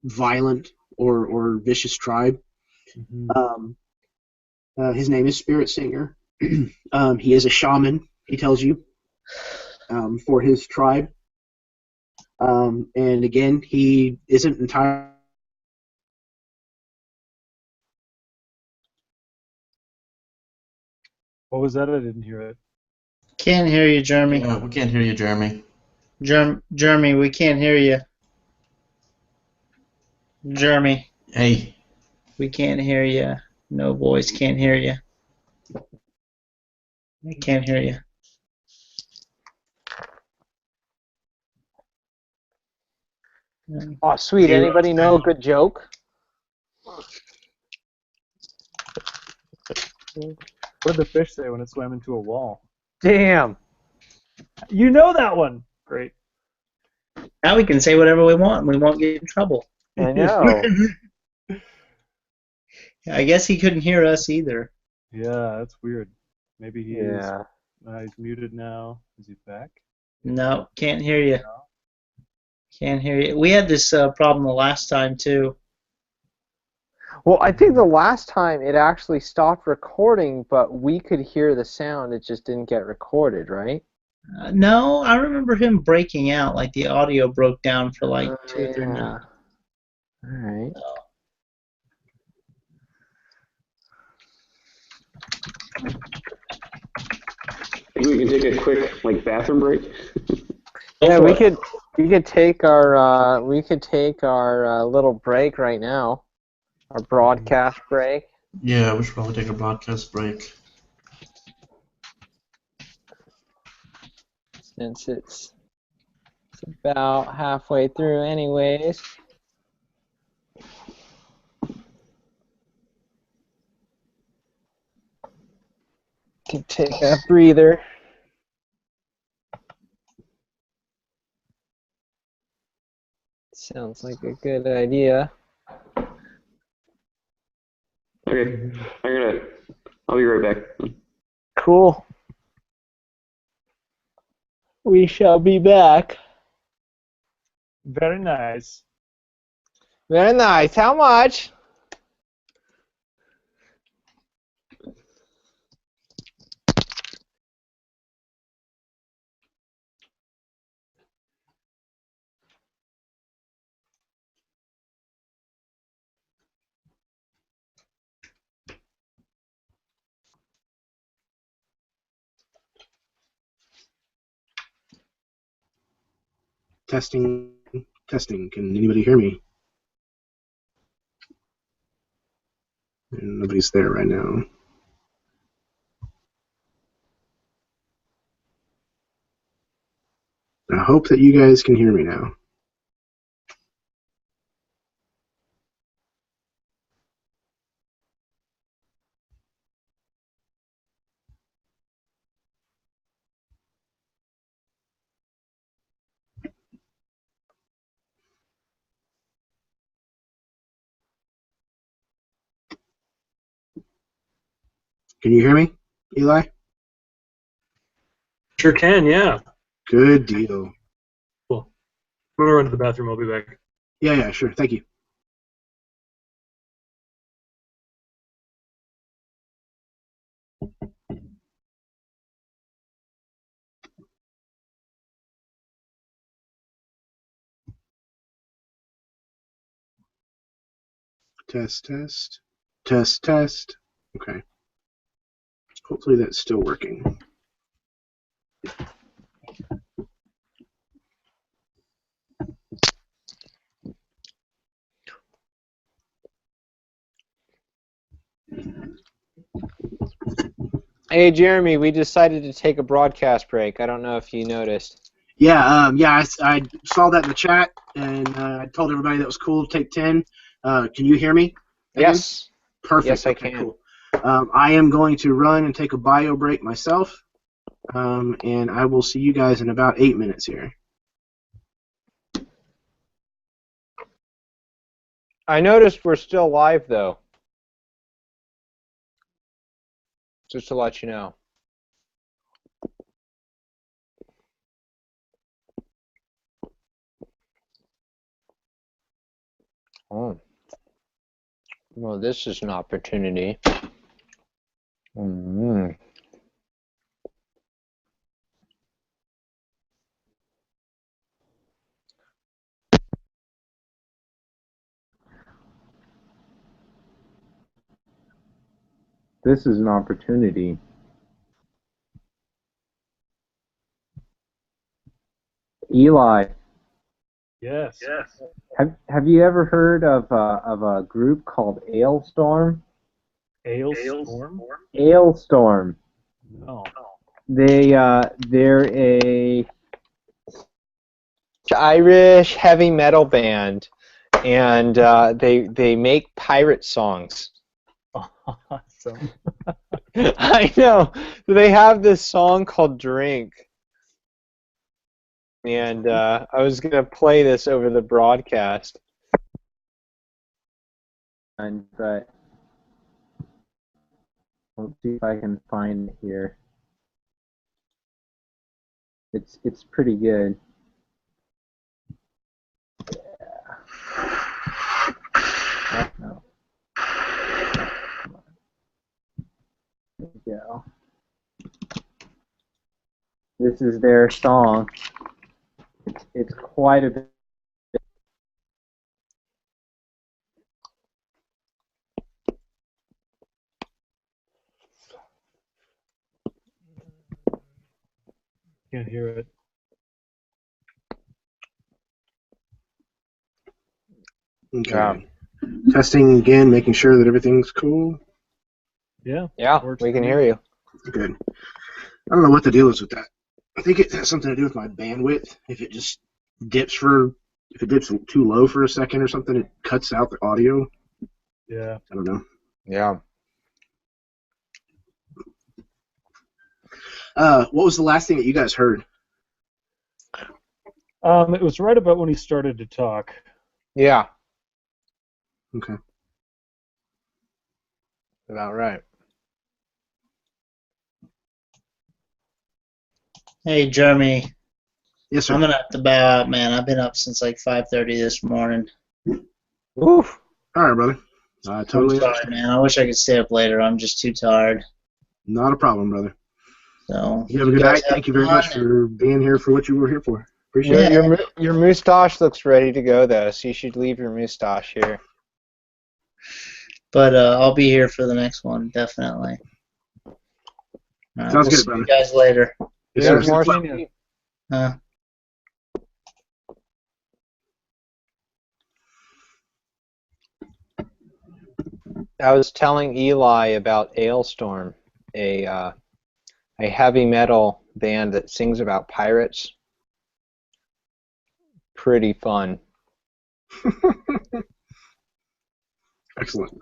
violent or vicious tribe. His name is Spirit Singer. He is a shaman, he tells you, for his tribe. And again, he isn't entirely. What was that? I didn't hear it. Can't hear you, Jeremy. Yeah, we can't hear you, Jeremy. Jeremy, we can't hear you. Jeremy, Hey. we can't hear you. No voice, can't hear you. I can't hear you. Oh, sweet. Anybody know a good joke? What did the fish say when it swam into a wall? Damn. You know that one. Great. Now we can say whatever we want and we won't get in trouble. I know. I guess he couldn't hear us either. Yeah, that's weird. Maybe he is. Yeah. He's muted now. Is he back? No, can't hear you. No. Can't hear you. We had this problem the last time too. Well, I think the last time it actually stopped recording, but we could hear the sound. It just didn't get recorded, right? No, I remember him breaking out, like the audio broke down for like 2 or 3 minutes. All right. Think we can take a quick bathroom break? Yeah, we could take our little break right now. Our broadcast break. Yeah, we should probably take a broadcast break. Since it's about halfway through anyways. Can take a breather. Sounds like a good idea. Okay, I'll be right back. Cool. We shall be back. Very nice. Very nice. How much? Testing. Can anybody hear me? Nobody's there right now. I hope that you guys can hear me now. Can you hear me, Eli? Sure can, yeah. Good deal. Cool. I'm gonna run to the bathroom. I'll be back. Yeah, sure. Thank you. Test, test. Test, test. Okay. Hopefully that's still working. Hey, Jeremy, we decided to take a broadcast break. I don't know if you noticed. Yeah, I saw that in the chat, and I told everybody that was cool to take 10. Can you hear me? Again? Yes. Perfect. Yes, I okay, can. Cool. I am going to run and take a bio break myself, and I will see you guys in about 8 minutes here. I noticed we're still live, though. Just to let you know. Oh. Well, this is an opportunity. Mm-hmm. This is an opportunity. Eli, Yes. have you ever heard of a group called Ailstorm? Ailstorm? Ailstorm. No. They're a Irish heavy metal band, and they make pirate songs. Awesome. I know. They have this song called Drink. And I was going to play this over the broadcast. but let's see if I can find it here. It's pretty good. Yeah. No. There we go. This is their song. It's quite a bit. Can't hear it. Okay. Yeah. Testing again, making sure that everything's cool. Yeah. Yeah, Works we for can me. hear you. Good. I don't know what the deal is with that. I think it has something to do with my bandwidth. If it dips too low for a second or something, it cuts out the audio. Yeah. I don't know. Yeah. What was the last thing that you guys heard? It was right about when he started to talk. Yeah, Okay. about right. Hey, Jeremy, Yes, sir. I'm gonna have to bow out, man. I've been up since like 5:30 this morning. Oof. All right, brother. I'm Totally sorry, understand. man. I wish I could stay up later. I'm just too tired. Not a problem, brother. So You have a good guys night. Thank you very fun, much for being here for what you were here for. Appreciate Yeah. it. Your moustache looks ready to go, though, so you should leave your moustache here. But I'll be here for the next one, definitely. All right, Sounds we'll good, see brother. you guys later. Yes, Yeah, sir. good more seeing sleep. you. I was telling Eli about Ailstorm, a heavy metal band that sings about pirates. Pretty fun. Excellent.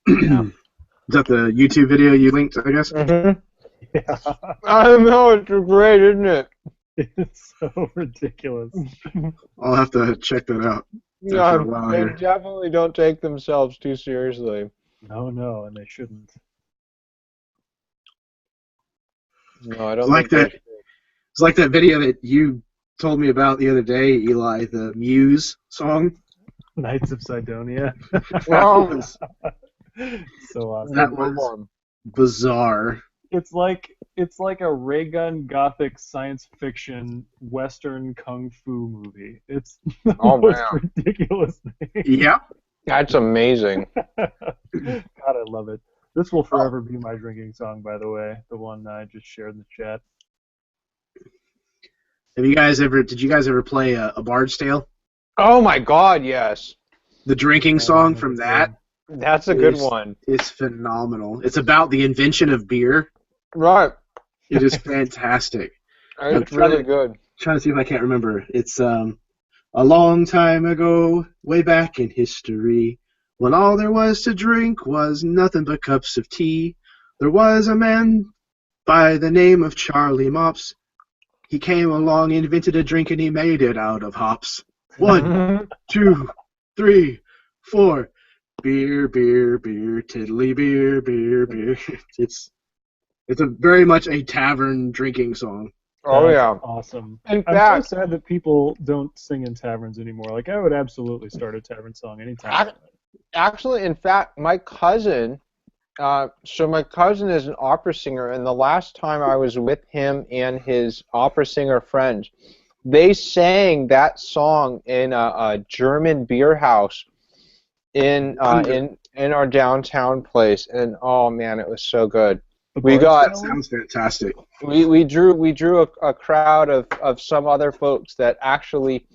Yeah. Is that the YouTube video you linked, I guess? Mm-hmm. Yeah. I know, it's great, isn't it? It's so ridiculous. I'll have to check that out. Yeah, After a while they here. definitely don't take themselves too seriously. No, and they shouldn't. No, I don't It's like think that. It's like that video that you told me about the other day, Eli, the Muse song. Knights of Sidonia. That was, So awesome. that was bizarre. It's like a ray gun gothic science fiction western kung fu movie. It's the Oh, most man. ridiculous thing. Yeah. That's amazing. God, I love it. This will forever be my drinking song, by the way. The one I just shared in the chat. Did you guys ever play a Bard's Tale? Oh my God, yes. The drinking song from that That's a good one. is phenomenal. It's about the invention of beer. Right. It is fantastic. It's really good. Trying to see if I can't remember. It's a long time ago, way back in history, when all there was to drink was nothing but cups of tea. There was a man by the name of Charlie Mops. He came along, invented a drink, and he made it out of hops. 1, 2, 3, 4. Beer, beer, beer, tiddly beer, beer, beer. It's very much a tavern drinking song. Oh, That's yeah. awesome. In I'm fact, so sad that people don't sing in taverns anymore. Like, I would absolutely start a tavern song anytime. actually, in fact, my cousin, my cousin is an opera singer, and the last time I was with him and his opera singer friends, they sang that song in a German beer house in our downtown place, and oh man, it was so good. That sounds fantastic. We drew a crowd of some other folks that actually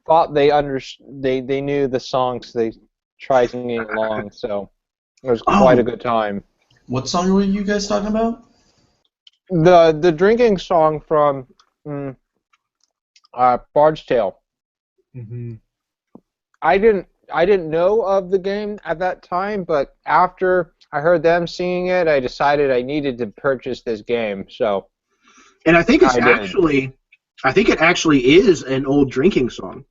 thought they knew the songs. They tried singing along, so it was quite a good time. What song were you guys talking about? The drinking song from Bard's Tale. Mm-hmm. I didn't know of the game at that time, but after I heard them singing it, I decided I needed to purchase this game. So, and I think it actually is an old drinking song.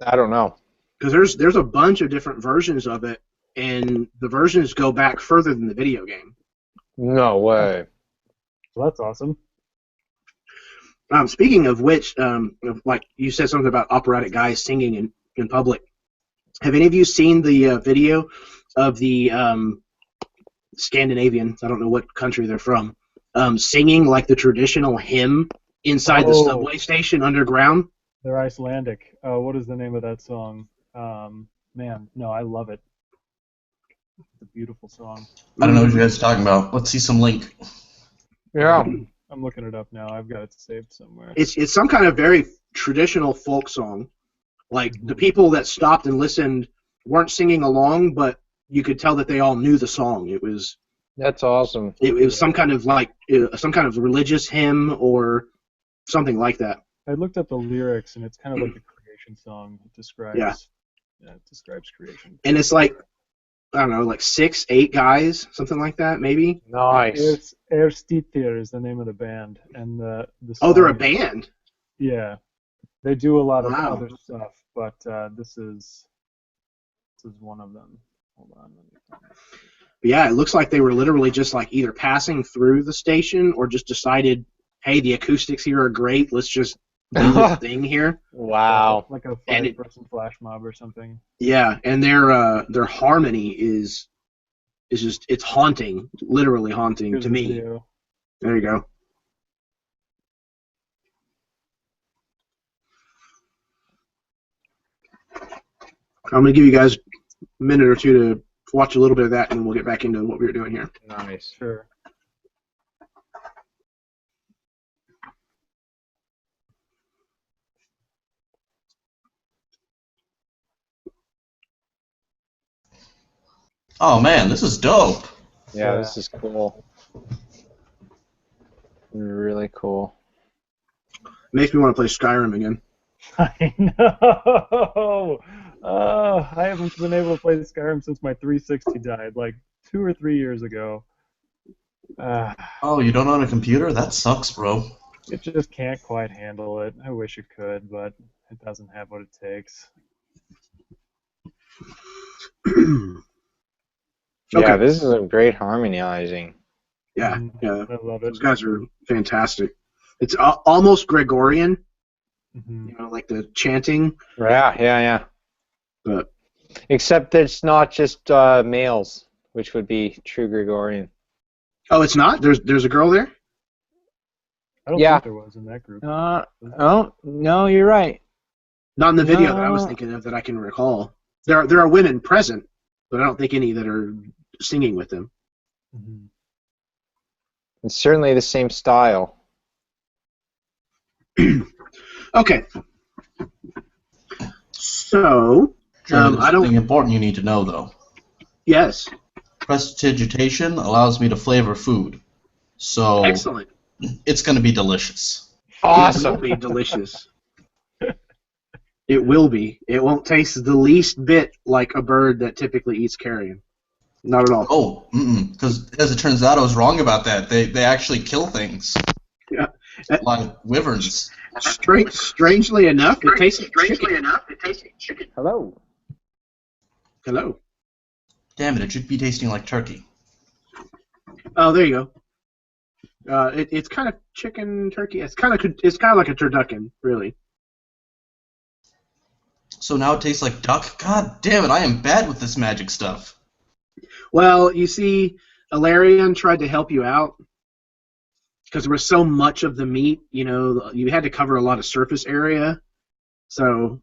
I don't know, because there's a bunch of different versions of it, and the versions go back further than the video game. No way. Well, that's awesome. Speaking of which, like you said something about operatic guys singing in public. Have any of you seen the video of the Scandinavians, I don't know what country they're from, singing like the traditional hymn inside the subway station underground? They're Icelandic. What is the name of that song? Man, no, I love it. It's a beautiful song. I don't know what you guys are talking about. Let's see some link. Yeah. I'm looking it up now. I've got it saved somewhere. It's some kind of very traditional folk song. Like, the people that stopped and listened weren't singing along, but you could tell that they all knew the song. That's awesome. It was some kind of religious hymn or something like that. I looked up the lyrics, and it's kind of like a creation song. It describes. Yeah, it describes creation. And it's like, I don't know, like 6, 8 guys, something like that, maybe. Nice. Erstithir is the name of the band, and the song they're a band. Yeah, they do a lot of other stuff, but this is one of them. Hold on. Yeah, it looks like they were literally just like either passing through the station or just decided, hey, the acoustics here are great. Let's just do this thing here. Wow. Like a 5-person flash mob or something. Yeah, and their harmony is just, it's haunting, literally haunting. Here's to me. Video. There you go. I'm going to give you guys a minute or two to watch a little bit of that, and we'll get back into what we were doing here. Nice. Sure. Oh man, this is dope. Yeah, this is cool. Really cool. Makes me want to play Skyrim again. I know. I haven't been able to play Skyrim since my 360 died, like 2 or 3 years ago. Oh, you don't own a computer? That sucks, bro. It just can't quite handle it. I wish it could, but it doesn't have what it takes. Yeah, this is a great harmonizing. Yeah, yeah. I love it. Those guys are fantastic. It's almost Gregorian, you know, like the chanting. Yeah. But except that it's not just males, which would be true Gregorian. Oh, it's not? There's a girl there? I don't think there was in that group. Oh, no, you're right. Not in the video that I was No. thinking of that I can recall. There are women present, but I don't think any that are singing with them. Mhm. It's certainly the same style. Okay. So, Sure, there's I don't. something important you need to know, though. Yes. Prestidigitation allows me to flavor food, so Excellent. it's going to be delicious. It will Awesome. be delicious. It will be. It won't taste the least bit like a bird that typically eats carrion. Not at all. Oh, because as it turns out, I was wrong about that. They actually kill things, Yeah. like wyverns. Strangely enough, it tastes like chicken. Hello. Hello. Damn it should be tasting like turkey. Oh, there you go. It's kind of chicken turkey. It's kind of like a turducken, really. So now it tastes like duck? God damn it, I am bad with this magic stuff. Well, you see, Alarion tried to help you out because there was so much of the meat. You had to cover a lot of surface area. So,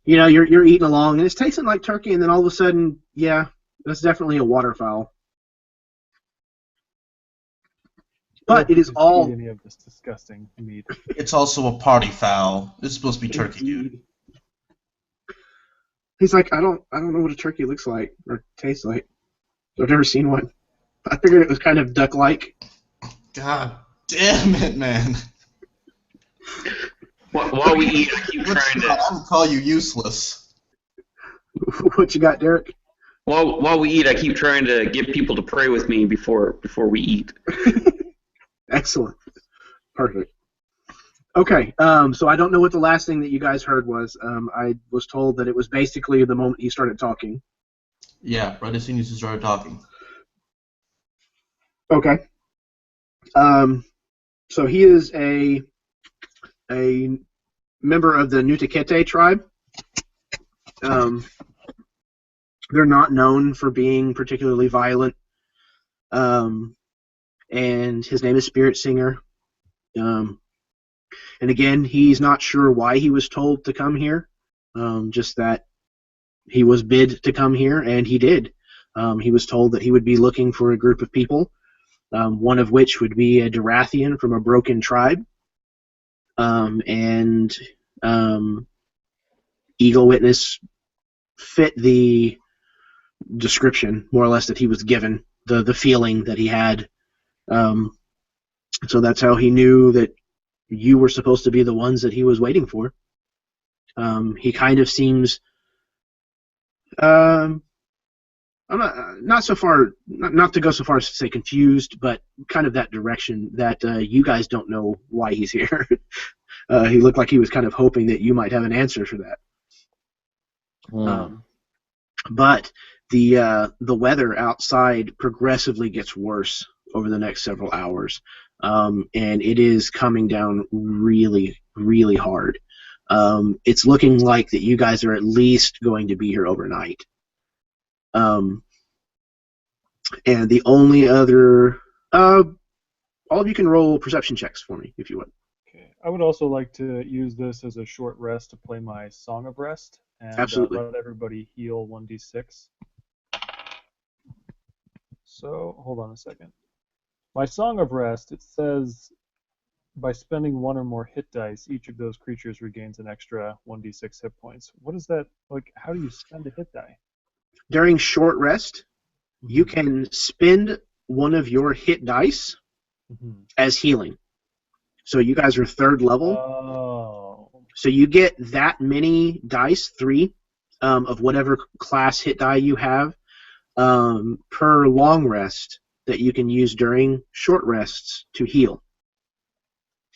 you're eating along, and it's tasting like turkey, and then all of a sudden, yeah, that's definitely a waterfowl. But it is Just all. eat any of this disgusting meat. It's also a party fowl. It's supposed to be turkey, dude. He's like, I don't know what a turkey looks like or tastes like. I've never seen one. I figured it was kind of duck-like. God damn it, man. While we eat, I keep trying to. I would call you useless. What you got, Derek? While we eat, I keep trying to get people to pray with me before we eat. Excellent. Perfect. Okay, so I don't know what the last thing that you guys heard was. I was told that it was basically the moment he started talking. Yeah, right as soon as you started talking. Okay. So he is a member of the Nutakete tribe. They're not known for being particularly violent. And his name is Spirit Singer. And again, he's not sure why he was told to come here. Just that he was bid to come here, and he did. He was told that he would be looking for a group of people, one of which would be a Durathian from a broken tribe. And Eagle Witness fit the description, more or less, that he was given, the feeling that he had. So that's how he knew that you were supposed to be the ones that he was waiting for. He kind of seems... I'm not so far, not to go so far as to say confused, but kind of that direction that you guys don't know why he's here. He looked like he was kind of hoping that you might have an answer for that. But the weather outside progressively gets worse over the next several hours, and it is coming down really, really hard. It's looking like that you guys are at least going to be here overnight. And the only other... all of you can roll perception checks for me, if you would. Okay. I would also like to use this as a short rest to play my Song of Rest and Absolutely. let everybody heal 1d6. So, hold on a second. My Song of Rest, it says by spending one or more hit dice, each of those creatures regains an extra 1d6 hit points. What is that? Like, how do you spend a hit die? During short rest, you can spend one of your hit dice as healing. So you guys are third level. Oh. So you get that many dice, 3, of whatever class hit die you have, per long rest that you can use during short rests to heal.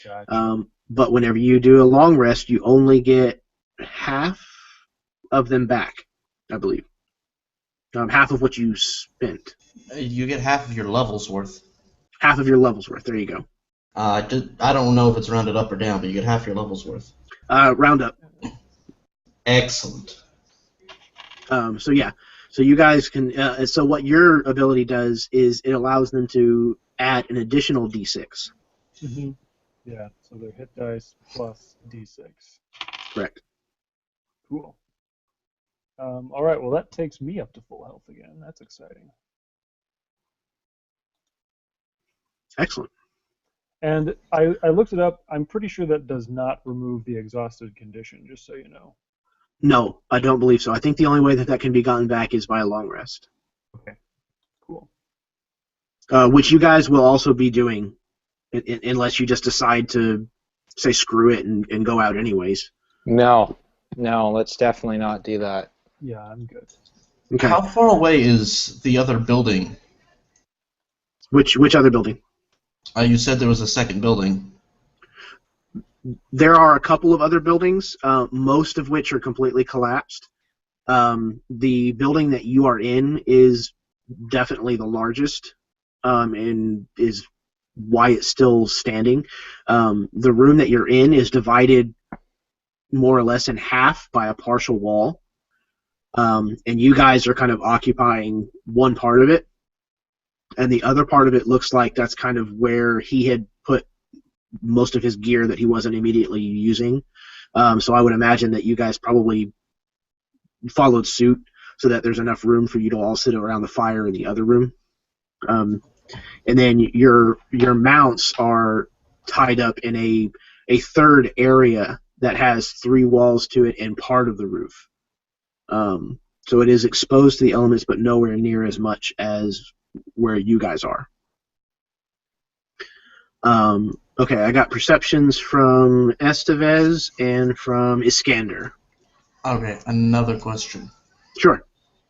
Gotcha. But whenever you do a long rest, you only get half of them back, I believe. Half of what you spent. You get half of your levels worth. Half of your levels worth. There you go. I don't know if it's rounded up or down, but you get half your levels worth. Round up. Excellent. So yeah. So you guys can. So what your ability does is it allows them to add an additional d6. Yeah, so they're hit dice plus d6. Correct. Cool. All right, well, that takes me up to full health again. That's exciting. Excellent. And I looked it up. I'm pretty sure that does not remove the exhausted condition, just so you know. No, I don't believe so. I think the only way that can be gotten back is by a long rest. Okay, cool. Which you guys will also be doing, unless you just decide to say screw it and go out anyways. No, let's definitely not do that. Yeah, I'm good. Okay. How far away is the other building? Which other building? You said there was a second building. There are a couple of other buildings, most of which are completely collapsed. The building that you are in is definitely the largest, and is why it's still standing. The room that you're in is divided more or less in half by a partial wall, and you guys are kind of occupying one part of it, and the other part of it looks like that's kind of where he had put most of his gear that he wasn't immediately using. So I would imagine that you guys probably followed suit so that there's enough room for you to all sit around the fire in the other room. And then your mounts are tied up in a third area that has 3 walls to it and part of the roof. So it is exposed to the elements, but nowhere near as much as where you guys are. Okay, I got perceptions from Estevez and from Iskander. Okay, another question. Sure.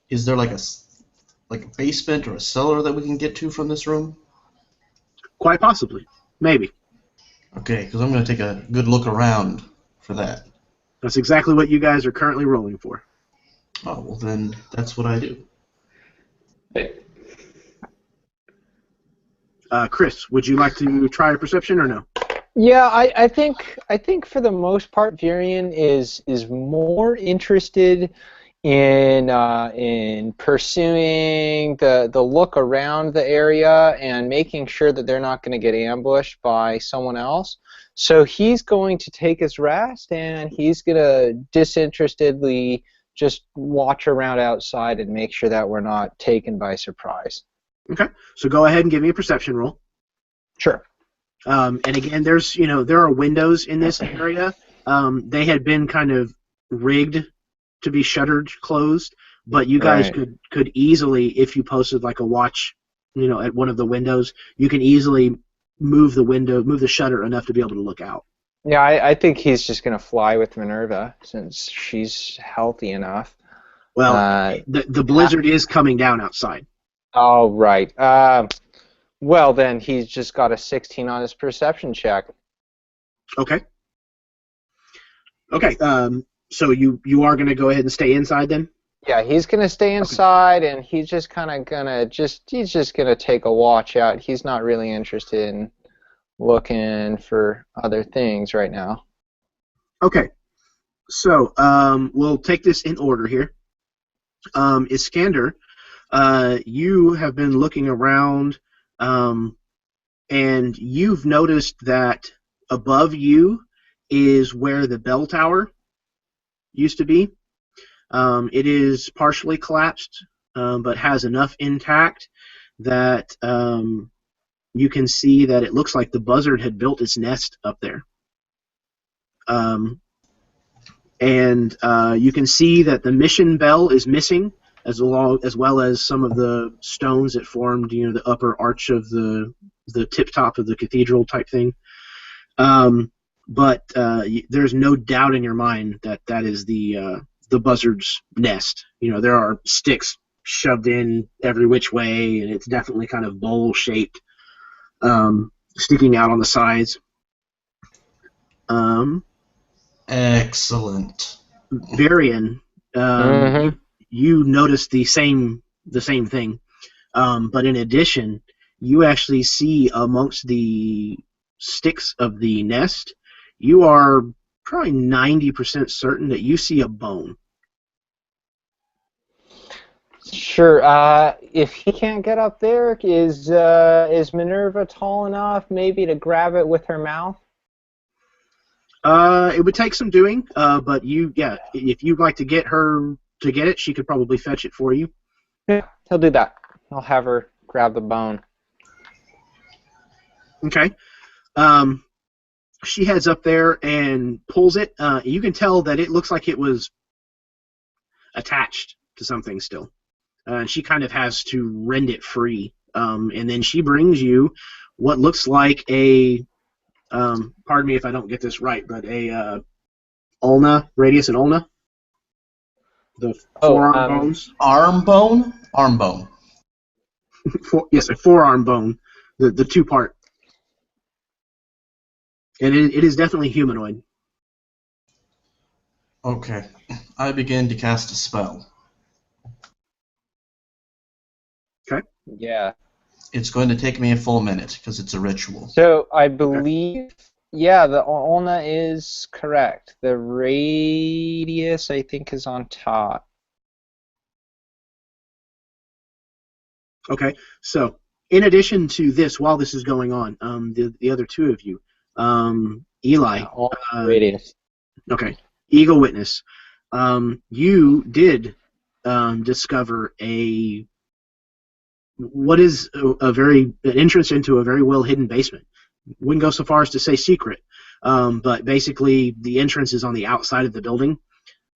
Is there like a basement or a cellar that we can get to from this room? Quite possibly. Maybe. Okay, because I'm going to take a good look around for that. That's exactly what you guys are currently rolling for. Oh, well then that's what I do. Chris, would you like to try a perception or no? Yeah, I think for the most part, Virion is more interested in pursuing the look around the area and making sure that they're not going to get ambushed by someone else. So he's going to take his rest and he's going to disinterestedly just watch around outside and make sure that we're not taken by surprise. Okay, so go ahead and give me a perception roll. Sure. And again, there are windows in this area. They had been kind of rigged to be shuttered closed, but you guys could easily, if you posted like a watch, at one of the windows, you can easily move the shutter enough to be able to look out. Yeah, I think he's just going to fly with Minerva since she's healthy enough. Well, the blizzard is coming down outside. Oh, right. Well, then he's just got a 16 on his perception check. Okay. Okay. So you are going to go ahead and stay inside then? Yeah, he's going to stay inside, and he's just kind of he's just gonna take a watch out. He's not really interested in looking for other things right now. Okay. So we'll take this in order here. Iskander, you have been looking around, and you've noticed that above you is where the bell tower used to be. It is partially collapsed, but has enough intact that you can see that it looks like the buzzard had built its nest up there. And you can see that the mission bell is missing, as well as some of the stones that formed, the upper arch of the tip top of the cathedral type thing. But there's no doubt in your mind that is the buzzard's nest. There are sticks shoved in every which way, and it's definitely kind of bowl-shaped, sticking out on the sides. Excellent. Varian, you noticed the same thing, but in addition, you actually see amongst the sticks of the nest, you are probably 90% certain that you see a bone. Sure. If he can't get up there, is Minerva tall enough maybe to grab it with her mouth? It would take some doing, but if you'd like to get her to get it, she could probably fetch it for you. Yeah, he'll do that. I'll have her grab the bone. Okay. She heads up there and pulls it. You can tell that it looks like it was attached to something still. And she kind of has to rend it free. And then she brings you what looks like a, pardon me if I don't get this right, but a ulna, radius and ulna. The forearm bones. Arm bone? Arm bone. Yes, a forearm bone. The two-part. And it is definitely humanoid. Okay. I begin to cast a spell. Okay. Yeah. It's going to take me a full minute because it's a ritual. So I believe, yeah, the ulna is correct. The radius, I think, is on top. Okay. So, in addition to this, while this is going on, the other two of you, Eli. Radius. Okay. Eagle Witness. You did discover what is an entrance into a very well hidden basement. Wouldn't go so far as to say secret, but basically the entrance is on the outside of the building.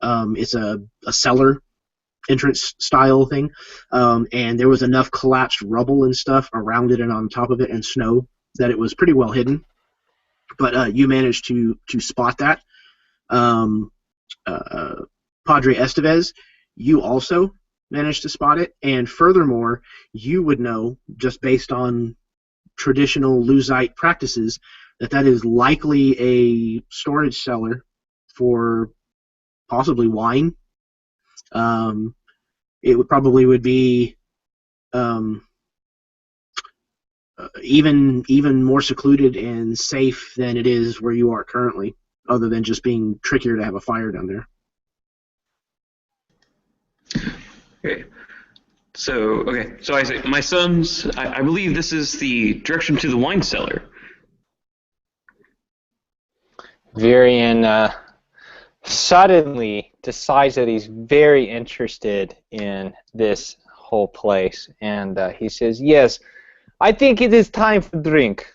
It's a cellar entrance style thing, and there was enough collapsed rubble and stuff around it and on top of it and snow that it was pretty well hidden. But you managed to spot that. Padre Estevez, you also managed to spot it, and furthermore, you would know, just based on traditional Luzite practices, that is likely a storage cellar for possibly wine. It would be even more secluded and safe than it is where you are currently, other than just being trickier to have a fire down there. Okay. So I say, my sons, I believe this is the direction to the wine cellar. Varian suddenly decides that he's very interested in this whole place, and he says, "Yes, I think it is time for drink."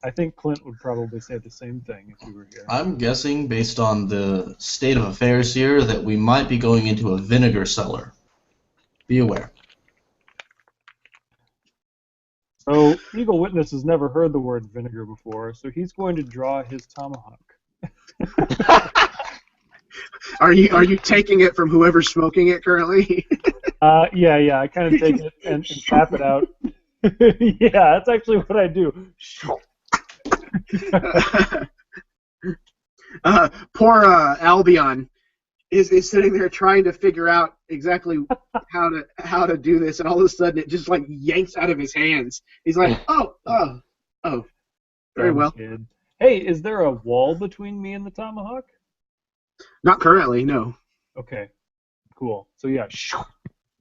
I think Clint would probably say the same thing if he were here. I'm guessing, based on the state of affairs here, that we might be going into a vinegar cellar. Be aware. So Eagle Witness has never heard the word vinegar before, so he's going to draw his tomahawk. Are you taking it from whoever's smoking it currently? Yeah. I kind of take it and tap it out. Yeah, that's actually what I do. Poor Albion is sitting there trying to figure out exactly how to do this, and all of a sudden it just like yanks out of his hands. He's like, oh, very well. Kid. Hey, is there a wall between me and the tomahawk? Not currently, no. Okay, cool. So yeah,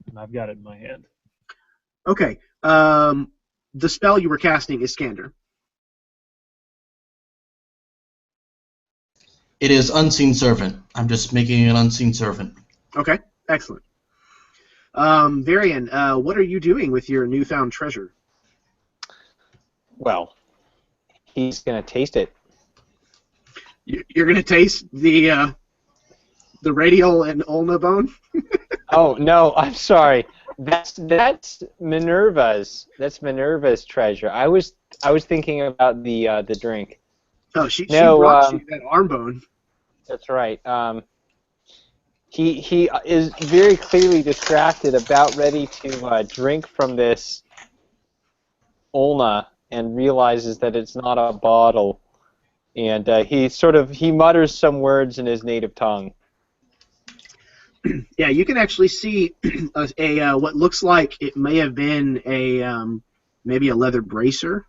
and I've got it in my hand. Okay. The spell you were casting is Scander. It is Unseen Servant. I'm just making an Unseen Servant. Okay, excellent. Varian, what are you doing with your newfound treasure? Well, he's gonna taste it. You're gonna taste the radial and ulna bone? Oh no, I'm sorry. That's Minerva's. That's Minerva's treasure. I was thinking about the drink. Oh, she brought you that arm bone. That's right. He is very clearly distracted, about ready to drink from this ulna, and realizes that it's not a bottle, and he mutters some words in his native tongue. Yeah, you can actually see a what looks like it may have been maybe a leather bracer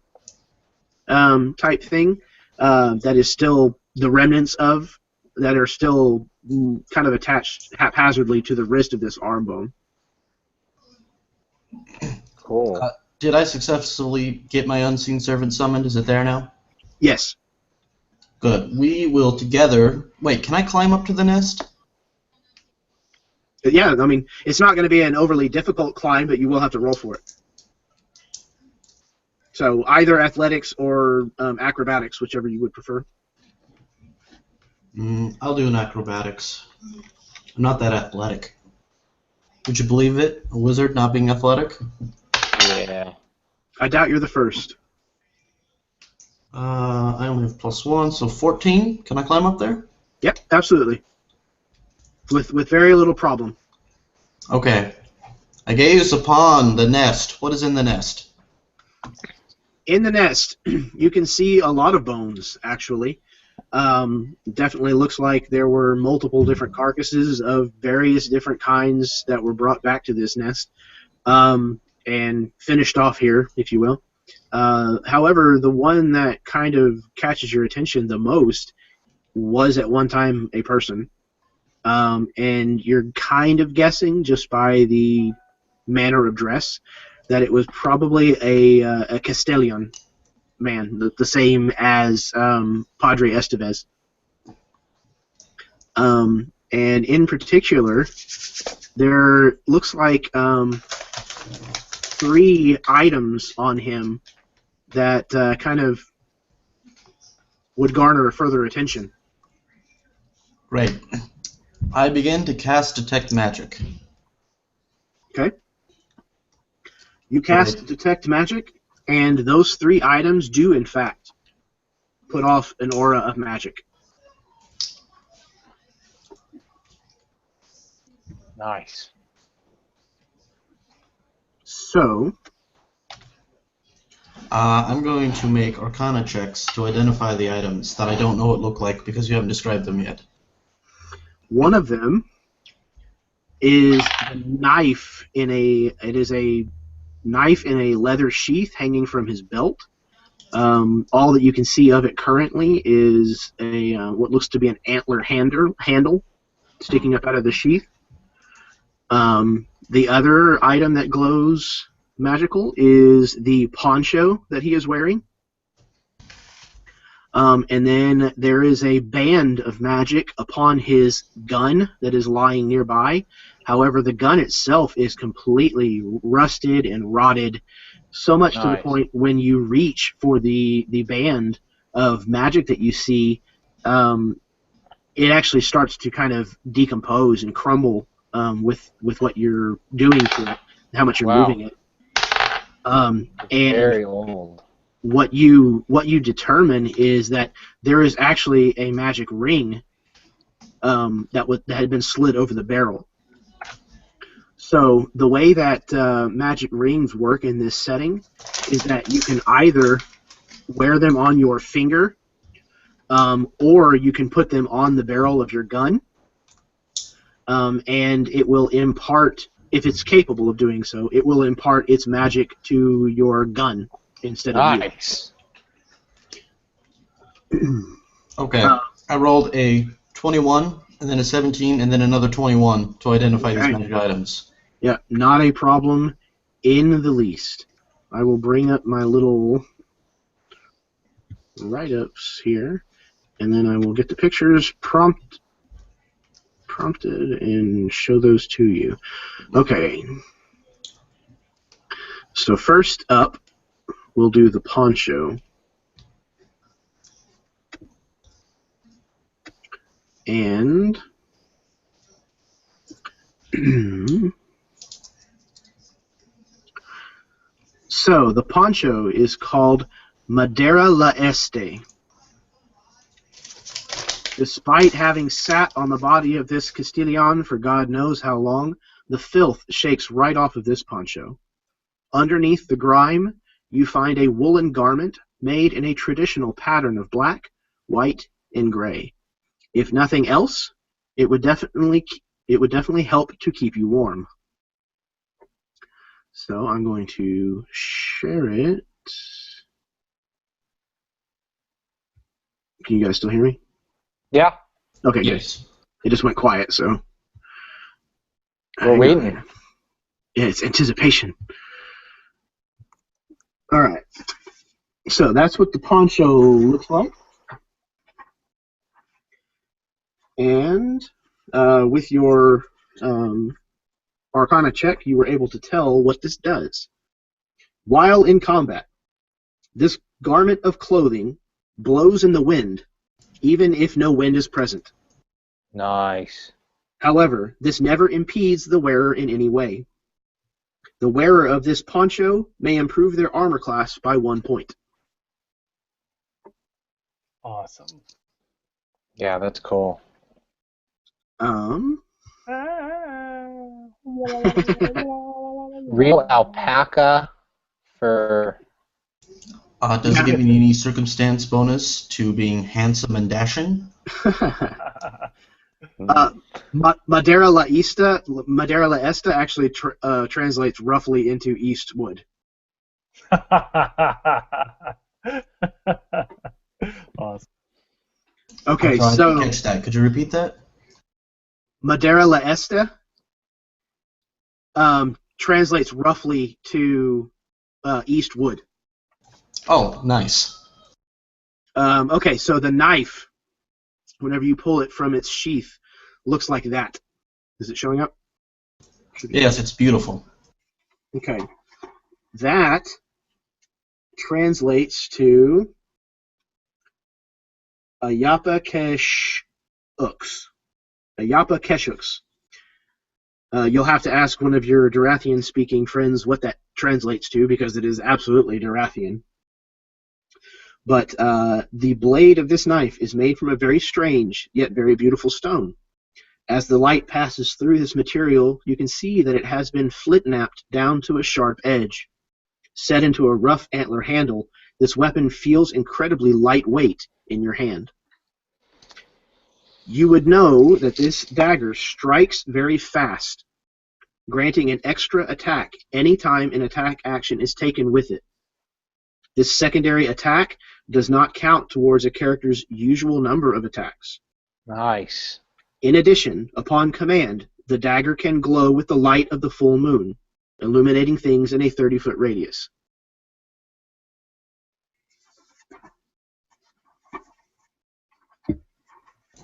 type thing that is still the remnants of that are still kind of attached haphazardly to the wrist of this arm bone. Cool. Did I successfully get my Unseen Servant summoned? Is it there now? Yes. Good. We will together... Wait, can I climb up to the nest? Yeah, I mean, it's not going to be an overly difficult climb, but you will have to roll for it. So either athletics or acrobatics, whichever you would prefer. I'll do an acrobatics. I'm not that athletic. Would you believe it? A wizard not being athletic? Yeah. I doubt you're the first. I only have +1, so 14. Can I climb up there? Yep, absolutely. With very little problem. Okay. I gaze upon the nest. What is in the nest? In the nest, you can see a lot of bones, actually. Definitely looks like there were multiple different carcasses of various different kinds that were brought back to this nest and finished off here, if you will. However, the one that kind of catches your attention the most was at one time a person. And you're kind of guessing, just by the manner of dress, that it was probably a Castellan man, the same as Padre Estevez. And in particular, there looks like 3 items on him that kind of would garner further attention. Great. I begin to cast Detect Magic. Okay. You cast Right. Detect Magic, and those 3 items do, in fact, put off an aura of magic. Nice. So, I'm going to make Arcana checks to identify the items that I don't know what look like because you haven't described them yet. one of them is a knife in a. It is a knife in a leather sheath hanging from his belt. All that you can see of it currently is a what looks to be an antler handle sticking up out of the sheath. The other item that glows magical is the poncho that he is wearing. And then there is a band of magic upon his gun that is lying nearby. However, the gun itself is completely rusted and rotted, so much to the Nice. point when you reach for the band of magic that you see, it actually starts to kind of decompose and crumble with what you're doing to it, how much you're Wow. moving it. And Very old. what you determine is that there is actually a magic ring that had been slid over the barrel. So the way that magic rings work in this setting is that you can either wear them on your finger, or you can put them on the barrel of your gun, and it will impart, if it's capable of doing so, it will impart its magic to your gun instead of Nice. you. Okay. I rolled a 21, and then a 17, and then another 21 to identify these Okay. magic items. Yeah, not a problem in the least. I will bring up my little write-ups here, and then I will get the pictures prompted and show those to you. Okay. So first up, we'll do the poncho. And so the poncho is called Madera la Este. Despite having sat on the body of this Castilian for God knows how long, the filth shakes right off of this poncho. Underneath the grime, you find a woolen garment made in a traditional pattern of black, white, and gray. If nothing else, it would definitely help to keep you warm. So I'm going to share it. Can you guys still hear me? Yeah, Okay, good. Yes. It just went quiet, so. we're waiting. Yeah, it's anticipation. All right. So that's what the poncho looks like. And with your Arcana check, you were able to tell what this does. While in combat, this garment of clothing blows in the wind, even if no wind is present. Nice. However, this never impedes the wearer in any way. The wearer of this poncho may improve their armor class by 1 point. Awesome. Yeah, that's cool. Real alpaca for. Does it give me any circumstance bonus to being handsome and dashing? Madera la Esta actually translates roughly into Eastwood. Awesome. Okay, I so didn't catch that. Could you repeat that? Madera la Esta translates roughly to Eastwood. Oh, nice. Okay, so the knife, whenever you pull it from its sheath, looks like that. Is it showing up? Yes, it's beautiful. Okay. That translates to Ayapa Kesh-Ux. Ayapa Kesh-Ux. You'll have to ask one of your Durathian-speaking friends what that translates to, because it is absolutely Durathian. But the blade of this knife is made from a very strange, yet very beautiful stone. As the light passes through this material, you can see that it has been flint-knapped down to a sharp edge. Set into a rough antler handle, this weapon feels incredibly lightweight in your hand. You would know that this dagger strikes very fast, granting an extra attack anytime an attack action is taken with it. This secondary attack does not count towards a character's usual number of attacks. Nice. In addition, upon command, the dagger can glow with the light of the full moon, illuminating things in a 30-foot radius.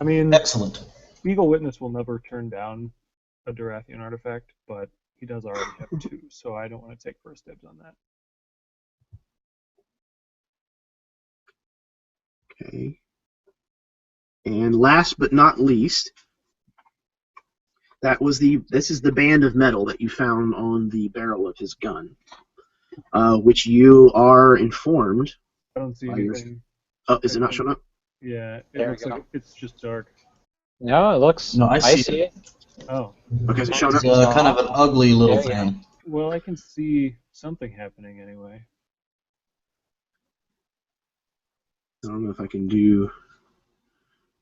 I mean, Excellent. Eagle Witness will never turn down a Durathian artifact, but he does already have 2, so I don't want to take first dibs on that. Okay. And last but not least, this is the band of metal that you found on the barrel of his gun, which you are informed. I don't see anything. Oh, is it not showing up? Yeah, it There looks we like go. it's just dark. No, it looks. No, I see see it. Oh, Okay, is it showing It's up? kind of an ugly little There you go. thing. well, I can see something happening anyway. I don't know if I can do.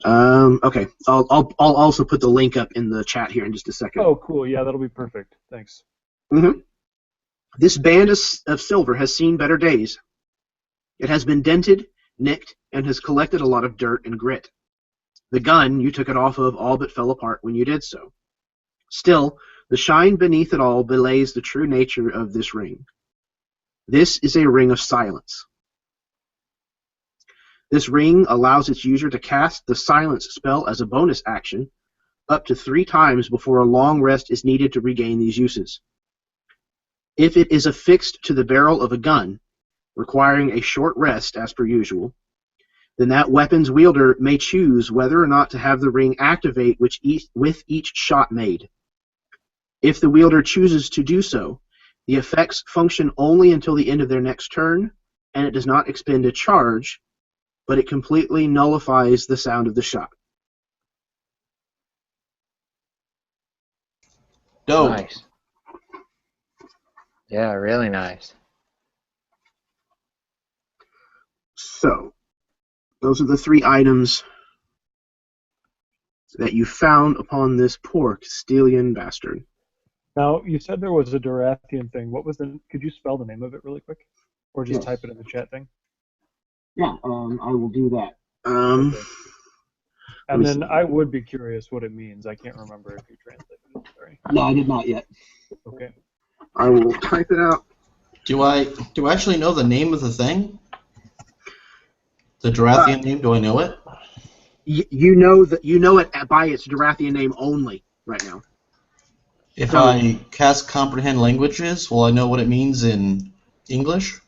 Okay, I'll also put the link up in the chat here in just a second. Oh, cool. Yeah, that'll be perfect. Thanks. Mm-hmm. This band of silver has seen better days. It has been dented, nicked, and has collected a lot of dirt and grit. The gun you took it off of all but fell apart when you did so. Still, the shine beneath it all belays the true nature of this ring. This is a ring of silence. This ring allows its user to cast the silence spell as a bonus action up to 3 times before a long rest is needed to regain these uses. If it is affixed to the barrel of a gun, requiring a short rest as per usual, then that weapon's wielder may choose whether or not to have the ring activate with each shot made. If the wielder chooses to do so, the effects function only until the end of their next turn, and it does not expend a charge, but it completely nullifies the sound of the shot. Dope. Nice. Yeah, really nice. So, those are the 3 items that you found upon this poor Castilian bastard. Now, you said there was a Durathian thing. What was the? Could you spell the name of it really quick, or just Yes. type it in the chat thing? Yeah, I will do that. Okay. And me then see. I would be curious what it means. I can't remember if you translated it. Sorry. No, I did not yet. Okay. I will type it out. Do I actually know the name of the thing? The Durathian name? Do I know it? You know that you know it by its Durathian name only right now. If So- I cast comprehend languages, will I know what it means in English?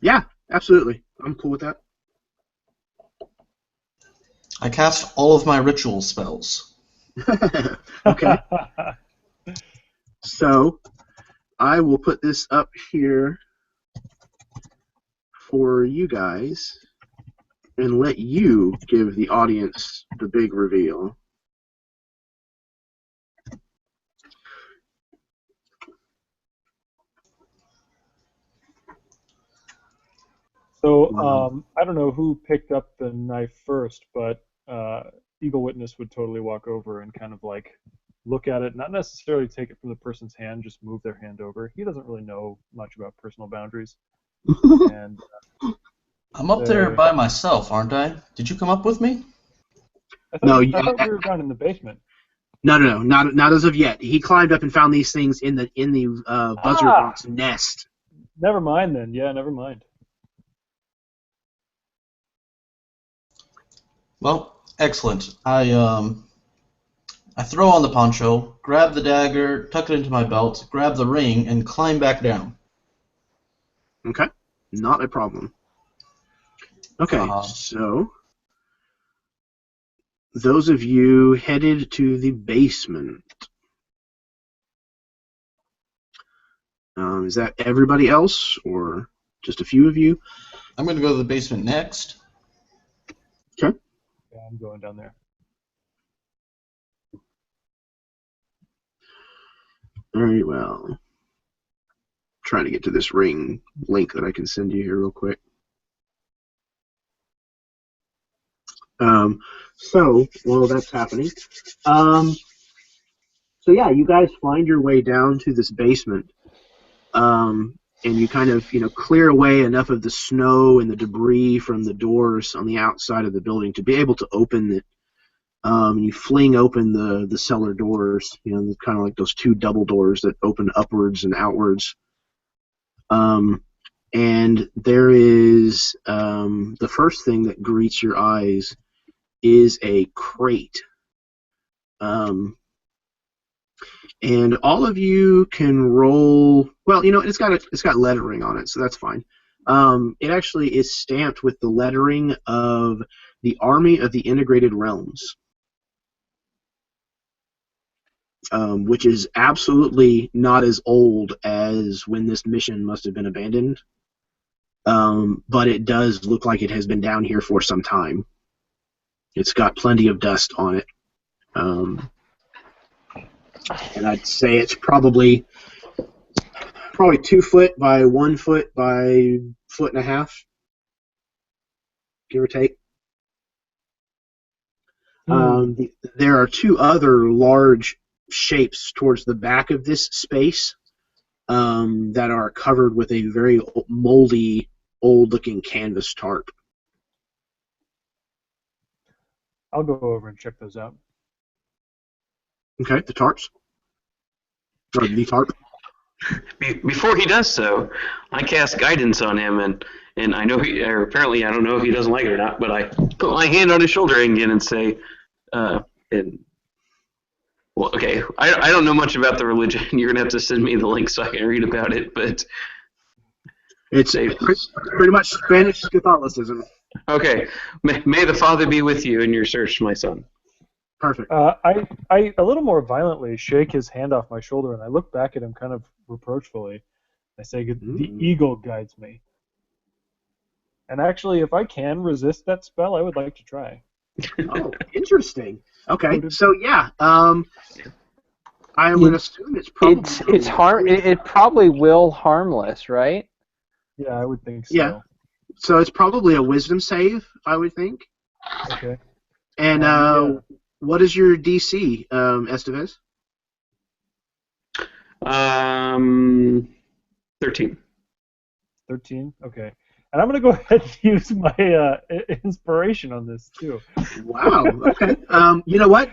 Yeah, absolutely. I'm cool with that. I cast all of my ritual spells. Okay. So I will put this up here for you guys and let you give the audience the big reveal. So Wow. I don't know who picked up the knife first, but Eagle Witness would totally walk over and kind of like look at it, not necessarily take it from the person's hand, just move their hand over. He doesn't really know much about personal boundaries. And I'm up there by myself, aren't I? Did you come up with me? I No, thought we were down in the basement. no, not as of yet. He climbed up and found these things in the buzzard box nest. Never mind then. Yeah, never mind. Well, excellent. I throw on the poncho, grab the dagger, tuck it into my belt, grab the ring, and climb back down. Okay, not a problem. Okay, so those of you headed to the basement. Is that everybody else, or just a few of you? I'm going to go to the basement next. Okay. Yeah, I'm going down there. Very well. Trying to get to this ring link that I can send you here real quick. So while that's happening, so yeah, you guys find your way down to this basement, and you kind of clear away enough of the snow and the debris from the doors on the outside of the building to be able to open it. You fling open the cellar doors, kind of like those two double doors that open upwards and outwards. And there is the first thing that greets your eyes is a crate. And all of you can roll. Well, it's got lettering on it, so that's fine. It actually is stamped with the lettering of the Army of the Integrated Realms, which is absolutely not as old as when this mission must have been abandoned. But it does look like it has been down here for some time. It's got plenty of dust on it. And I'd say it's probably 2 foot by 1 foot by 1.5 feet, give or take. There are two other large shapes towards the back of this space that are covered with a very moldy, old-looking canvas tarp. I'll go over and check those out. Okay, the tarps? Or the tarp? Before he does so, I cast guidance on him, and I know apparently I don't know if he doesn't like it or not, but I put my hand on his shoulder again and say, well, okay, I don't know much about the religion. You're gonna have to send me the link so I can read about it, but it's pretty much Spanish Catholicism. Okay, may the Father be with you in your search, my son. Perfect. I a little more violently shake his hand off my shoulder, and I look back at him kind of reproachfully. I say, "The eagle guides me." And actually, if I can resist that spell, I would like to try. Oh, interesting. Okay, so yeah, I would assume it's probably it probably will harmless, right? Yeah, I would think so. Yeah. So it's probably a wisdom save, I would think. Okay. And yeah. What is your DC, Estevez? 13. 13? Okay. And I'm going to go ahead and use my inspiration on this, too. Wow, okay. You know what?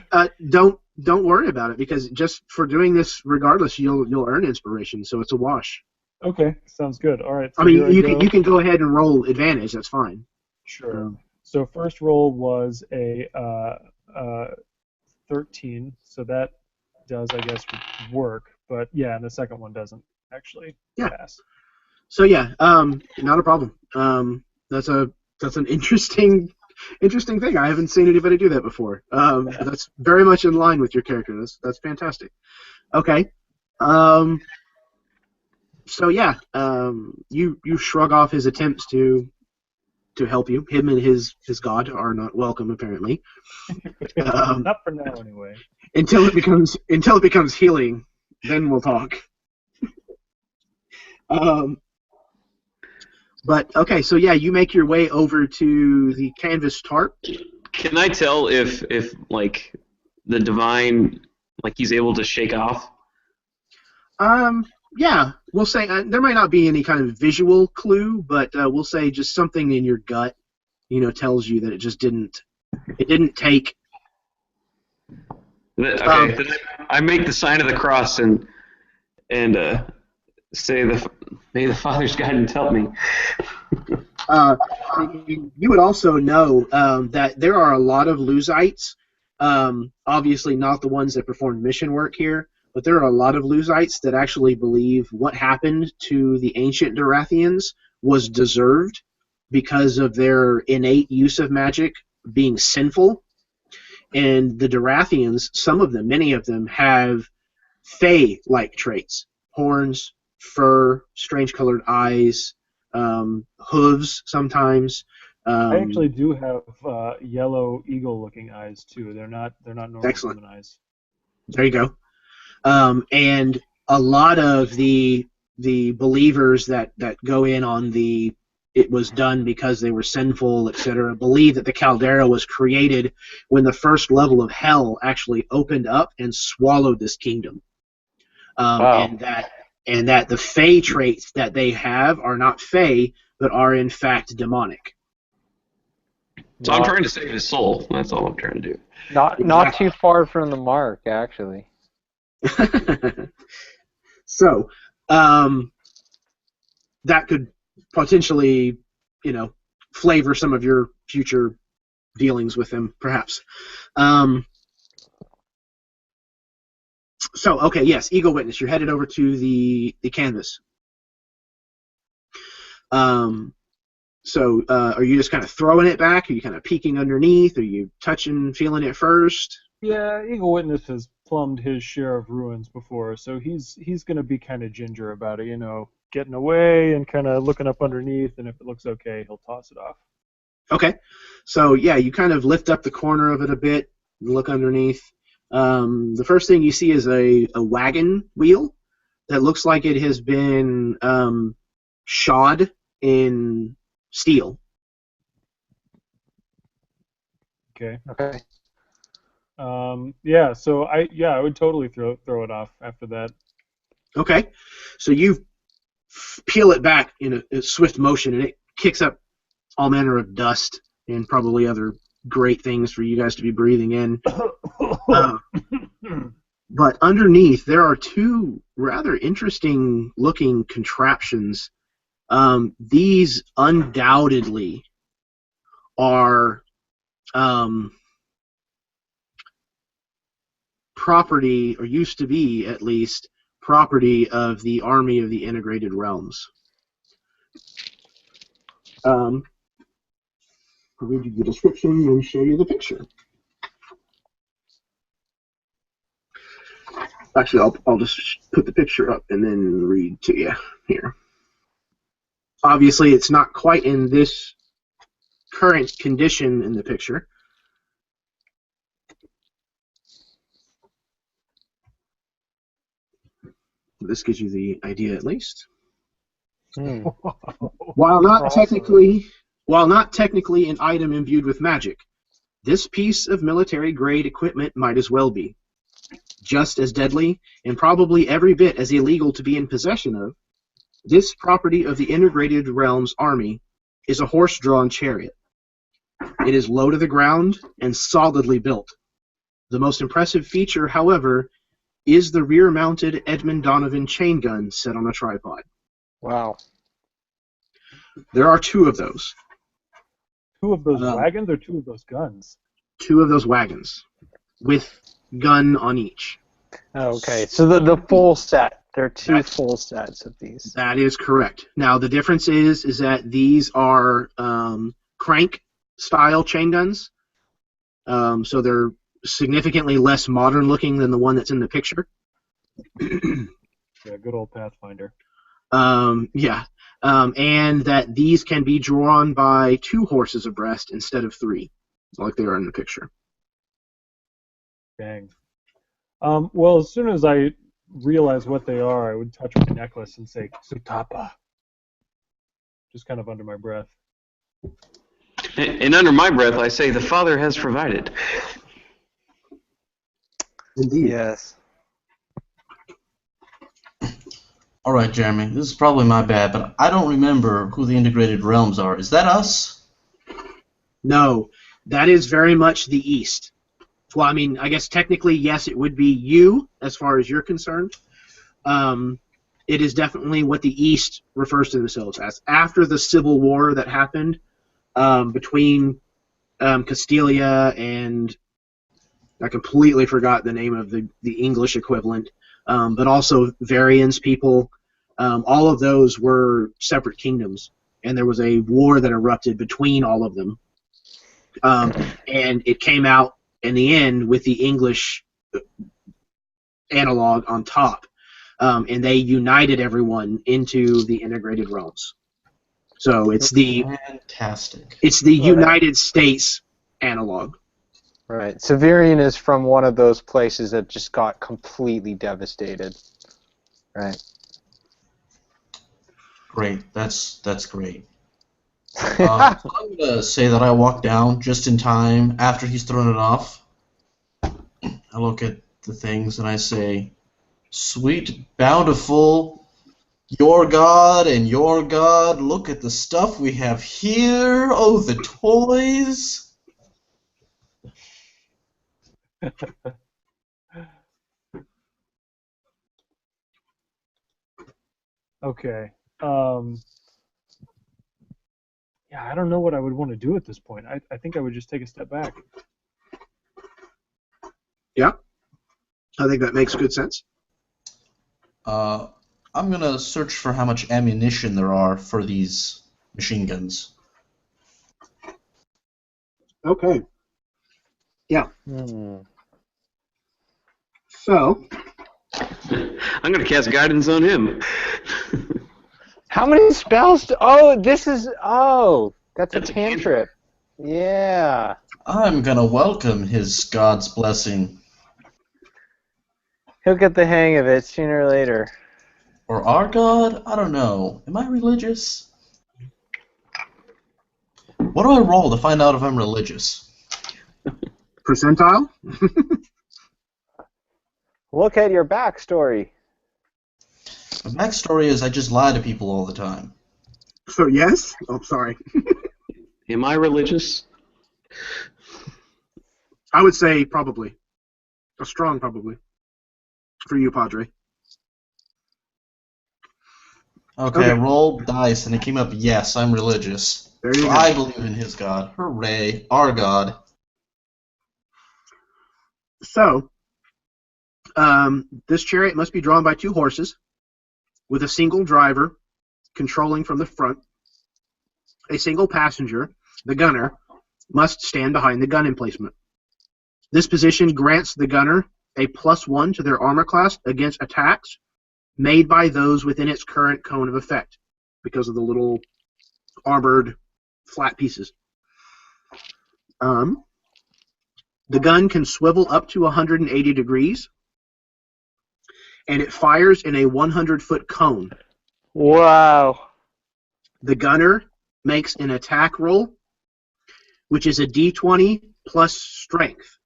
Don't worry about it, because just for doing this regardless, you'll earn inspiration, so it's a wash. Okay, sounds good. All right. So I mean, you can go ahead and roll advantage, that's fine. Sure. So first roll was a 13, so that does, I guess, work. But yeah, and the second one doesn't actually pass. So yeah, not a problem. That's an interesting thing. I haven't seen anybody do that before. That's very much in line with your character. That's fantastic. Okay. So yeah, you shrug off his attempts to help you. Him and his god are not welcome apparently. Not for now, anyway. Until it becomes healing, then we'll talk. But okay, so yeah, you make your way over to the canvas tarp. Can I tell if like the divine, like he's able to shake off? Yeah, we'll say there might not be any kind of visual clue, but we'll say just something in your gut, tells you that it just didn't take. Okay, then I make the sign of the cross and say may the Father's guidance help me. You would also know that there are a lot of Luzites, obviously not the ones that performed mission work here, but there are a lot of Luzites that actually believe what happened to the ancient Durathians was deserved because of their innate use of magic being sinful. And the Durathians, many of them, have fey-like traits: horns, fur, strange-colored eyes, hooves sometimes. I actually do have yellow eagle-looking eyes too. They're not normal Excellent. human eyes. There you go. And a lot of the believers that go in on it was done because they were sinful, etc., believe that the Caldera was created when the first level of hell actually opened up and swallowed this kingdom. Wow. And that the fey traits that they have are not fey, but are in fact demonic. So I'm trying to save his soul. That's all I'm trying to do. Not too far from the mark, actually. So, that could potentially, flavor some of your future dealings with him, perhaps. So, okay, yes, Eagle Witness, you're headed over to the canvas. So, are you just kind of throwing it back? Are you kind of peeking underneath? Are you touching, feeling it first? Yeah, Eagle Witness has plumbed his share of ruins before, so he's going to be kind of ginger about it, getting away and kind of looking up underneath, and if it looks okay, he'll toss it off. Okay. So, yeah, you kind of lift up the corner of it a bit and look underneath. The first thing you see is a wagon wheel that looks like it has been shod in steel. Okay. Okay. Yeah, so I would totally throw it off after that. Okay. So you peel it back in a swift motion, and it kicks up all manner of dust and probably other great things for you guys to be breathing in. But underneath, there are two rather interesting looking contraptions. These undoubtedly are property, or used to be at least, property of the army of the integrated realms. I'll read you the description and show you the picture. Actually, I'll just put the picture up and then read to you here. Obviously, it's not quite in this current condition in the picture. This gives you the idea, at least. While not technically an item imbued with magic, this piece of military-grade equipment might as well be. Just as deadly, and probably every bit as illegal to be in possession of, this property of the Integrated Realms Army is a horse-drawn chariot. It is low to the ground and solidly built. The most impressive feature, however, is the rear-mounted Edmund Donovan chain gun set on a tripod. Wow. There are two of those. 2 of those Um, wagons or 2 of those guns? 2 of those wagons with gun on each. Okay, so the full set. There are 2 That's- full sets of these. That is correct. Now the difference is that these are crank style chain guns, so they're significantly less modern looking than the one that's in the picture. Yeah, good old Pathfinder. Yeah, and that these can be drawn by 2 horses abreast instead of 3, like they are in the picture. Dang. Well, as soon as I realize what they are, I would touch my necklace and say, Sutapa. Just kind of under my breath. And under my breath, I say, the Father has provided. Indeed. Yes. All right, Jeremy, this is probably my bad, but I don't remember who the integrated realms are. Is that us? No, that is very much the East. Well, I mean, I guess technically, yes, it would be you as far as you're concerned. It is definitely what the East refers to themselves as. After the civil war that happened between Castilia and I completely forgot the name of the English equivalent, but also Varians people, all of those were separate kingdoms, and there was a war that erupted between all of them. And it came out in the end with the English analog on top, and they united everyone into the integrated realms. So it's Fantastic. the United States analog. Right. Severian is from one of those places that just got completely devastated. Right. Great. That's great. So I'm going to say that I walk down just in time after he's thrown it off. I look at the things and I say, sweet, bountiful, your God and your God, look at the stuff we have here. Oh, the toys. Okay. Yeah, I don't know what I would want to do at this point. I think I would just take a step back. Yeah, I think that makes good sense. I'm going to search for how much ammunition there are for these machine guns. Okay. Yeah. Hmm. So, I'm going to cast guidance on him. How many spells? Oh, this is. Oh, that's a That's a cantrip. Yeah. I'm going to welcome his God's blessing. He'll get the hang of it sooner or later. Or our God? I don't know. Am I religious? What do I roll to find out if I'm religious? percentile? Look at your backstory. My backstory is I just lie to people all the time. So yes? Oh, sorry. Am I religious? I would say probably. A strong probably. For you, Padre. Okay, Okay. I rolled dice and it came up, yes, I'm religious. There you So go. I believe in his God. Hooray, our God. So, this chariot must be drawn by 2 horses, with a single driver controlling from the front. A single passenger, the gunner, must stand behind the gun emplacement. This position grants the gunner a +1 to their armor class against attacks made by those within its current cone of effect, because of the little armored flat pieces. The gun can swivel up to 180 degrees, and it fires in a 100-foot cone. Wow. The gunner makes an attack roll, which is a d20 plus strength.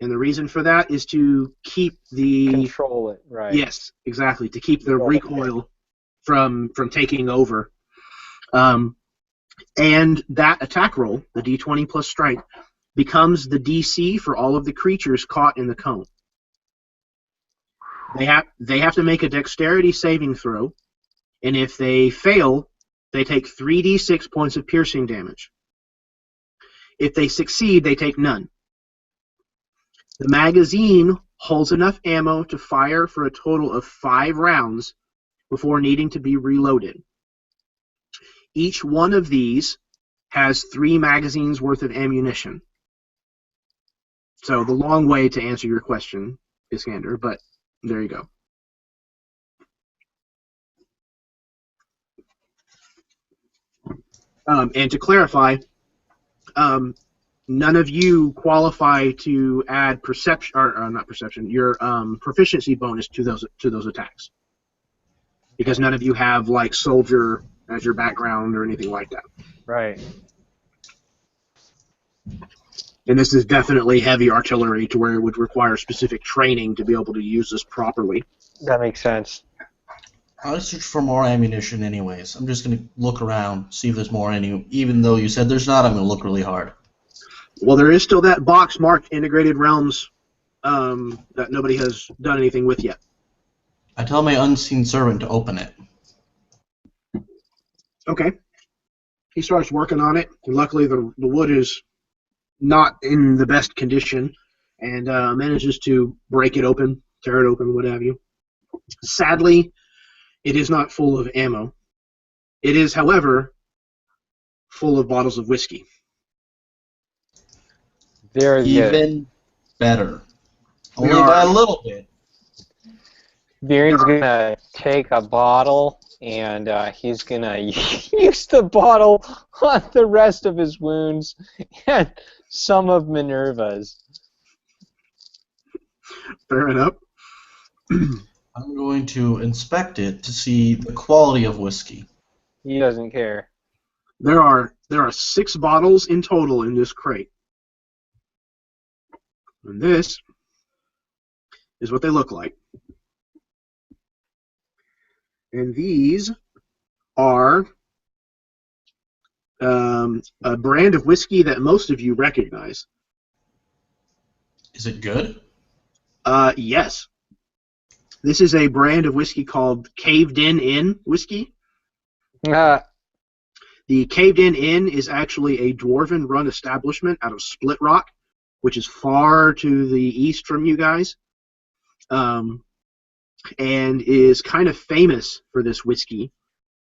And the reason for that is to keep the... Control it, right. Yes, exactly, to keep the Control the recoil from taking over. And that attack roll, the d20 plus strength, becomes the DC for all of the creatures caught in the cone. They have to make a dexterity saving throw, and if they fail, they take 3d6 points of piercing damage. If they succeed, they take none. The magazine holds enough ammo to fire for a total of 5 rounds before needing to be reloaded. Each one of these has 3 magazines worth of ammunition. So the long way to answer your question, Iskander, but there you go. And to clarify, none of you qualify to add perception, or not perception, your proficiency bonus to those attacks, because none of you have like soldier as your background or anything like that. Right. And this is definitely heavy artillery to where it would require specific training to be able to use this properly. That makes sense. I'll search for more ammunition anyways. I'm just going to look around, see if there's more even though you said there's not, I'm going to look really hard. Well, there is still that box marked Integrated Realms that nobody has done anything with yet. I tell my unseen servant to open it. Okay. He starts working on it. Luckily, the wood is not in the best condition, and manages to break it open, tear it open, what have you. Sadly, it is not full of ammo. It is, however, full of bottles of whiskey. Very good. Even better. Only by a little bit. Viren's gonna take a bottle and he's gonna use the bottle on the rest of his wounds and some of Minerva's. Fair enough. I'm going to inspect it to see the quality of whiskey. He doesn't care. There are 6 bottles in total in this crate. And this is what they look like. And these are a brand of whiskey that most of you recognize. Is it good? Yes. This is a brand of whiskey called Caved In whiskey. The Caved In Inn is actually a dwarven-run establishment out of Split Rock, which is far to the east from you guys, and is kind of famous for this whiskey,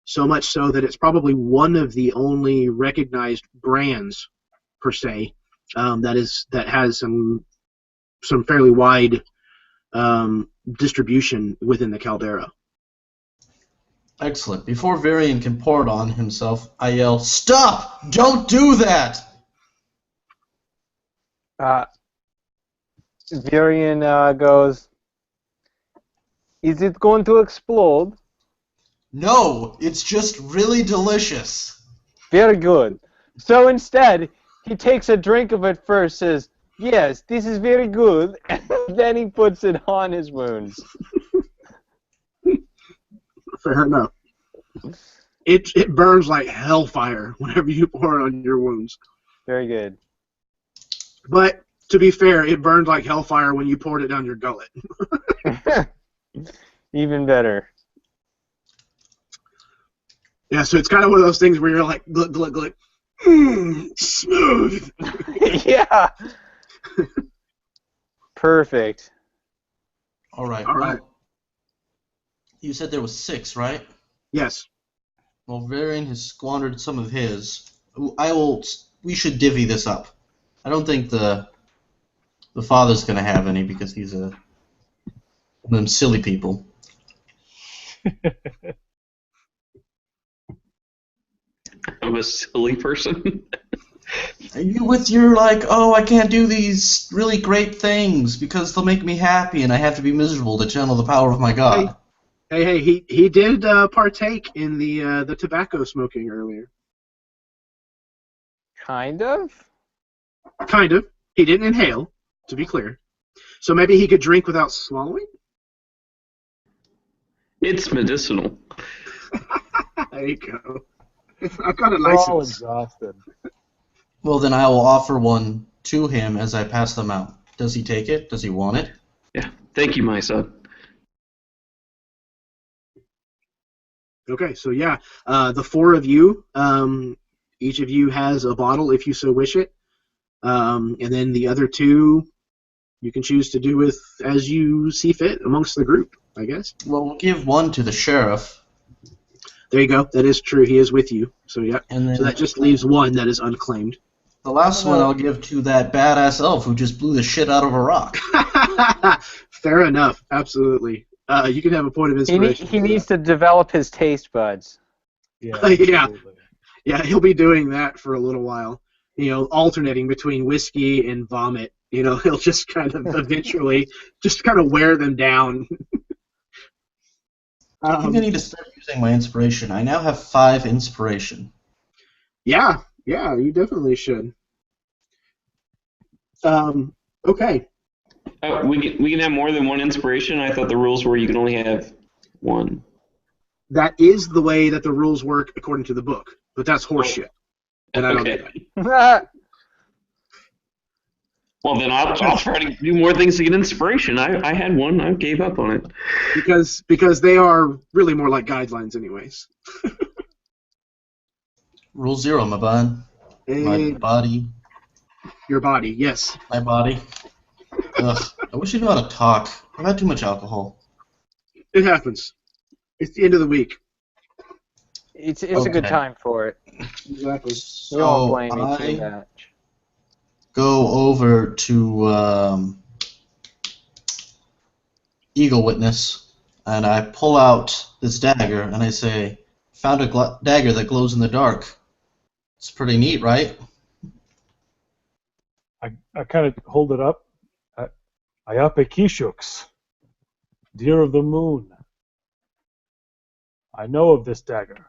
so much so that it's probably one of the only recognized brands, per se, that has some fairly wide distribution within the Caldera. Excellent. Before Varian can pour it on himself, I yell, "Stop! Don't do that!" Varian goes, "Is it going to explode?" No, it's just really delicious. Very good. So instead, he takes a drink of it first, says, "Yes, this is very good," and then he puts it on his wounds. Fair enough. It burns like hellfire whenever you pour it on your wounds. Very good. But to be fair, it burned like hellfire when you poured it down your gullet. Even better. Yeah, so it's kind of one of those things where you're like, glug, glug, glug. Smooth. Yeah. Perfect. All right. All right. You said there was 6, right? Yes. Well, Varian has squandered some of his. We should divvy this up. I don't think the father's going to have any because he's one of them silly people. I'm a silly person. You with your I can't do these really great things because they'll make me happy and I have to be miserable to channel the power of my god. Hey, he did partake in the tobacco smoking earlier. Kind of? Kind of. He didn't inhale, to be clear. So maybe he could drink without swallowing? It's medicinal. There you go. I've got a We're all license. exhausted. Well, then I will offer one to him as I pass them out. Does he take it? Does he want it? Yeah. Thank you, my son. Okay, so yeah, the 4 of you, each of you has a bottle if you so wish it. And then the other two you can choose to do with as you see fit amongst the group, I guess. Well, we'll give one to the sheriff. There you go. That is true. He is with you. So yeah. And then So that just leaves one that is unclaimed. the last one I'll give to that badass elf who just blew the shit out of a rock. Fair enough. Absolutely. You can have a point of inspiration. He needs to develop his taste buds. Yeah. Yeah. Absolutely. Yeah, he'll be doing that for a little while. Alternating between whiskey and vomit. He'll just kind of eventually just kind of wear them down. I think I need to start using my inspiration. I now have 5 inspiration. Yeah, you definitely should. Okay. We can have more than one inspiration. I thought the rules were you can only have one. That is the way that the rules work according to the book, but that's horseshit. And I don't do that. Well, then I'll try to do more things to get inspiration. I had one. I gave up on it. Because they are really more like guidelines anyways. Rule 0, my bud. My body. Your body, yes. My body. Ugh, I wish I knew how to talk. I've had too much alcohol. It happens. It's the end of the week. It's a good time for it. Exactly. You don't blame me too much. Go over to Eagle Witness, and I pull out this dagger, and I say, found a dagger that glows in the dark. It's pretty neat, right? I kind of hold it up. Ayape Kishuks, deer of the moon. I know of this dagger.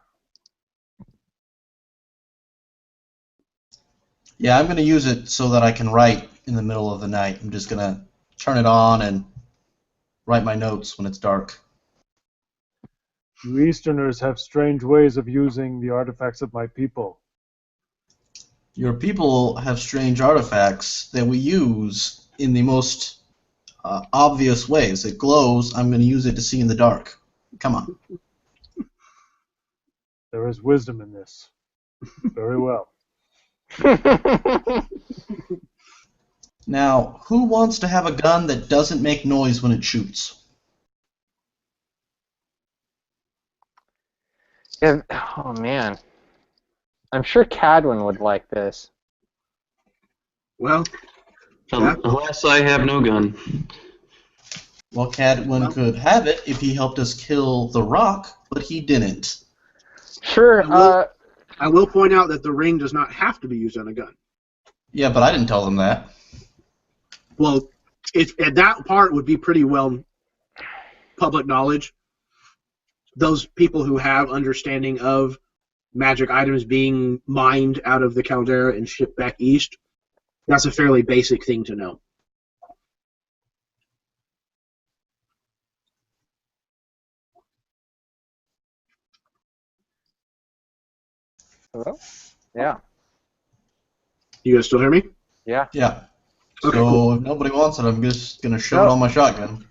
Yeah, I'm going to use it so that I can write in the middle of the night. I'm just going to turn it on and write my notes when it's dark. You Easterners have strange ways of using the artifacts of my people. Your people have strange artifacts that we use in the most obvious ways. It glows. I'm going to use it to see in the dark. Come on. There is wisdom in this. Very well. Now, who wants to have a gun that doesn't make noise when it shoots? Yeah, oh man, I'm sure Cadwin would like this. Well, Alas, I have no gun. Well, Cadwin could have it if he helped us kill the rock, but he didn't. Sure. I will point out that the ring does not have to be used on a gun. Yeah, but I didn't tell them that. Well, that part would be pretty well public knowledge. Those people who have understanding of magic items being mined out of the Caldera and shipped back east, that's a fairly basic thing to know. Hello? Yeah. You guys still hear me? Yeah. Yeah. Okay, So cool. if nobody wants it, I'm just going to shove it on my shotgun.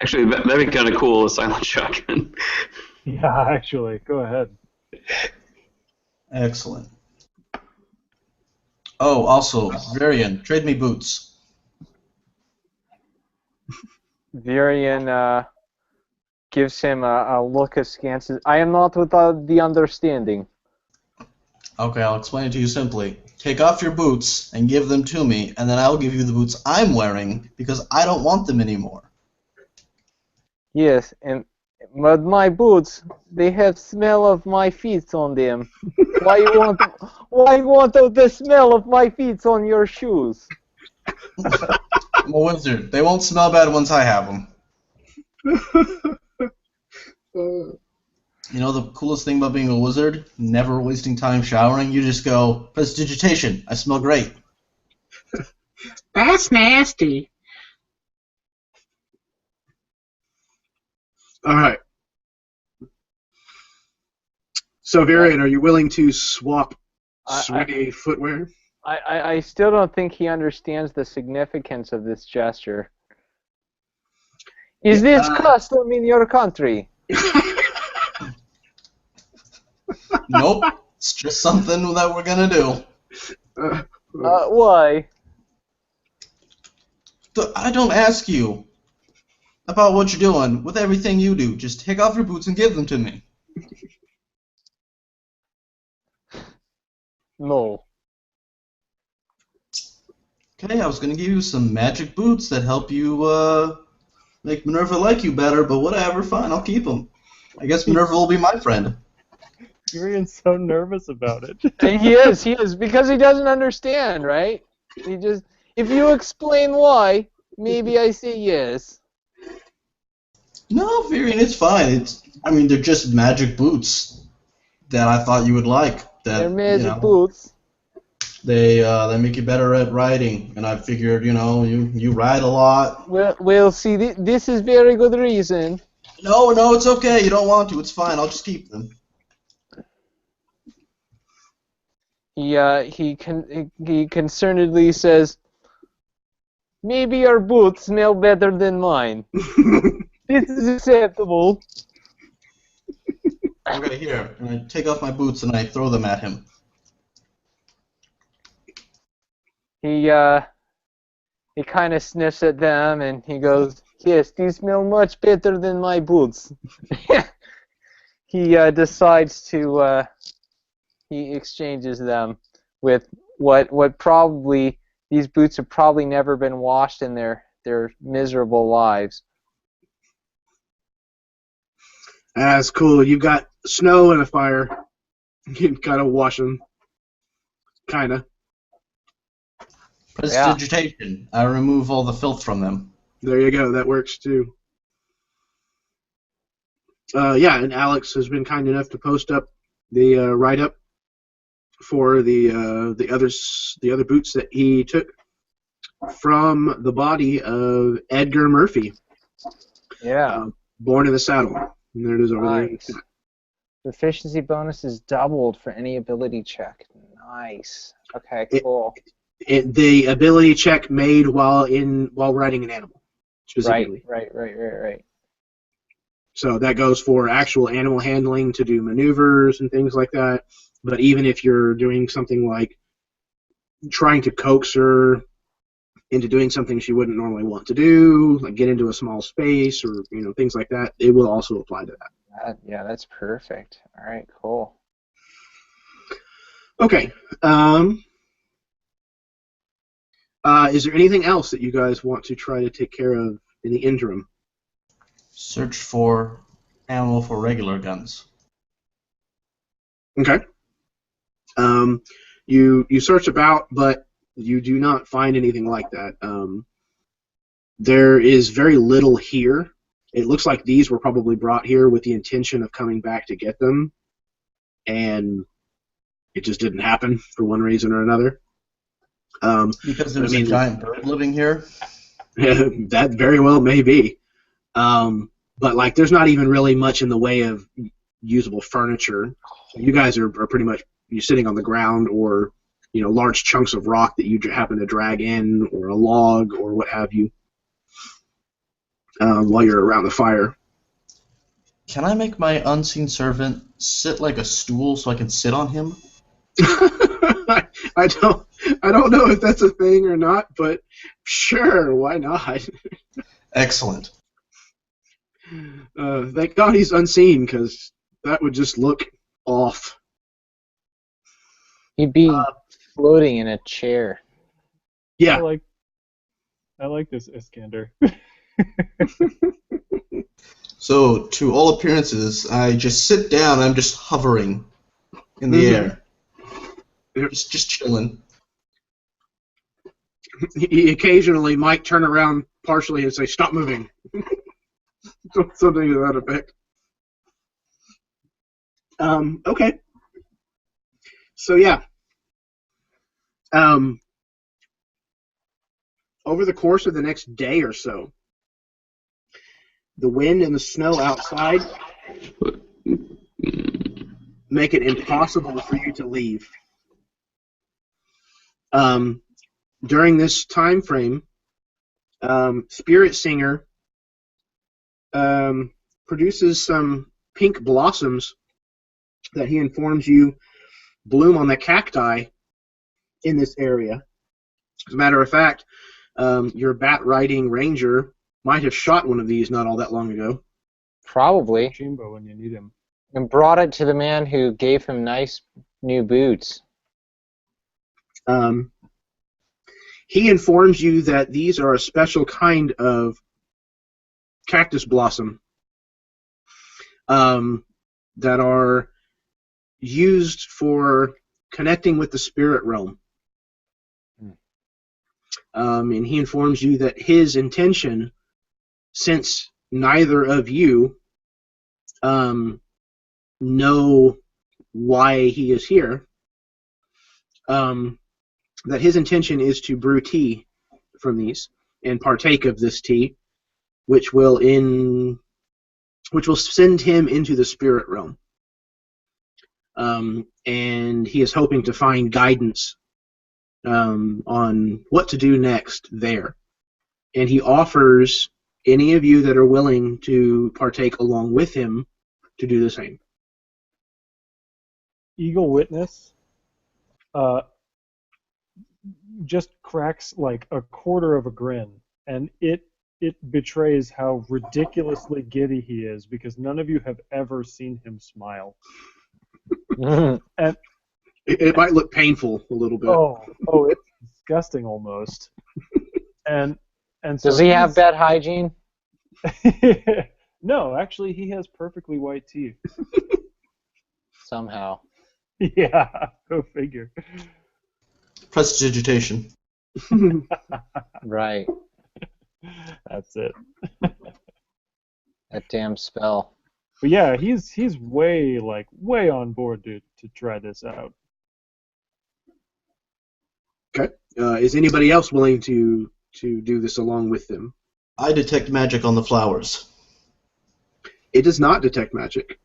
Actually, that'd be kind of cool, a silent shotgun. Yeah, actually, go ahead. Excellent. Oh, also, Varian, trade me boots. Varian gives him a look askance. I am not without the understanding. Okay, I'll explain it to you simply. Take off your boots and give them to me, and then I'll give you the boots I'm wearing because I don't want them anymore. Yes, but my boots, they have smell of my feet on them. Why you want the smell of my feet on your shoes? I'm a wizard. They won't smell bad once I have them. You know the coolest thing about being a wizard? Never wasting time showering. You just go, prestidigitation. I smell great. That's nasty. All right. So, Varian, are you willing to swap sweaty footwear? I still don't think he understands the significance of this gesture. Is this custom in your country? Nope. It's just something that we're going to do. Why? I don't ask you about what you're doing with everything you do. Just take off your boots and give them to me. No. Okay, I was gonna give you some magic boots that help you make Minerva like you better, but whatever, fine, I'll keep them. I guess Minerva will be my friend. Tyrion's so nervous about it. He is, because he doesn't understand, right? If you explain why, maybe I say yes. No, Virion, it's fine. They're just magic boots that I thought you would like. That, They're magic boots. They make you better at riding, and I figured, you ride a lot. Well, see, this is very good reason. No, it's okay. You don't want to. It's fine. I'll just keep them. He concernedly says, maybe your boots smell better than mine. This is acceptable. Okay, here. And I take off my boots and I throw them at him. He kind of sniffs at them and he goes, yes, these smell much better than my boots. He decides to he exchanges them with what probably these boots have probably never been washed in their miserable lives. That's cool. You've got snow and a fire. You can kind of wash them. Kind of. Prestidigitation. I remove all the filth from them. There you go. That works too. And Alex has been kind enough to post up the write-up for the other boots that he took from the body of Edgar Murphy. Yeah. Born in the Saddle. And there it is over Nice. there. Proficiency bonus is doubled for any ability check. Nice. Okay, cool. The ability check made while riding an animal, specifically. Right. So that goes for actual animal handling to do maneuvers and things like that. But even if you're doing something like trying to coax her into doing something she wouldn't normally want to do, like get into a small space or things like that, it will also apply to that. Yeah, that's perfect. All right, cool. Okay. Is there anything else that you guys want to try to take care of in the interim? Search for ammo for regular guns. Okay. You search about, but you do not find anything like that. There is very little here. It looks like these were probably brought here with the intention of coming back to get them, and it just didn't happen for one reason or another. Because there's a giant bird living here? That very well may be. But there's not even really much in the way of usable furniture. You guys are pretty much sitting on the ground or large chunks of rock that you happen to drag in, or a log or what have you, while you're around the fire. Can I make my unseen servant sit like a stool so I can sit on him? I don't know if that's a thing or not, but sure, why not? Excellent. Thank God he's unseen, because that would just look off. He'd be floating in a chair. Yeah. I like this Iskander. So, to all appearances, I just sit down. I'm just hovering in the air, just chilling. He occasionally might turn around partially and say, "Stop moving." Something to that effect. Okay. So yeah. Over the course of the next day or so, the wind and the snow outside make it impossible for you to leave. During this time frame, Spirit Singer produces some pink blossoms that he informs you bloom on the cacti in this area. As a matter of fact, your bat-riding ranger might have shot one of these not all that long ago. Probably. Jimbo when you need him. And brought it to the man who gave him nice new boots. He informs you that these are a special kind of cactus blossom that are used for connecting with the spirit realm. And he informs you that his intention, since neither of you know why he is here, that his intention is to brew tea from these and partake of this tea, which will send him into the spirit realm. And he is hoping to find guidance on what to do next there. And he offers any of you that are willing to partake along with him to do the same. Eagle Witness just cracks like a quarter of a grin, and it betrays how ridiculously giddy he is, because none of you have ever seen him smile. And it might look painful a little bit. oh, it's disgusting almost. And so Does he have bad hygiene? No, actually, he has perfectly white teeth. Somehow. Yeah, go figure. Prestidigitation. Right. That's it. That damn spell. But yeah, he's way on board to try this out. Okay. Is anybody else willing to do this along with them? I detect magic on the flowers. It does not detect magic.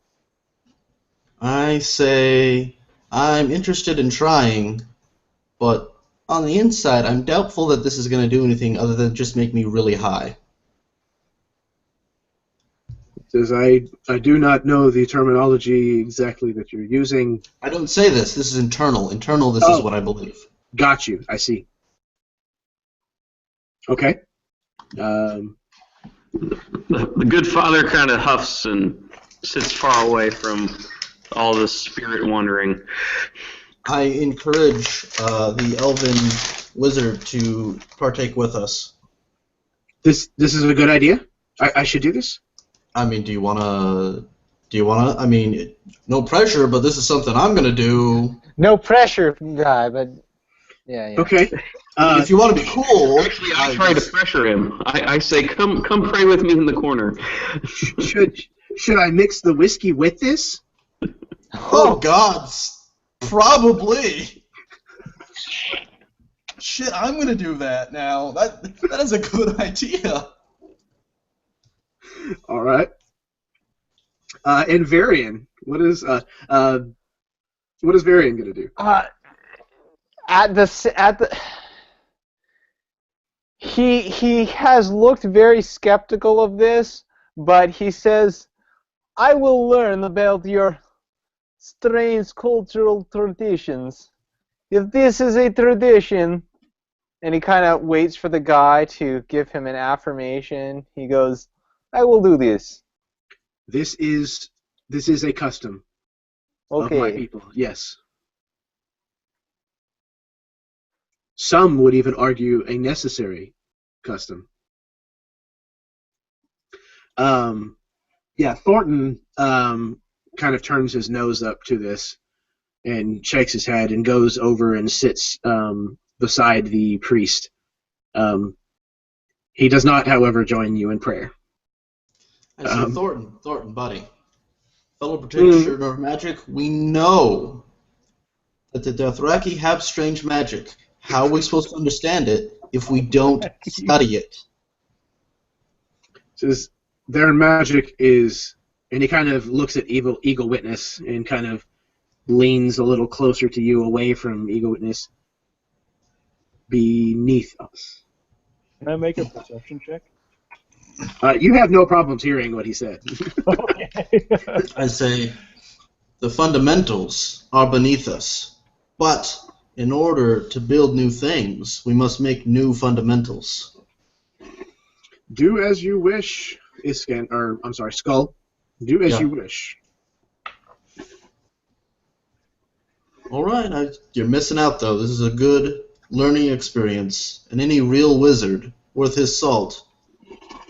I say I'm interested in trying, but on the inside, I'm doubtful that this is going to do anything other than just make me really high. It says, I do not know the terminology exactly that you're using. I don't say this. This is internal. Internal, this is what I believe. Got you. I see. Okay. The good father kind of huffs and sits far away from all this spirit wandering. I encourage the elven wizard to partake with us. This is a good idea. I should do this. I mean, do you wanna? I mean, no pressure, but this is something I'm gonna do. No pressure, guy, but yeah. Okay. If you want to be cool, Actually, I try to pressure him. I say, come pray with me in the corner. Should I mix the whiskey with this? Oh gods, probably. Shit, I'm gonna do that now. That is a good idea. All right. And Varian, what is Varian gonna do? He has looked very skeptical of this, but he says, "I will learn about your strange cultural traditions. If this is a tradition," and he kind of waits for the guy to give him an affirmation. He goes, "I will do this." This is a custom of my Okay. people. Yes. Some would even argue a necessary custom. Yeah, Thornton kind of turns his nose up to this and shakes his head and goes over and sits beside the priest. He does not, however, join you in prayer. I say, Thornton, buddy, fellow practitioner of magic, we know that the Dothraki have strange magic. How are we supposed to understand it if we don't study it? Says their magic is, and he kind of looks at Eagle Witness and kind of leans a little closer to you, away from Eagle Witness. Beneath us. Can I make a perception check? You have no problems hearing what he said. Okay. I say, the fundamentals are beneath us, but In order to build new things, we must make new fundamentals. Do as you wish, Skull. Do as Yeah. you wish. All right, you're missing out, though. This is a good learning experience, and any real wizard worth his salt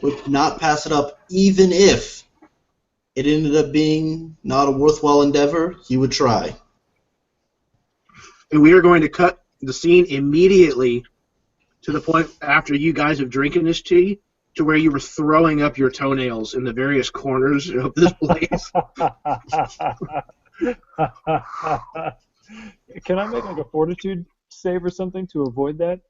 would not pass it up, even if it ended up being not a worthwhile endeavor. He would try. And we are going to cut the scene immediately to the point after you guys have drinking this tea to where you were throwing up your toenails in the various corners of this place. Can I make like a fortitude save or something to avoid that?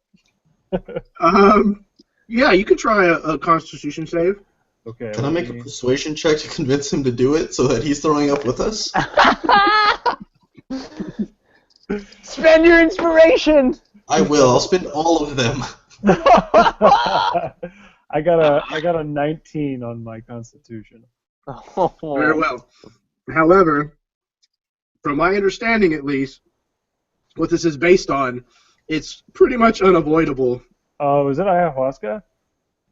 Yeah, you could try a Constitution save. Okay. Can I make a persuasion check to convince him to do it so that he's throwing up with us? Spend your inspiration. I will. I'll spend all of them. I got a 19 on my Constitution. Very well. However, from my understanding at least, what this is based on, it's pretty much unavoidable. Oh, is it ayahuasca?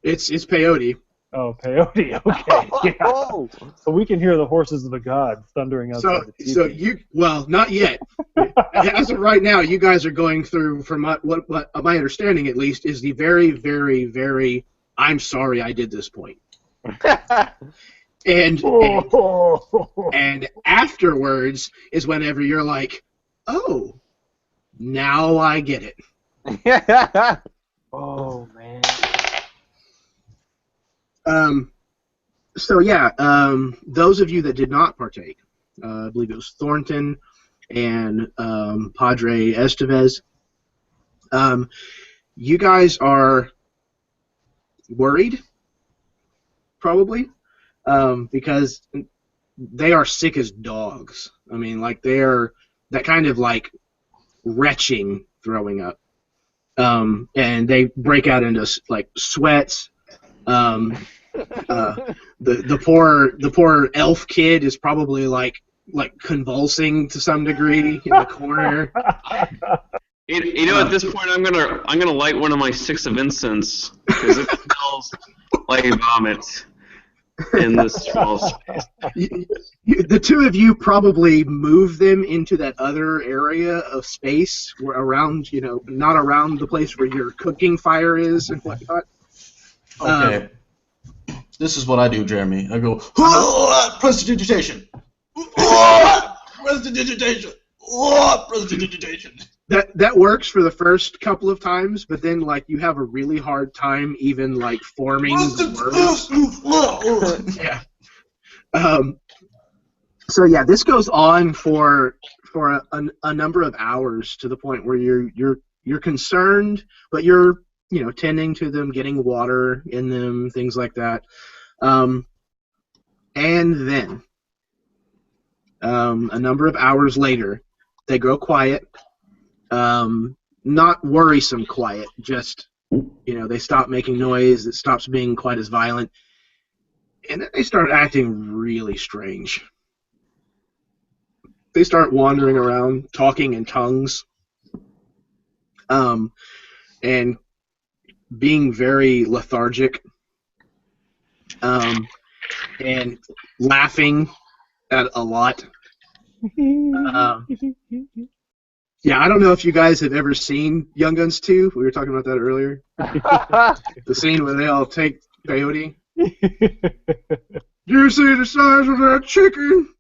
It's peyote. Oh, peyote. Okay. Yeah. So we can hear the horses of the gods thundering outside the TV. Not yet. As of right now, you guys are going through, from what my understanding at least, is the very, very, very I'm sorry I did this point. And afterwards is whenever you're like, oh, now I get it. Oh, man. Those of you that did not partake, I believe it was Thornton and Padre Estevez, you guys are worried, probably, because they are sick as dogs. I mean, like, they're that kind of, like, retching throwing up. And they break out into, like, sweats. The poor elf kid is probably like convulsing to some degree in the corner. At this point, I'm gonna light one of my 6 of incense because it smells like vomit in this small space. The two of you probably move them into that other area of space where around, not around the place where your cooking fire is and whatnot. Okay. This is what I do, Jeremy. I go, prestidigitation. Prestidigitation. Prestidigitation. That works for the first couple of times, but then you have a really hard time even forming the words. Yeah. So yeah, this goes on for a number of hours to the point where you're concerned, but you're tending to them, getting water in them, things like that. And then a number of hours later, they grow quiet. Not worrisome quiet, just, they stop making noise, it stops being quite as violent, and then they start acting really strange. They start wandering around, talking in tongues, and being very lethargic, and laughing at a lot. Yeah, I don't know if you guys have ever seen Young Guns 2. We were talking about that earlier. The scene where they all take peyote. Do you see the size of that chicken?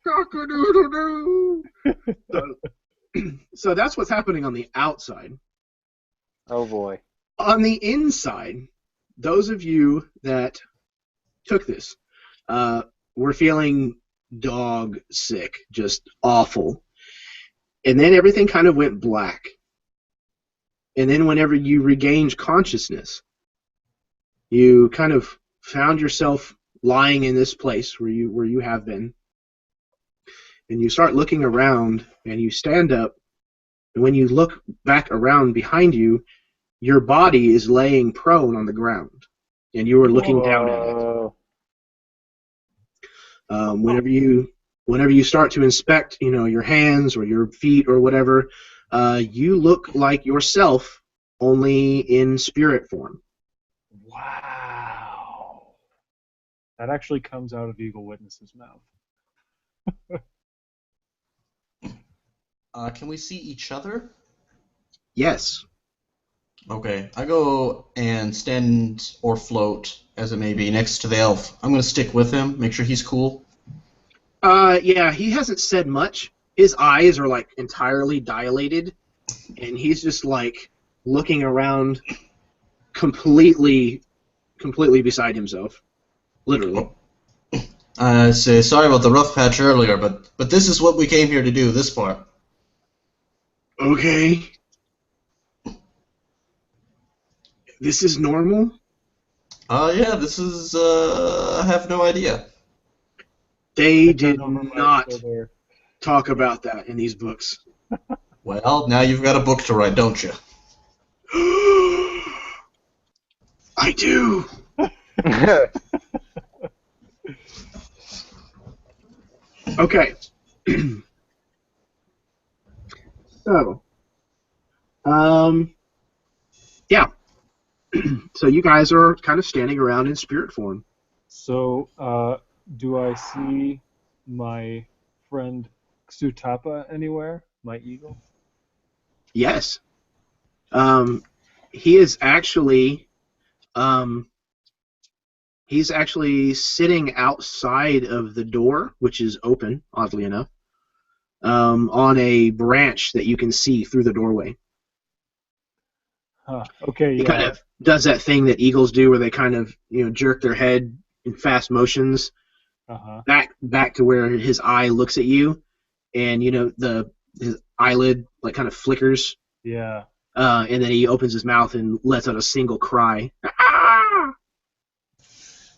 Cock-a-doodle-doo. So that's what's happening on the outside. Oh, boy. On the inside, those of you that took this were feeling dog sick, just awful. And then everything kind of went black. And then whenever you regained consciousness, you kind of found yourself lying in this place where you have been. And you start looking around, and you stand up, and when you look back around behind you, your body is laying prone on the ground, and you are looking down at it. Whenever you start to inspect, your hands or your feet or whatever, you look like yourself, only in spirit form. Wow. That actually comes out of Eagle Witness's mouth. Can we see each other? Yes. Okay, I go and stand or float, as it may be, next to the elf. I'm going to stick with him, make sure he's cool. Yeah, he hasn't said much. His eyes are like entirely dilated, and he's just like looking around, completely beside himself, literally. I say, sorry about the rough patch earlier, but this is what we came here to do, this part. Okay. This is normal? Yeah, this is, I have no idea. They did not talk about that in these books. Well, now you've got a book to write, don't you? I do. Okay. So, yeah. So you guys are kind of standing around in spirit form. So, do I see my friend Xutapa anywhere? My eagle? Yes. He is actually, he's actually sitting outside of the door, which is open, oddly enough, on a branch that you can see through the doorway. Huh. Okay, He yeah. kind of does that thing that eagles do, where they kind of, jerk their head in fast motions Uh-huh. back to where his eye looks at you, and his eyelid like kind of flickers. Yeah. And then he opens his mouth and lets out a single cry. Ah!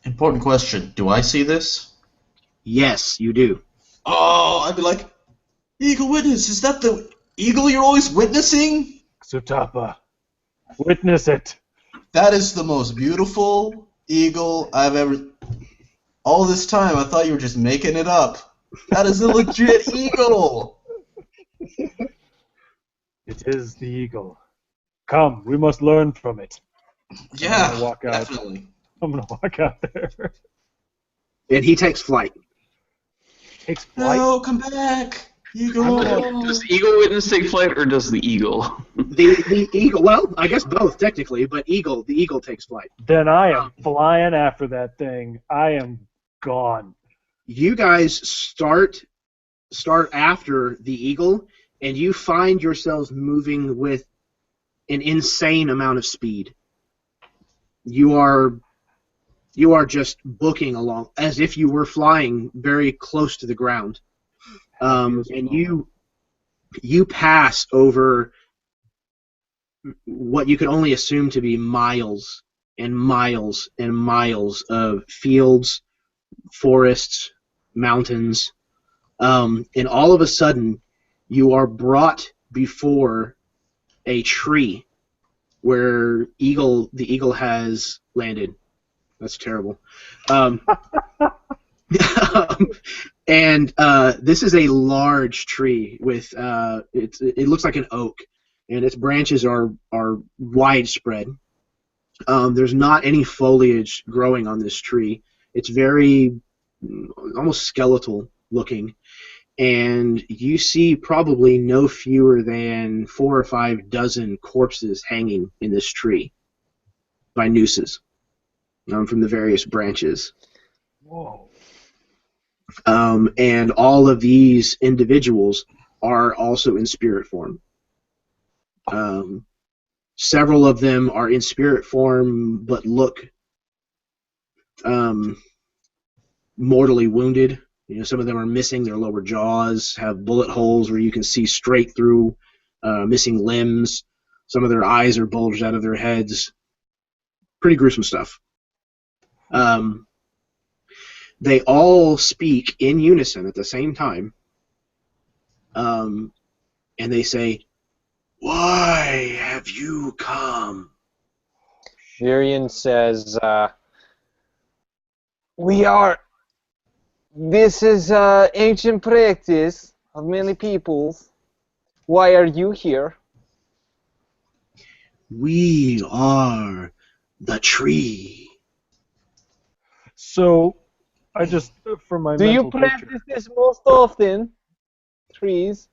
Important question. Do I see this? Yes, you do. Oh, I'd be like, Eagle Witness, is that the eagle you're always witnessing? Xutapa, witness it. That is the most beautiful eagle I've ever... All this time, I thought you were just making it up. That is a legit eagle! It is the eagle. Come, we must learn from it. Yeah, I'm gonna walk out. definitely. I'm gonna walk out there. And he takes flight. Takes flight. No, come back! Eagle! Does the eagle witness take flight, or does the eagle? The eagle, well, I guess both technically, but the eagle takes flight. Then I am flying after that thing. I am gone. You guys start after the eagle, and you find yourselves moving with an insane amount of speed. You are just booking along as if you were flying very close to the ground. And you pass over what you could only assume to be miles and miles and miles of fields, forests, mountains, and all of a sudden you are brought before a tree where the eagle has landed. That's terrible. And this is a large tree with it looks like an oak, and its branches are widespread. There's not any foliage growing on this tree. It's very almost skeletal looking, and you see probably no fewer than 4 or 5 dozen corpses hanging in this tree by nooses from the various branches. Whoa. And all of these individuals are also in spirit form. Several of them are in spirit form but look mortally wounded. Some of them are missing their lower jaws, have bullet holes where you can see straight through, missing limbs. Some of their eyes are bulged out of their heads. Pretty gruesome stuff. They all speak in unison at the same time, and they say, "Why have you come?" Virion says, this is ancient practice of many peoples. Why are you here? We are the tree. So, I just, from my Do you mental picture, practice this most often? Trees.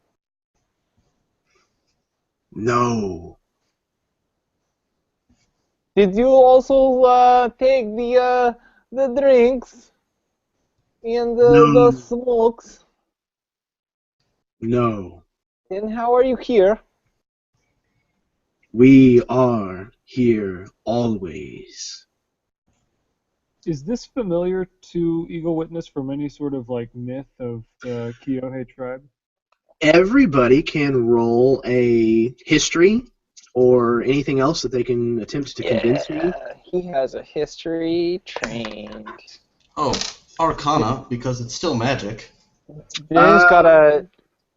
No. Did you also take the drinks and the No. smokes? No. Then how are you here? We are here always. is this familiar to Eagle Witness from any sort of like myth of the Kyohei tribe? Everybody can roll a history or anything else that they can attempt to convince me. He has a history trained. Oh, Arcana, because it's still magic. Ben's got a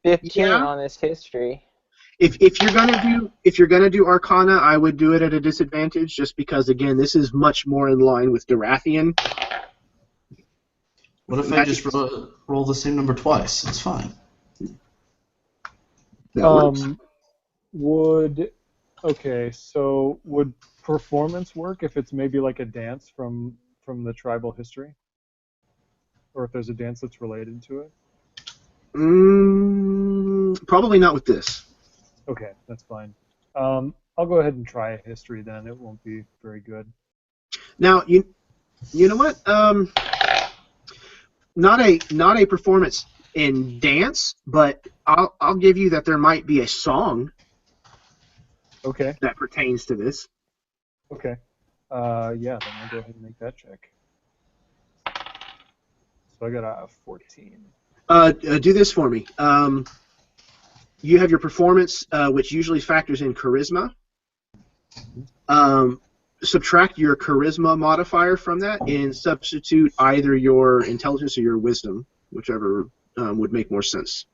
15 yeah. on his history. If you're gonna do Arcana, I would do it at a disadvantage, just because again this is much more in line with Durathian. What if I just roll the same number twice? It's fine. That works. Would performance work if it's maybe like a dance from the tribal history, or if there's a dance that's related to it? Probably not with this. Okay, that's fine. I'll go ahead and try a history then. It won't be very good. Now you know what? Not a performance in dance, but I'll give you that there might be a song. Okay. That pertains to this. Okay. Yeah, then I'll go ahead and make that check. So I got a 14. Do this for me. You have your performance, which usually factors in charisma. Subtract your charisma modifier from that and substitute either your intelligence or your wisdom, whichever would make more sense.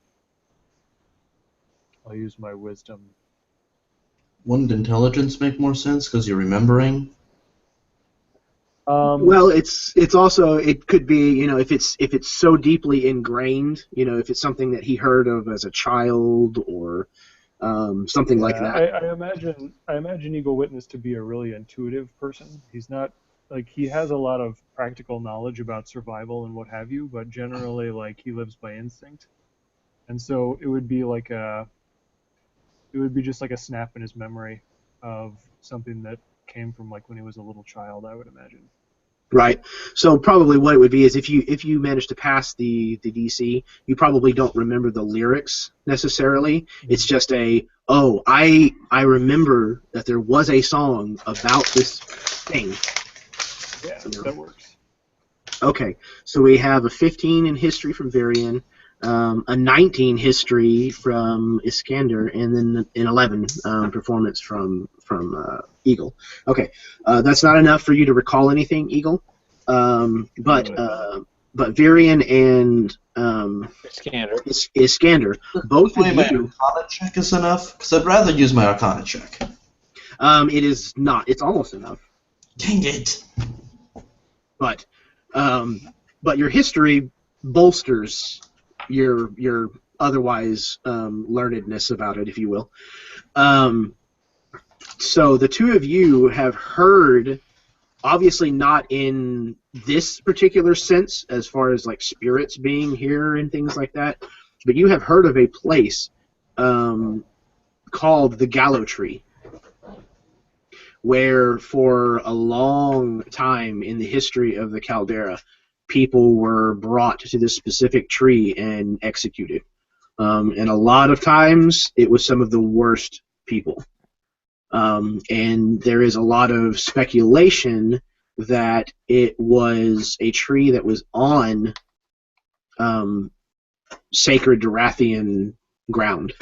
I'll use my wisdom. Wouldn't intelligence make more sense because you're remembering? Well, it's also, it could be, if it's so deeply ingrained, if it's something that he heard of as a child or something like that. I imagine Eagle Witness to be a really intuitive person. He's not like, he has a lot of practical knowledge about survival and what have you, but generally like he lives by instinct. And so it would be just like a snap in his memory of something that came from like when he was a little child, I would imagine. Right. So probably what it would be is if you manage to pass the DC, you probably don't remember the lyrics necessarily. It's just I remember that there was a song about this thing. Yeah, that works. Okay. So we have a 15 in history from Varian, a 19 history from Iskander, and then an 11 performance from Eagle. Okay, that's not enough for you to recall anything, Eagle. But Varian and Iskander, both of my you. Arcana check is enough? Because I'd rather use my Arcana check. It is not. It's almost enough. Dang it! But your history bolsters your otherwise learnedness about it, if you will. So the two of you have heard, obviously not in this particular sense, as far as like spirits being here and things like that, but you have heard of a place called the Gallow Tree, where for a long time in the history of the Caldera, people were brought to this specific tree and executed. And a lot of times it was some of the worst people. And there is a lot of speculation that it was a tree that was on sacred Durathian ground.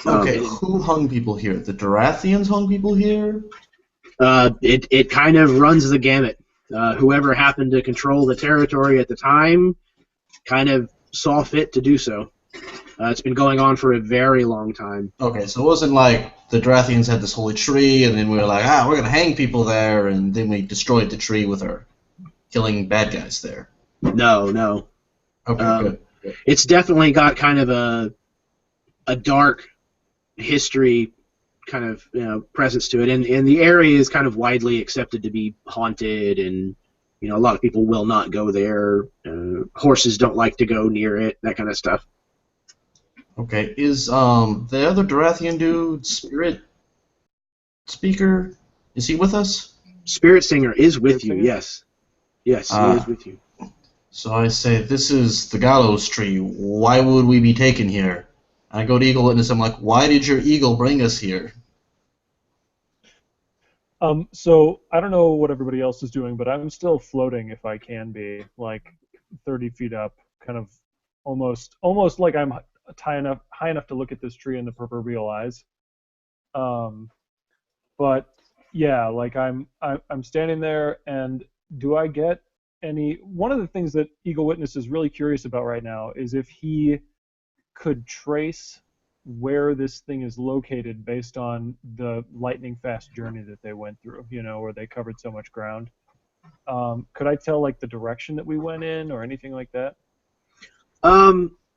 Okay, who hung people here? The Durathians hung people here? It kind of runs the gamut. Whoever happened to control the territory at the time kind of saw fit to do so. It's been going on for a very long time. Okay, so it wasn't like the Durathians had this holy tree, and then we were like, we're going to hang people there, and then we destroyed the tree with our killing bad guys there. No. Okay, good. It's definitely got kind of a dark history kind of presence to it, and the area is kind of widely accepted to be haunted, and a lot of people will not go there. Horses don't like to go near it, that kind of stuff. Okay, is the other Durathian dude spirit speaker? Is he with us? Spirit Singer is with you. Singer? Yes, he is with you. So I say, this is the gallows tree. Why would we be taken here? I go to Eagle Witness. I'm like, why did your eagle bring us here? So I don't know what everybody else is doing, but I'm still floating if I can be, like 30 feet up, kind of almost like I'm high enough to look at this tree in the proverbial eyes. But yeah, like I'm standing there, and do I get any? One of the things that Eagle Witness is really curious about right now is if he could trace where this thing is located based on the lightning fast journey that they went through, where they covered so much ground. Could I tell like the direction that we went in or anything like that?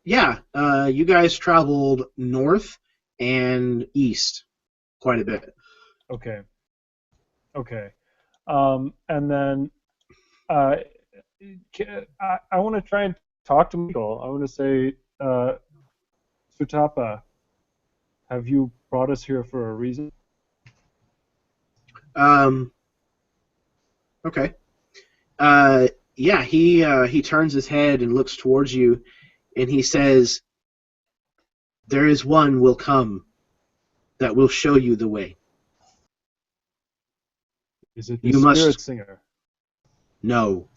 Yeah, you guys traveled north and east quite a bit. Okay. And then I want to try and talk to Michael. I want to say, Sutapa, have you brought us here for a reason? Okay. Yeah, he turns his head and looks towards you, and he says, "There is one will come that will show you the way." Is it the Spirit Singer? No.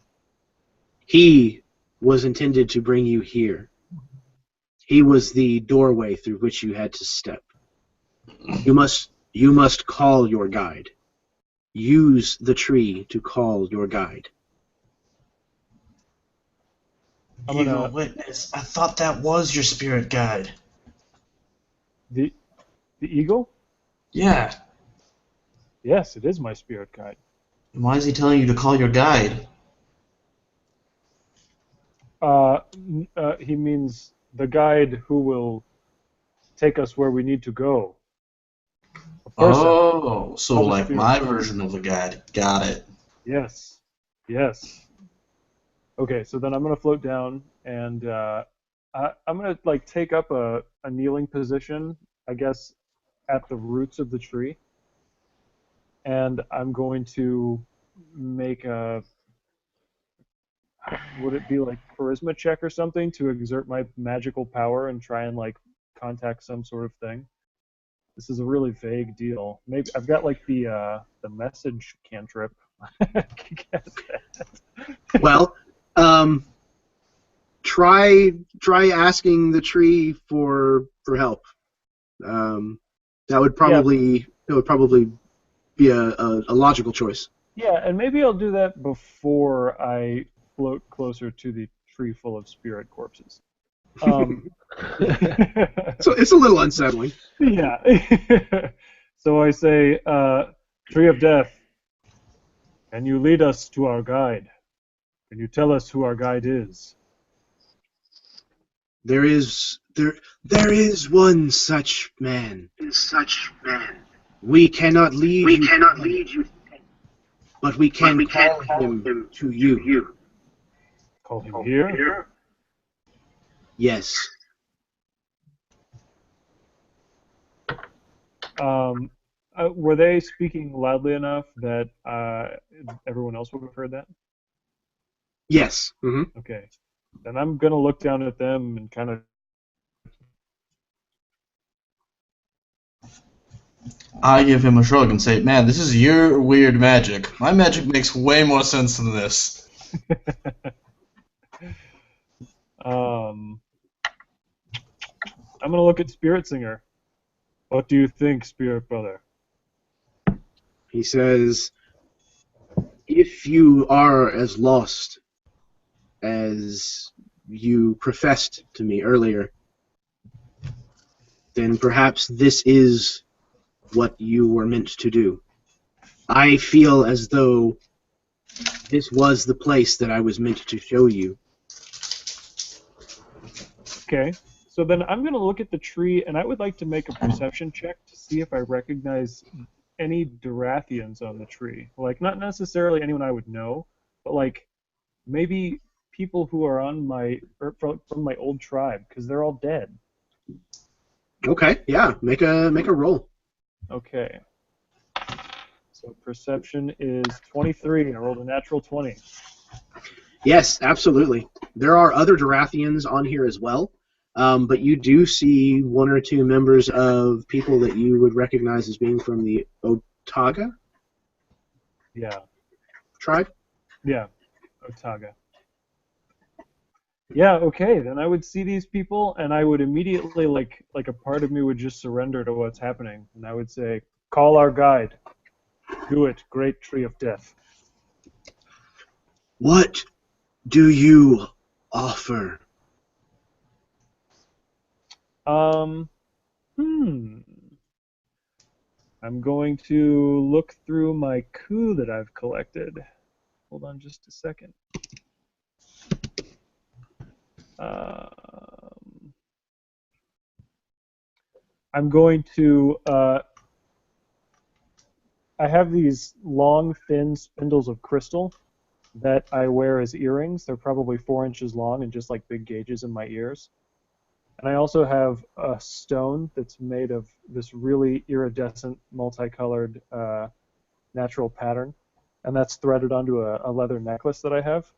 He was intended to bring you here. He was the doorway through which you had to step. You must call your guide. Use the tree to call your guide. Eagle Witness, I thought that was your spirit guide. The eagle? Yeah. Yes, it is my spirit guide. Why is he telling you to call your guide? He means the guide who will take us where we need to go. Oh, so like my version of the guide. Got it. Yes. Okay, so then I'm gonna float down, and I'm gonna like take up a kneeling position, I guess, at the roots of the tree, and I'm going to make a, would it be like charisma check or something to exert my magical power and try and like contact some sort of thing. This is a really vague deal. Maybe I've got like the message cantrip. Well, try asking the tree for help. That would probably be a logical choice. Yeah, and maybe I'll do that before I float closer to the tree full of spirit corpses. So it's a little unsettling. Yeah. So I say, Tree of Death, can you lead us to our guide? Can you tell us who our guide is? There is one such man. We cannot lead you, but we can call him to you. Call him here? Yes. Were they speaking loudly enough that everyone else would have heard that? Yes. Mm-hmm. Okay. Then I'm going to look down at them and kind of... I give him a shrug and say, man, this is your weird magic. My magic makes way more sense than this. I'm going to look at Spirit Singer. What do you think, Spirit Brother? He says, if you are as lost as you professed to me earlier, then perhaps this is what you were meant to do. I feel as though this was the place that I was meant to show you. Okay. So then I'm going to look at the tree, and I would like to make a perception check to see if I recognize any Durathians on the tree. Like, not necessarily anyone I would know, but like maybe people who are on my from my old tribe, because they're all dead. Okay, yeah, make a roll. Okay. So perception is 23. I rolled a natural 20. Yes, absolutely. There are other Durathians on here as well, but you do see one or two members of people that you would recognize as being from the Otaga Yeah. tribe. Yeah. Otaga. Yeah, okay. Then I would see these people, and I would immediately, like a part of me would just surrender to what's happening, and I would say, "Call our guide. Do it, great tree of death." What do you offer? Hmm. I'm going to look through my coup that I've collected. Hold on just a second. I'm going to. I have these long, thin spindles of crystal that I wear as earrings. They're probably 4 inches long and just like big gauges in my ears. And I also have a stone that's made of this really iridescent, multicolored natural pattern. And that's threaded onto a leather necklace that I have.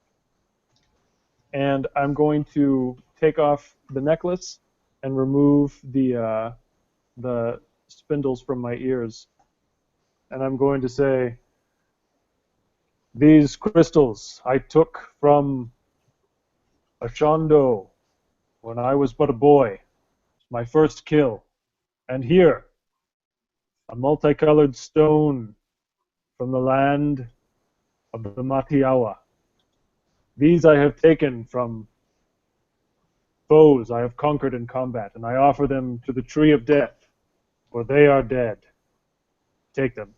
And I'm going to take off the necklace and remove the spindles from my ears. And I'm going to say, "These crystals I took from Ashando when I was but a boy, my first kill. And here, a multicolored stone from the land of the Matiawa. These I have taken from foes I have conquered in combat, and I offer them to the tree of death, for they are dead. Take them."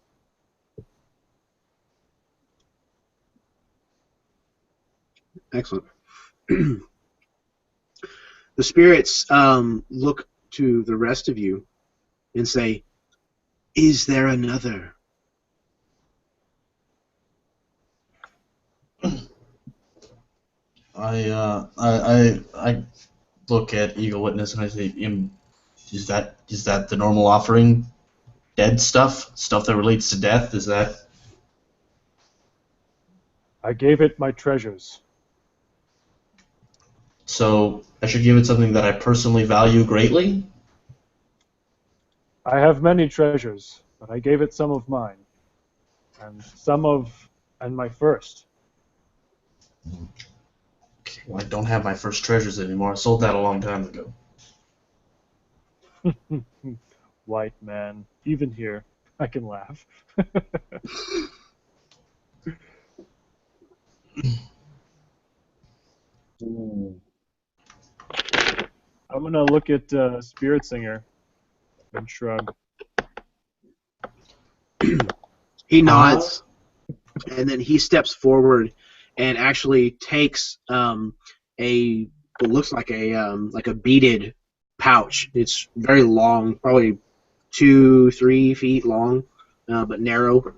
Excellent. The spirits look to the rest of you and say, "Is there another?" I look at Eagle Witness and I say, is that the normal offering? Dead stuff that relates to death? Is that? I gave it my treasures. So I should give it something that I personally value greatly? I have many treasures, but I gave it some of mine, and my first. Okay, well, I don't have my first treasures anymore. I sold that a long time ago. White man, even here, I can laugh. I'm gonna look at Spirit Singer and shrug. He nods, and then he steps forward and actually takes what looks like a beaded pouch. It's very long, probably 2-3 feet long, but narrow,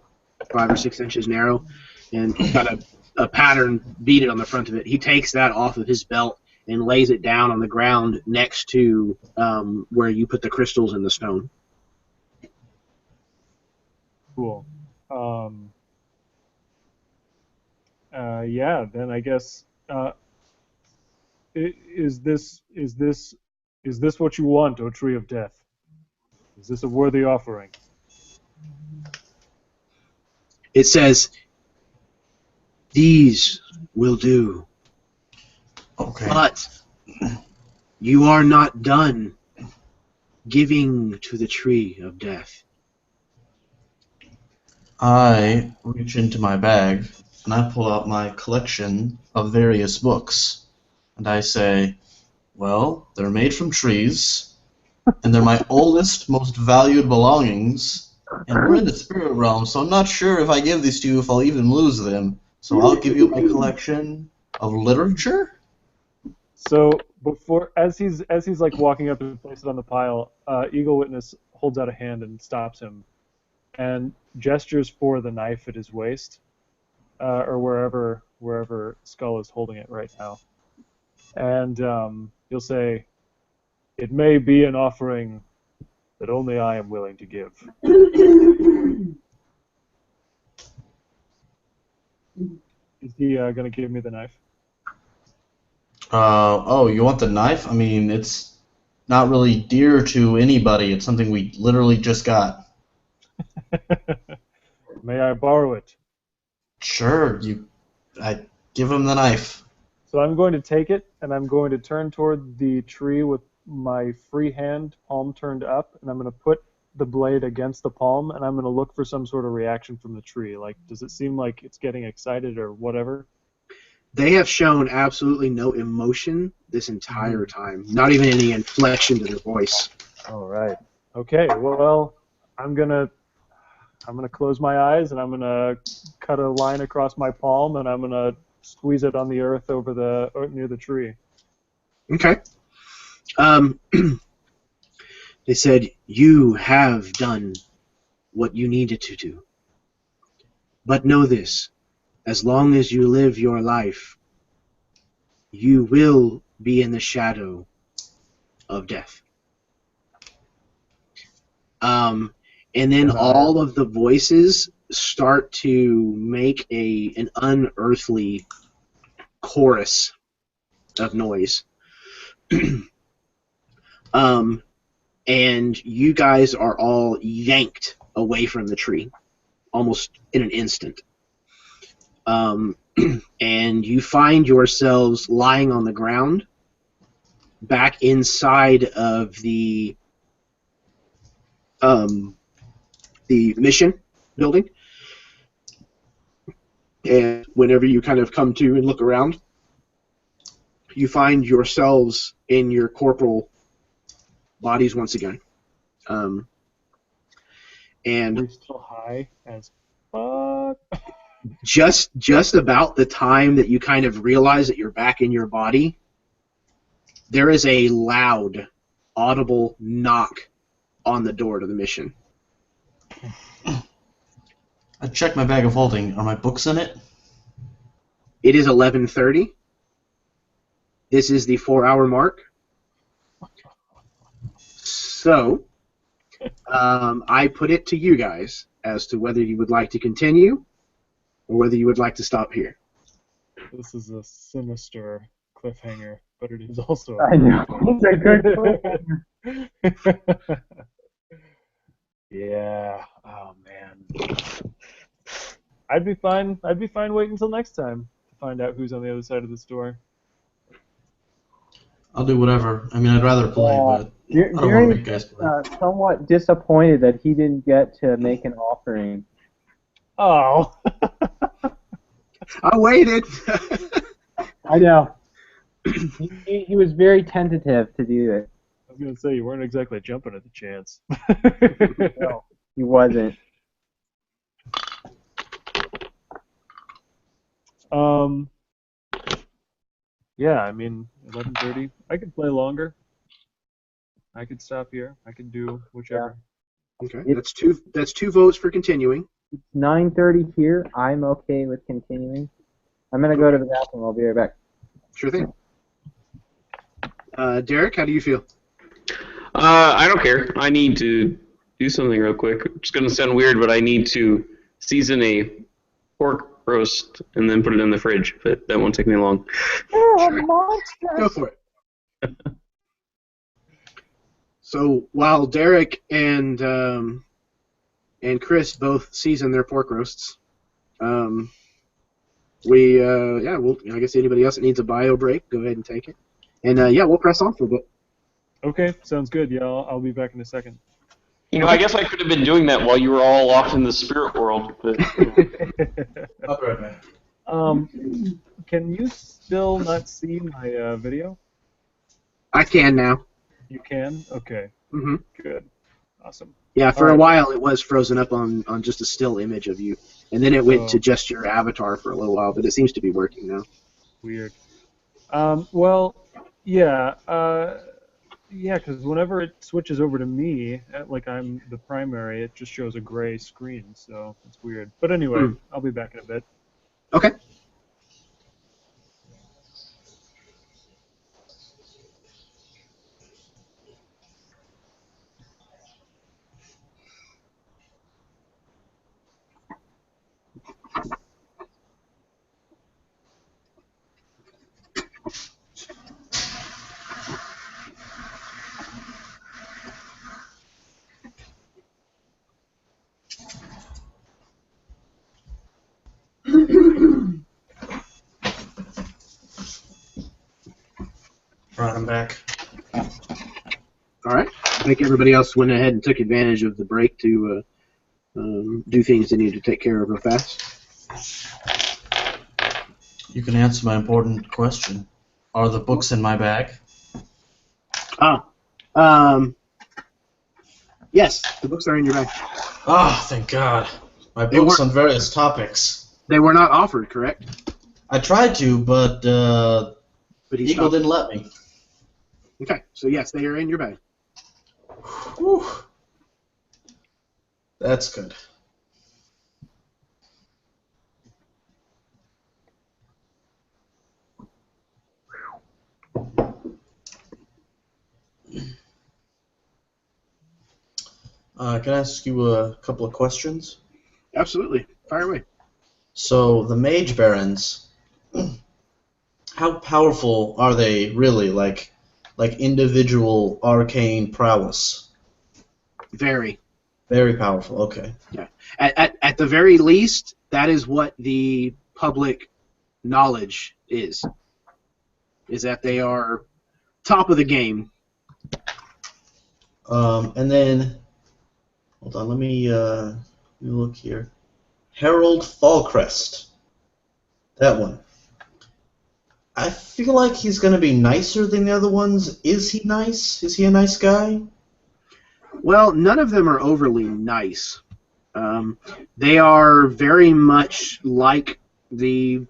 5 or 6 inches narrow, and got a pattern beaded on the front of it. He takes that off of his belt and lays it down on the ground next to where you put the crystals in the stone. Cool. Yeah. Then I guess is this what you want, O Tree of Death? Is this a worthy offering? It says, "These will do." Okay. But you are not done giving to the tree of death. I reach into my bag and I pull out my collection of various books. And I say, well, they're made from trees, and they're my oldest, most valued belongings, and we're in the spirit realm, so I'm not sure if I give these to you if I'll even lose them. So I'll give you my collection of literature? So as he's like walking up to place it on the pile, Eagle Witness holds out a hand and stops him, and gestures for the knife at his waist, or wherever Skull is holding it right now, and he'll say, "It may be an offering that only I am willing to give." Is he gonna give me the knife? Oh, you want the knife? I mean, it's not really dear to anybody. It's something we literally just got. May I borrow it? Sure, I give him the knife. So I'm going to take it, and I'm going to turn toward the tree with my free hand, palm turned up, and I'm going to put the blade against the palm, and I'm going to look for some sort of reaction from the tree. Like, does it seem like it's getting excited or whatever? They have shown absolutely no emotion this entire time. Not even any inflection to their voice. All right. Okay. Well, I'm gonna close my eyes, and I'm gonna cut a line across my palm, and I'm gonna squeeze it on the earth near the tree. Okay. They said, you have done what you needed to do. But know this, as long as you live your life, you will be in the shadow of death. And then all of the voices start to make an unearthly chorus of noise. And you guys are all yanked away from the tree, almost in an instant. And you find yourselves lying on the ground, back inside of the mission building. And whenever you kind of come to and look around, you find yourselves in your corporal bodies once again. And we're still high as fuck. just about the time that you kind of realize that you're back in your body, there is a loud, audible knock on the door to the mission. I checked my bag of holding. Are my books in it? It is 11:30. This is the 4-hour mark. So, I put it to you guys as to whether you would like to continue or whether you would like to stop here. This is a sinister cliffhanger, but it is also. I know. It's a good cliffhanger. Yeah. Oh man. I'd be fine waiting until next time to find out who's on the other side of this door. I'll do whatever. I mean, I'd rather play, but I don't want to make guys play. Somewhat disappointed that he didn't get to make an offering. Oh. I waited. I know. He was very tentative to do it. I was going to say, you weren't exactly jumping at the chance. No, he wasn't. Yeah, I mean, 11:30. I could play longer. I could stop here. I could do whichever. Okay, that's two votes for continuing. It's 9:30 here. I'm okay with continuing. I'm gonna go to the bathroom. I'll be right back. Sure thing. Derek, how do you feel? I don't care. I need to do something real quick. It's going to sound weird, but I need to season a pork roast and then put it in the fridge, but that won't take me long. Sure. Go for it. So while Derek and Chris both season their pork roasts, I guess anybody else that needs a bio break, go ahead and take it. And we'll press on for a bit. Okay, sounds good. Yeah, I'll be back in a second. You know, I guess I could have been doing that while you were all off in the spirit world. But I'll be right back. Can you still not see my video? I can now. You can? Okay. Mm-hmm. Good. Awesome. Yeah, for a while it was frozen up on just a still image of you, and then it went to just your avatar for a little while, but it seems to be working now. Weird. Well, Yeah, yeah, because whenever it switches over to me, like I'm the primary, it just shows a gray screen, so it's weird. But anyway, Hmm. I'll be back in a bit. Okay. Right, I'm back. All right. I think everybody else went ahead and took advantage of the break to do things they need to take care of real fast. You can answer my important question. Are the books in my bag? Yes, the books are in your bag. Ah, thank God. My They books weren't- on various topics. They were not offered, correct? I tried to, but But he Eagle stopped. didn't let me. Okay, so yes, they are in your bag. Whew. That's good. Can I ask you a couple of questions? Absolutely. Fire away. So, the Mage Barons, how powerful are they really? Like individual arcane prowess? Very. Very powerful, okay. Yeah. At the very least, that is what the public knowledge is that they are top of the game. And then, hold on, let me look here. Harold Fallcrest. That one. I feel like he's going to be nicer than the other ones. Is he nice? Is he a nice guy? Well, none of them are overly nice. They are very much like the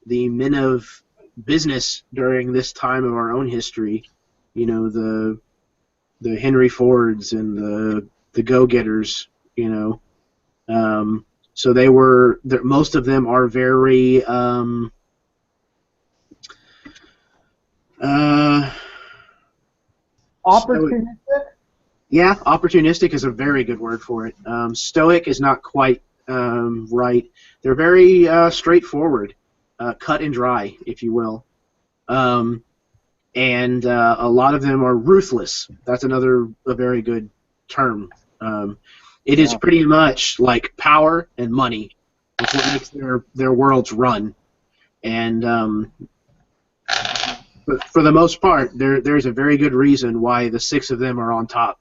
men of business during this time of our own history. You know, the Henry Fords and the go-getters. You know, so most of them are very Opportunistic? yeah, opportunistic is a very good word for it. Stoic is not quite right. They're very straightforward, cut and dry, if you will. And a lot of them are ruthless. That's a very good term. It is pretty much like power and money. It's what makes their worlds run. And for the most part, there's a very good reason why the six of them are on top.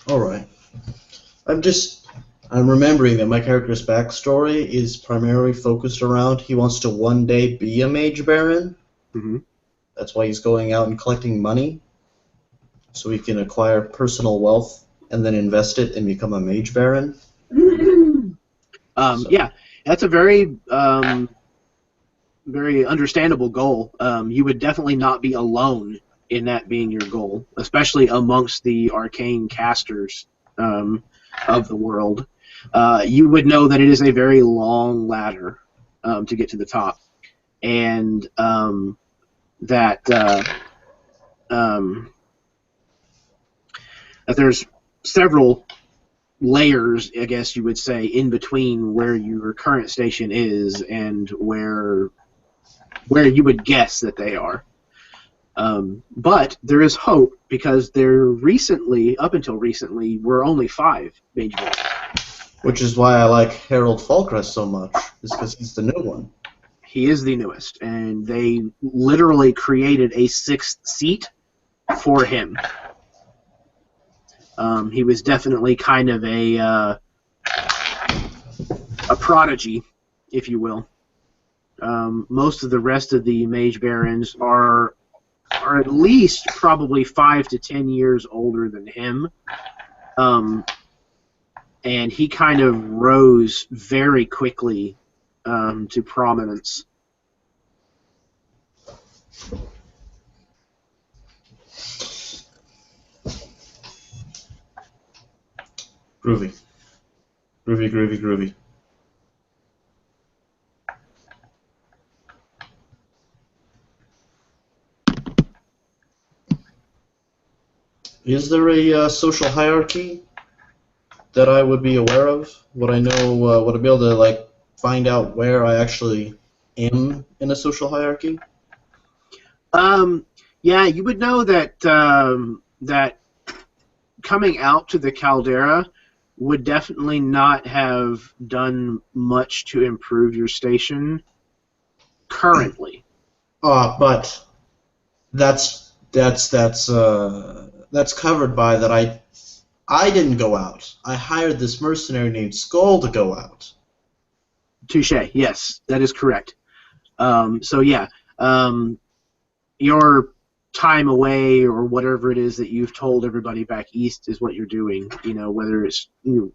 All right. I'm remembering that my character's backstory is primarily focused around he wants to one day be a mage baron. Mm-hmm. That's why he's going out and collecting money, so he can acquire personal wealth and then invest it and become a mage baron. Yeah, that's a very very understandable goal. You would definitely not be alone in that being your goal, especially amongst the arcane casters of the world. You would know that it is a very long ladder to get to the top, and that there's several layers, I guess you would say, in between where your current station is and where you would guess that they are. But there is hope because up until recently, were only 5 mage barons. Which is why I like Harold Fallcrest so much, is because he's the new one. He is the newest, and they literally created a 6th seat for him. He was definitely kind of a prodigy, if you will. Most of the rest of the mage barons are at least probably 5 to 10 years older than him. And he kind of rose very quickly to prominence. Groovy. Groovy, groovy, groovy. Is there a social hierarchy that I would be aware of? Would I know? Would I be able to like find out where I actually am in a social hierarchy? Yeah, you would know that that coming out to the Caldera would definitely not have done much to improve your station currently. But that's covered by that. I didn't go out. I hired this mercenary named Skull to go out. Touche. Yes, that is correct. So yeah, your time away or whatever it is that you've told everybody back east is what you're doing. You know, whether it's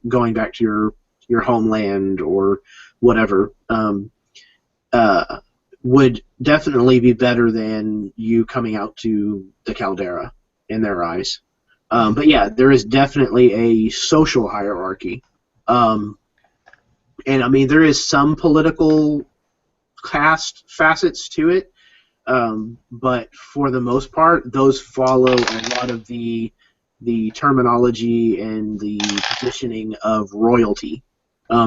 going back to your homeland or whatever, would definitely be better than you coming out to the Caldera in their eyes. But yeah, there is definitely a social hierarchy. And I mean, there is some political caste facets to it, but for the most part, those follow a lot of the terminology and the positioning of royalty.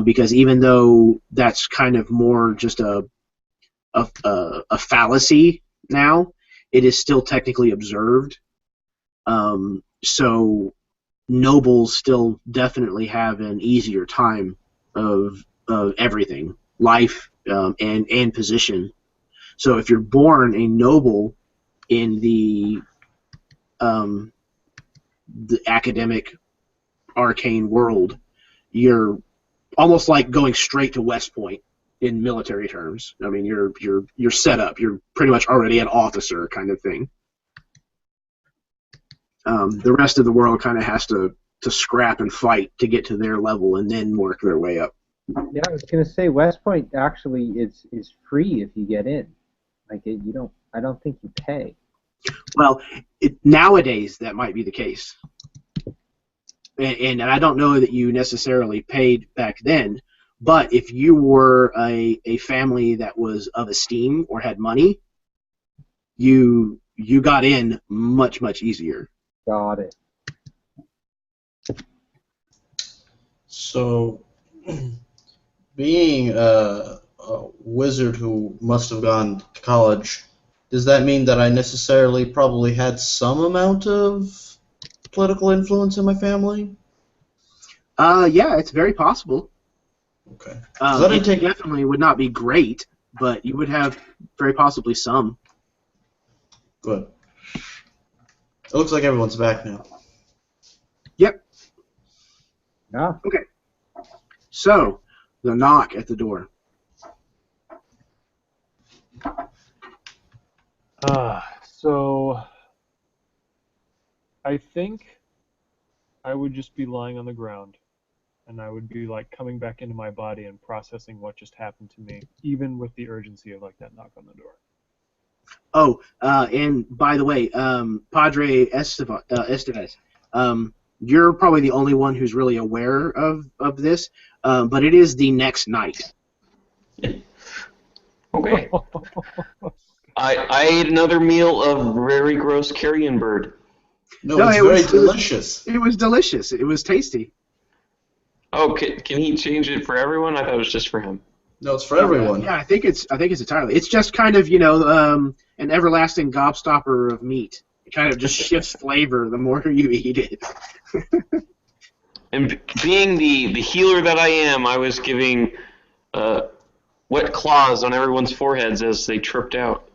Because even though that's kind of more just a fallacy now, it is still technically observed. So nobles still definitely have an easier time of everything, life and position. So if you're born a noble in the academic arcane world, you're almost like going straight to West Point in military terms. I mean, you're set up. You're pretty much already an officer kind of thing. The rest of the world kind of has to scrap and fight to get to their level and then work their way up. Yeah, I was gonna say West Point actually is free if you get in. Like you don't. I don't think you pay. Well, nowadays that might be the case, and I don't know that you necessarily paid back then. But if you were a family that was of esteem or had money, you got in much easier. Got it. So, being a wizard who must have gone to college, does that mean that I necessarily probably had some amount of political influence in my family? Yeah, it's very possible. Okay. It definitely would not be great, but you would have very possibly some. Good. It looks like everyone's back now. Yep. Yeah. Okay. So, the knock at the door. So I think I would just be lying on the ground, and I would be like coming back into my body and processing what just happened to me, even with the urgency of like that knock on the door. Oh, and by the way, Padre Estevez, you're probably the only one who's really aware of this, but it is the next night. Okay. I ate another meal of very gross carrion bird. No, it's very delicious. It was delicious. It was tasty. Oh, can he change it for everyone? I thought it was just for him. No, it's for everyone. Yeah, I think it's entirely. It's just kind of an everlasting gobstopper of meat. It kind of just shifts flavor the more you eat it. And being the healer that I am, I was giving wet claws on everyone's foreheads as they tripped out.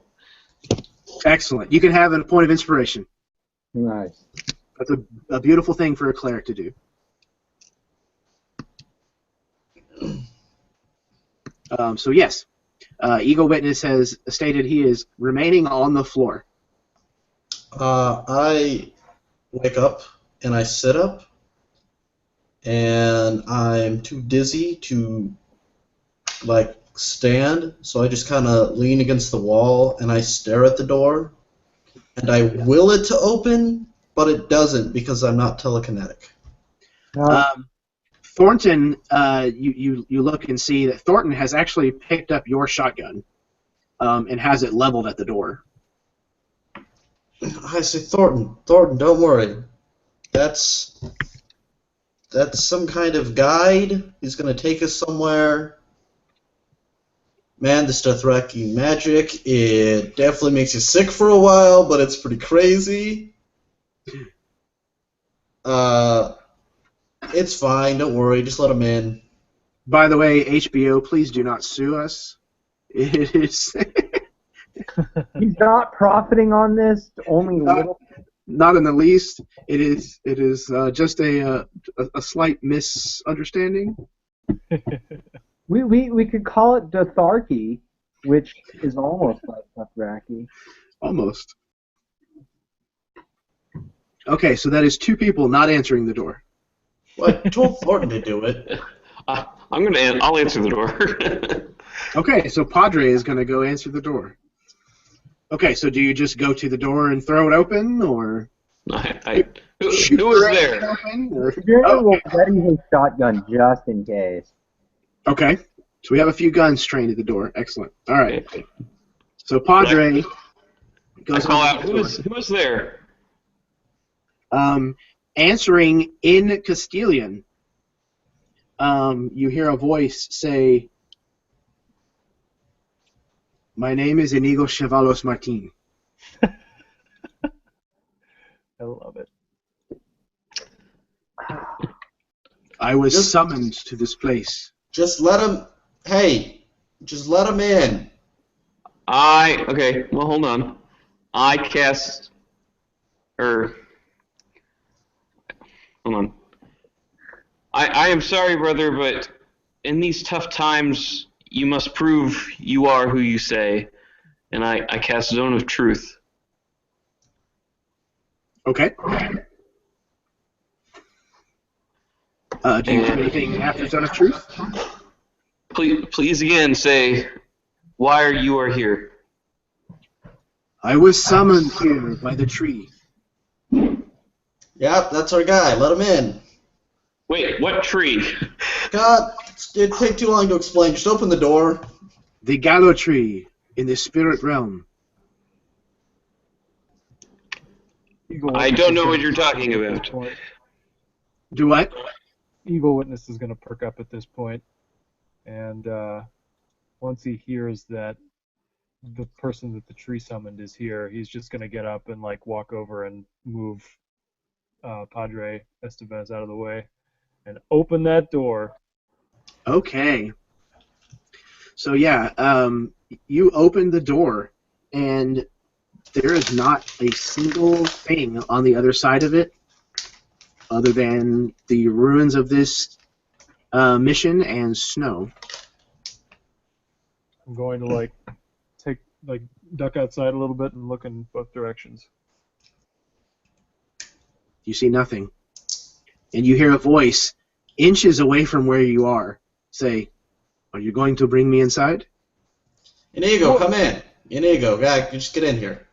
Excellent. You can have a point of inspiration. Nice. That's a beautiful thing for a cleric to do. So yes, Eagle Witness has stated he is remaining on the floor. I wake up and I sit up, and I'm too dizzy to like stand, so I just kind of lean against the wall and I stare at the door, and I will it to open, but it doesn't because I'm not telekinetic. Thornton, you look and see that Thornton has actually picked up your shotgun and has it leveled at the door. I say, Thornton, don't worry. That's some kind of guide. He's going to take us somewhere. Man, this Dothraki magic, it definitely makes you sick for a while, but it's pretty crazy. It's fine, don't worry, just let him in. By the way, HBO, please do not sue us. It is He's not profiting on this, only little. not in the least. It is just a slight misunderstanding. We could call it Dothraki, which is almost like Dothraki. Almost. Okay, so that is two people not answering the door. Well, I told Thornton to do it. I'll answer the door. Okay, so Padre is going to go answer the door. Okay, so do you just go to the door and throw it open, or who was there? open, or? Virion will ready his shotgun just in case. Okay, so we have a few guns trained at the door. Excellent. All right. So Padre goes. I call out. Who is there? Answering in Castilian. You hear a voice say, "My name is Inigo Chavalos Martin." I love it. I was summoned to this place. Just let him. Hey, just let him in. Okay. Well, hold on. I cast. Hold on. I am sorry, brother, but in these tough times, you must prove you are who you say. And I cast Zone of Truth. Okay. Do you do anything after Zone of Truth? Please again say why you are here. I was summoned here by the tree. Yep, that's our guy. Let him in. Wait, what tree? God, it'd take too long to explain. Just open the door. The Gallo tree in the spirit realm. I don't know what you're talking about. Do what? Evil Witness is going to perk up at this point, and once he hears that the person that the tree summoned is here, he's just going to get up and like walk over and move Padre Estevez out of the way and open that door. Okay. So yeah, you open the door, and there is not a single thing on the other side of it, other than the ruins of this mission and snow. I'm going to duck outside a little bit and look in both directions. You see nothing, and you hear a voice inches away from where you are say, "Are you going to bring me inside?" Inigo, come in. Inigo, guy, just get in here.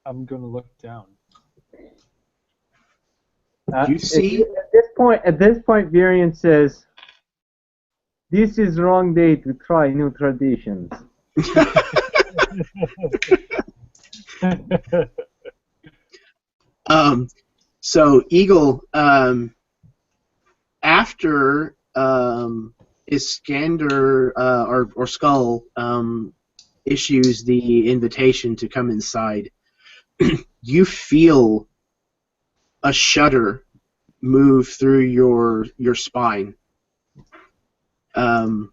I'm going to look down. You see? At this point, Virion says, "This is wrong day to try new traditions." So Eagle, after Iskander or Skull issues the invitation to come inside, you feel a shudder move through your spine. A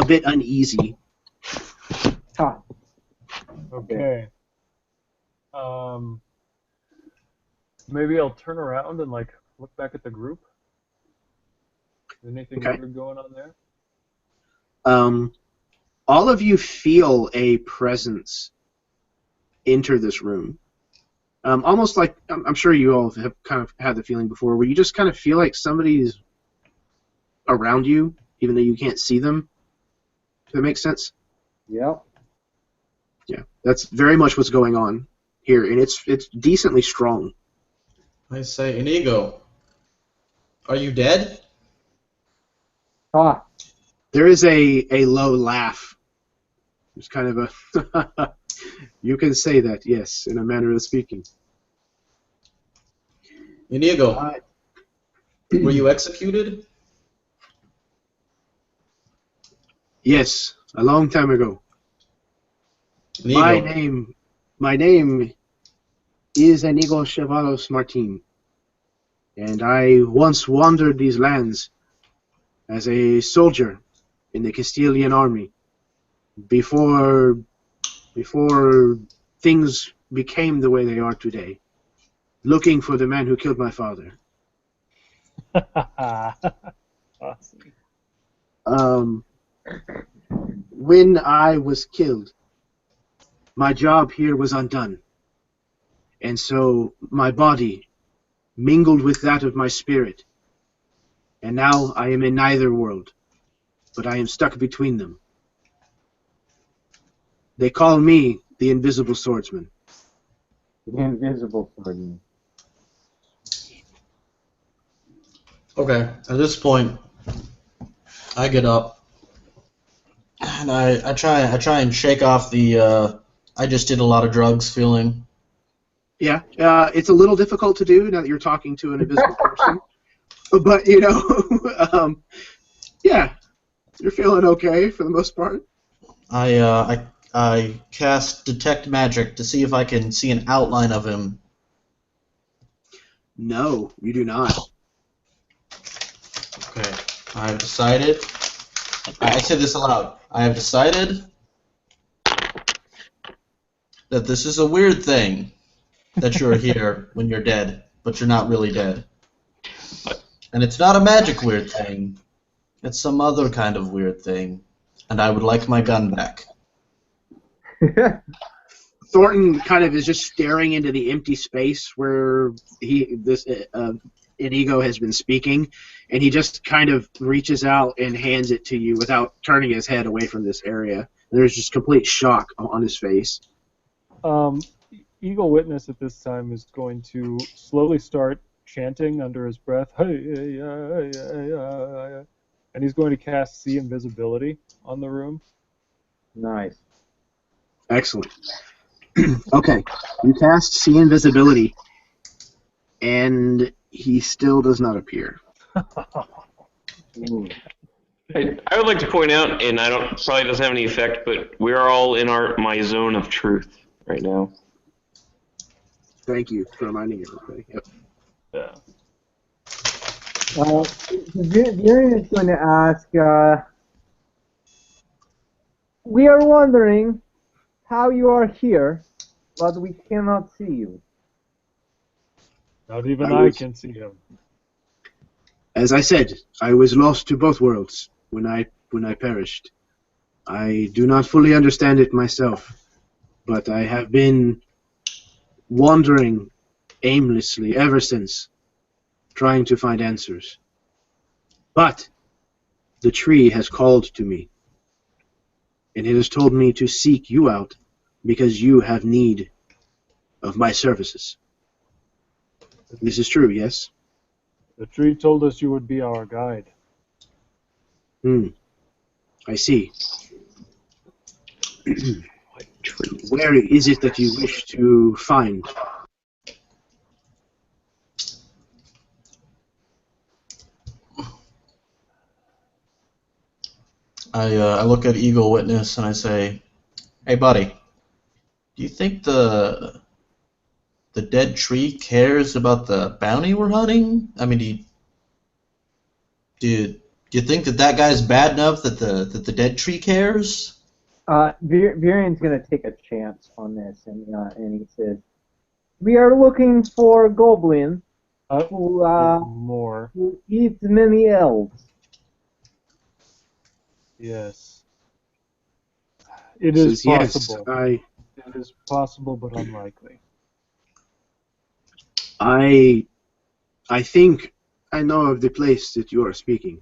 bit uneasy. Huh. Okay. Maybe I'll turn around and look back at the group. Is anything weird going on there? All of you feel a presence enter this room. Almost like, I'm sure you all have kind of had the feeling before, where you just kind of feel like somebody's around you, even though you can't see them. Does that make sense? Yep. Yeah, that's very much what's going on here, and it's decently strong. I say, Inigo, are you dead? Ah, There is a low laugh. It's kind of a you can say that, yes, in a manner of speaking. Inigo, were you executed? Yes, a long time ago. Inigo, My name is Inigo Chavalos Martin, and I once wandered these lands as a soldier in the Castilian army before things became the way they are today, looking for the man who killed my father. Awesome. When I was killed, my job here was undone, and so my body mingled with that of my spirit, and now I am in neither world, but I am stuck between them. They call me the Invisible Swordsman. the invisible sword. okay, at this point, I get up, and I try and shake off the, I just did a lot of drugs feeling. Yeah, it's a little difficult to do now that you're talking to an invisible person, but yeah, you're feeling okay for the most part. I cast Detect Magic to see if I can see an outline of him. No, you do not. Okay, I've decided. I said this aloud. I have decided that this is a weird thing that you're here when you're dead, but you're not really dead. And it's not a magic weird thing. It's some other kind of weird thing. And I would like my gun back. Thornton kind of is just staring into the empty space where Inigo has been speaking, and he just kind of reaches out and hands it to you without turning his head away from this area. There's just complete shock on his face. Eagle Witness at this time is going to slowly start chanting under his breath, and he's going to cast See Invisibility on the room. Nice. Excellent. Okay, you cast See Invisibility, and he still does not appear. Ooh. I would like to point out, and probably doesn't have any effect, but we're all in my zone of truth right now. Thank you for reminding everybody. Yep. Yeah. Viren is going to ask, we are wondering how you are here, but we cannot see you. Not even I can see him. As I said, I was lost to both worlds when I perished. I do not fully understand it myself, but I have been wandering aimlessly ever since, trying to find answers. But the tree has called to me, and it has told me to seek you out because you have need of my services. This is true, yes? The tree told us you would be our guide. I see. Where is it that you wish to find? I look at Eagle Witness and I say, "Hey, buddy, do you think the dead tree cares about the bounty we're hunting? I mean, do you think that guy's bad enough that the dead tree cares?" Viren's going to take a chance on this, and he says, we are looking for goblin who eats many elves. Yes. It is possible. Yes, It is possible, but unlikely. I think I know of the place that you are speaking.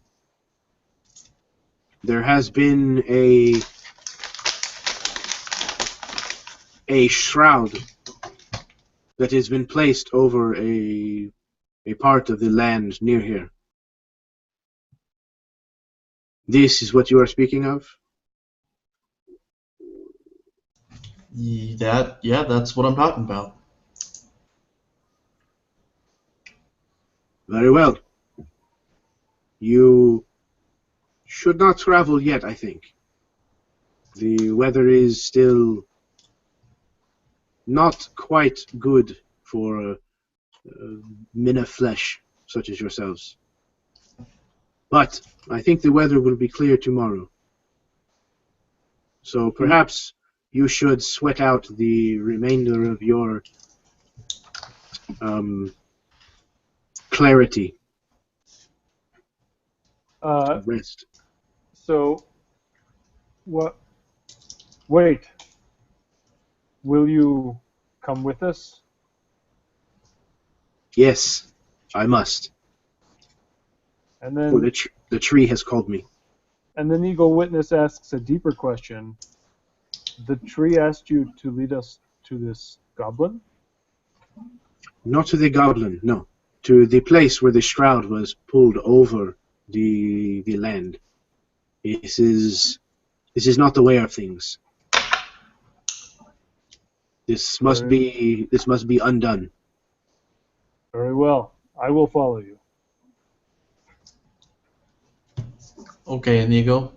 There has been a shroud that has been placed over a part of the land near here. This is what you are speaking of? Yeah, that's what I'm talking about. Very well. You should not travel yet, I think. The weather is still not quite good for men of flesh such as yourselves. But I think the weather will be clear tomorrow. So perhaps you should sweat out the remainder of your clarity. Rest. So, what? Wait. Will you come with us? Yes, I must. And For then, the tree has called me. and then Eagle Witness asks a deeper question. The tree asked you to lead us to this goblin? Not to the goblin, no. To the place where the shroud was pulled over the land. This is not the way of things. This must be undone. Very well. I will follow you. Okay, Inigo.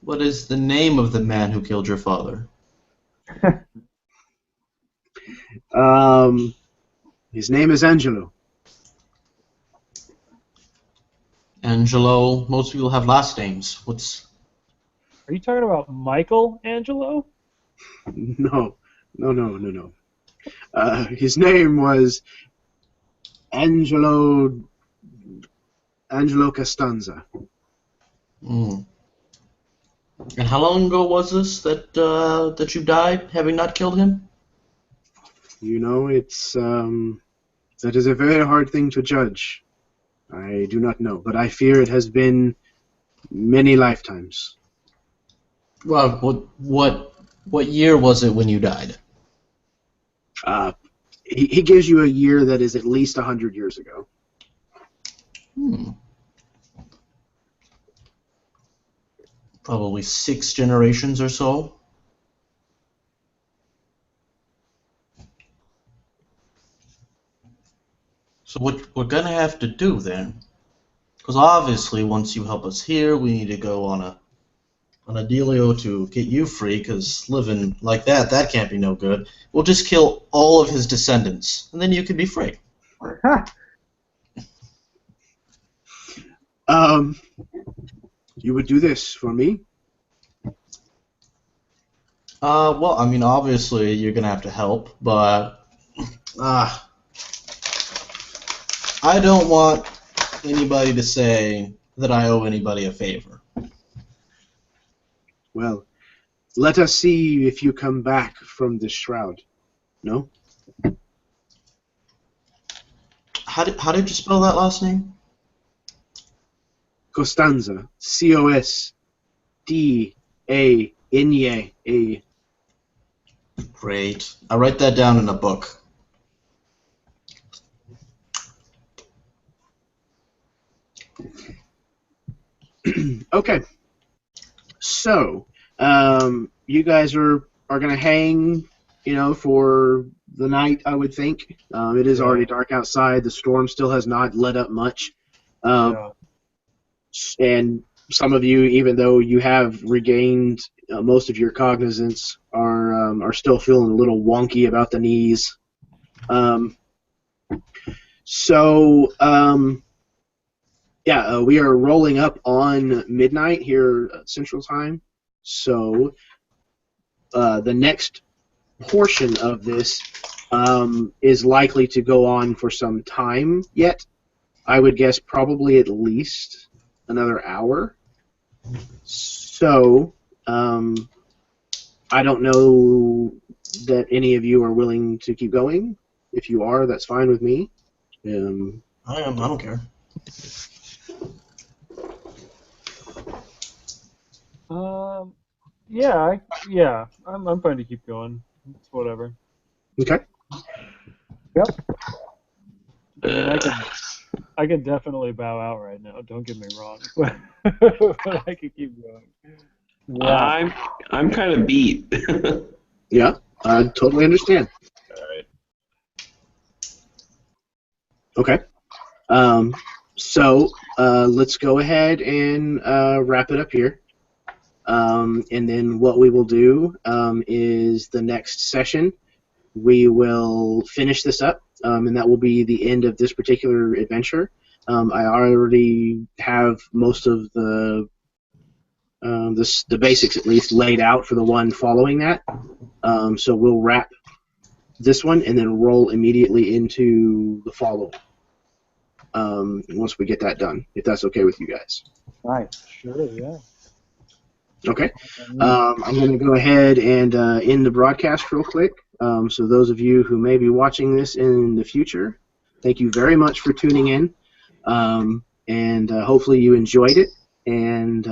What is the name of the man who killed your father? His name is Angelo. Angelo. Most people have last names. Are you talking about Michael Angelo? No. His name was Angelo Costanza. Mm. And how long ago was this that you died, having not killed him? You know, it's that is a very hard thing to judge. I do not know, but I fear it has been many lifetimes. Well, what year was it when you died? He gives you a year that is at least 100 years ago. Probably 6 generations or so. So what we're gonna have to do then, because obviously once you help us here, we need to go on a dealio to get you free, because living like that can't be no good. We'll just kill all of his descendants, and then you can be free. You would do this for me? Well, I mean, obviously you're gonna have to help, but I don't want anybody to say that I owe anybody a favor. Well, let us see if you come back from this shroud. No? How did you spell that last name? Costanza. C-O-S-D-A-N-Y-A. Great. I write that down in a book. Okay. So, you guys are going to hang, for the night, I would think. It is already dark outside. The storm still has not let up much. And some of you, even though you have regained most of your cognizance, are still feeling a little wonky about the knees. We are rolling up on midnight here Central Time. So the next portion of this is likely to go on for some time yet. I would guess probably at least another hour. So I don't know that any of you are willing to keep going. If you are, that's fine with me. I am. I don't care. Yeah, I'm fine to keep going. It's whatever. Okay. Yep. I mean, I can definitely bow out right now. Don't get me wrong, but I can keep going. Yeah. I'm kind of beat. Yeah, I totally understand. All right. Okay. So let's go ahead and wrap it up here. And then what we will do is the next session, we will finish this up, and that will be the end of this particular adventure. I already have most of the basics at least laid out for the one following that. So we'll wrap this one and then roll immediately into the following. Once we get that done, if that's okay with you guys. Right. Sure. Yeah. Okay. I'm going to go ahead and end the broadcast real quick. So those of you who may be watching this in the future, thank you very much for tuning in. And hopefully you enjoyed it. And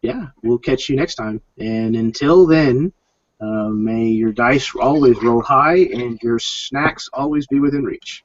yeah, we'll catch you next time. And until then, may your dice always roll high and your snacks always be within reach.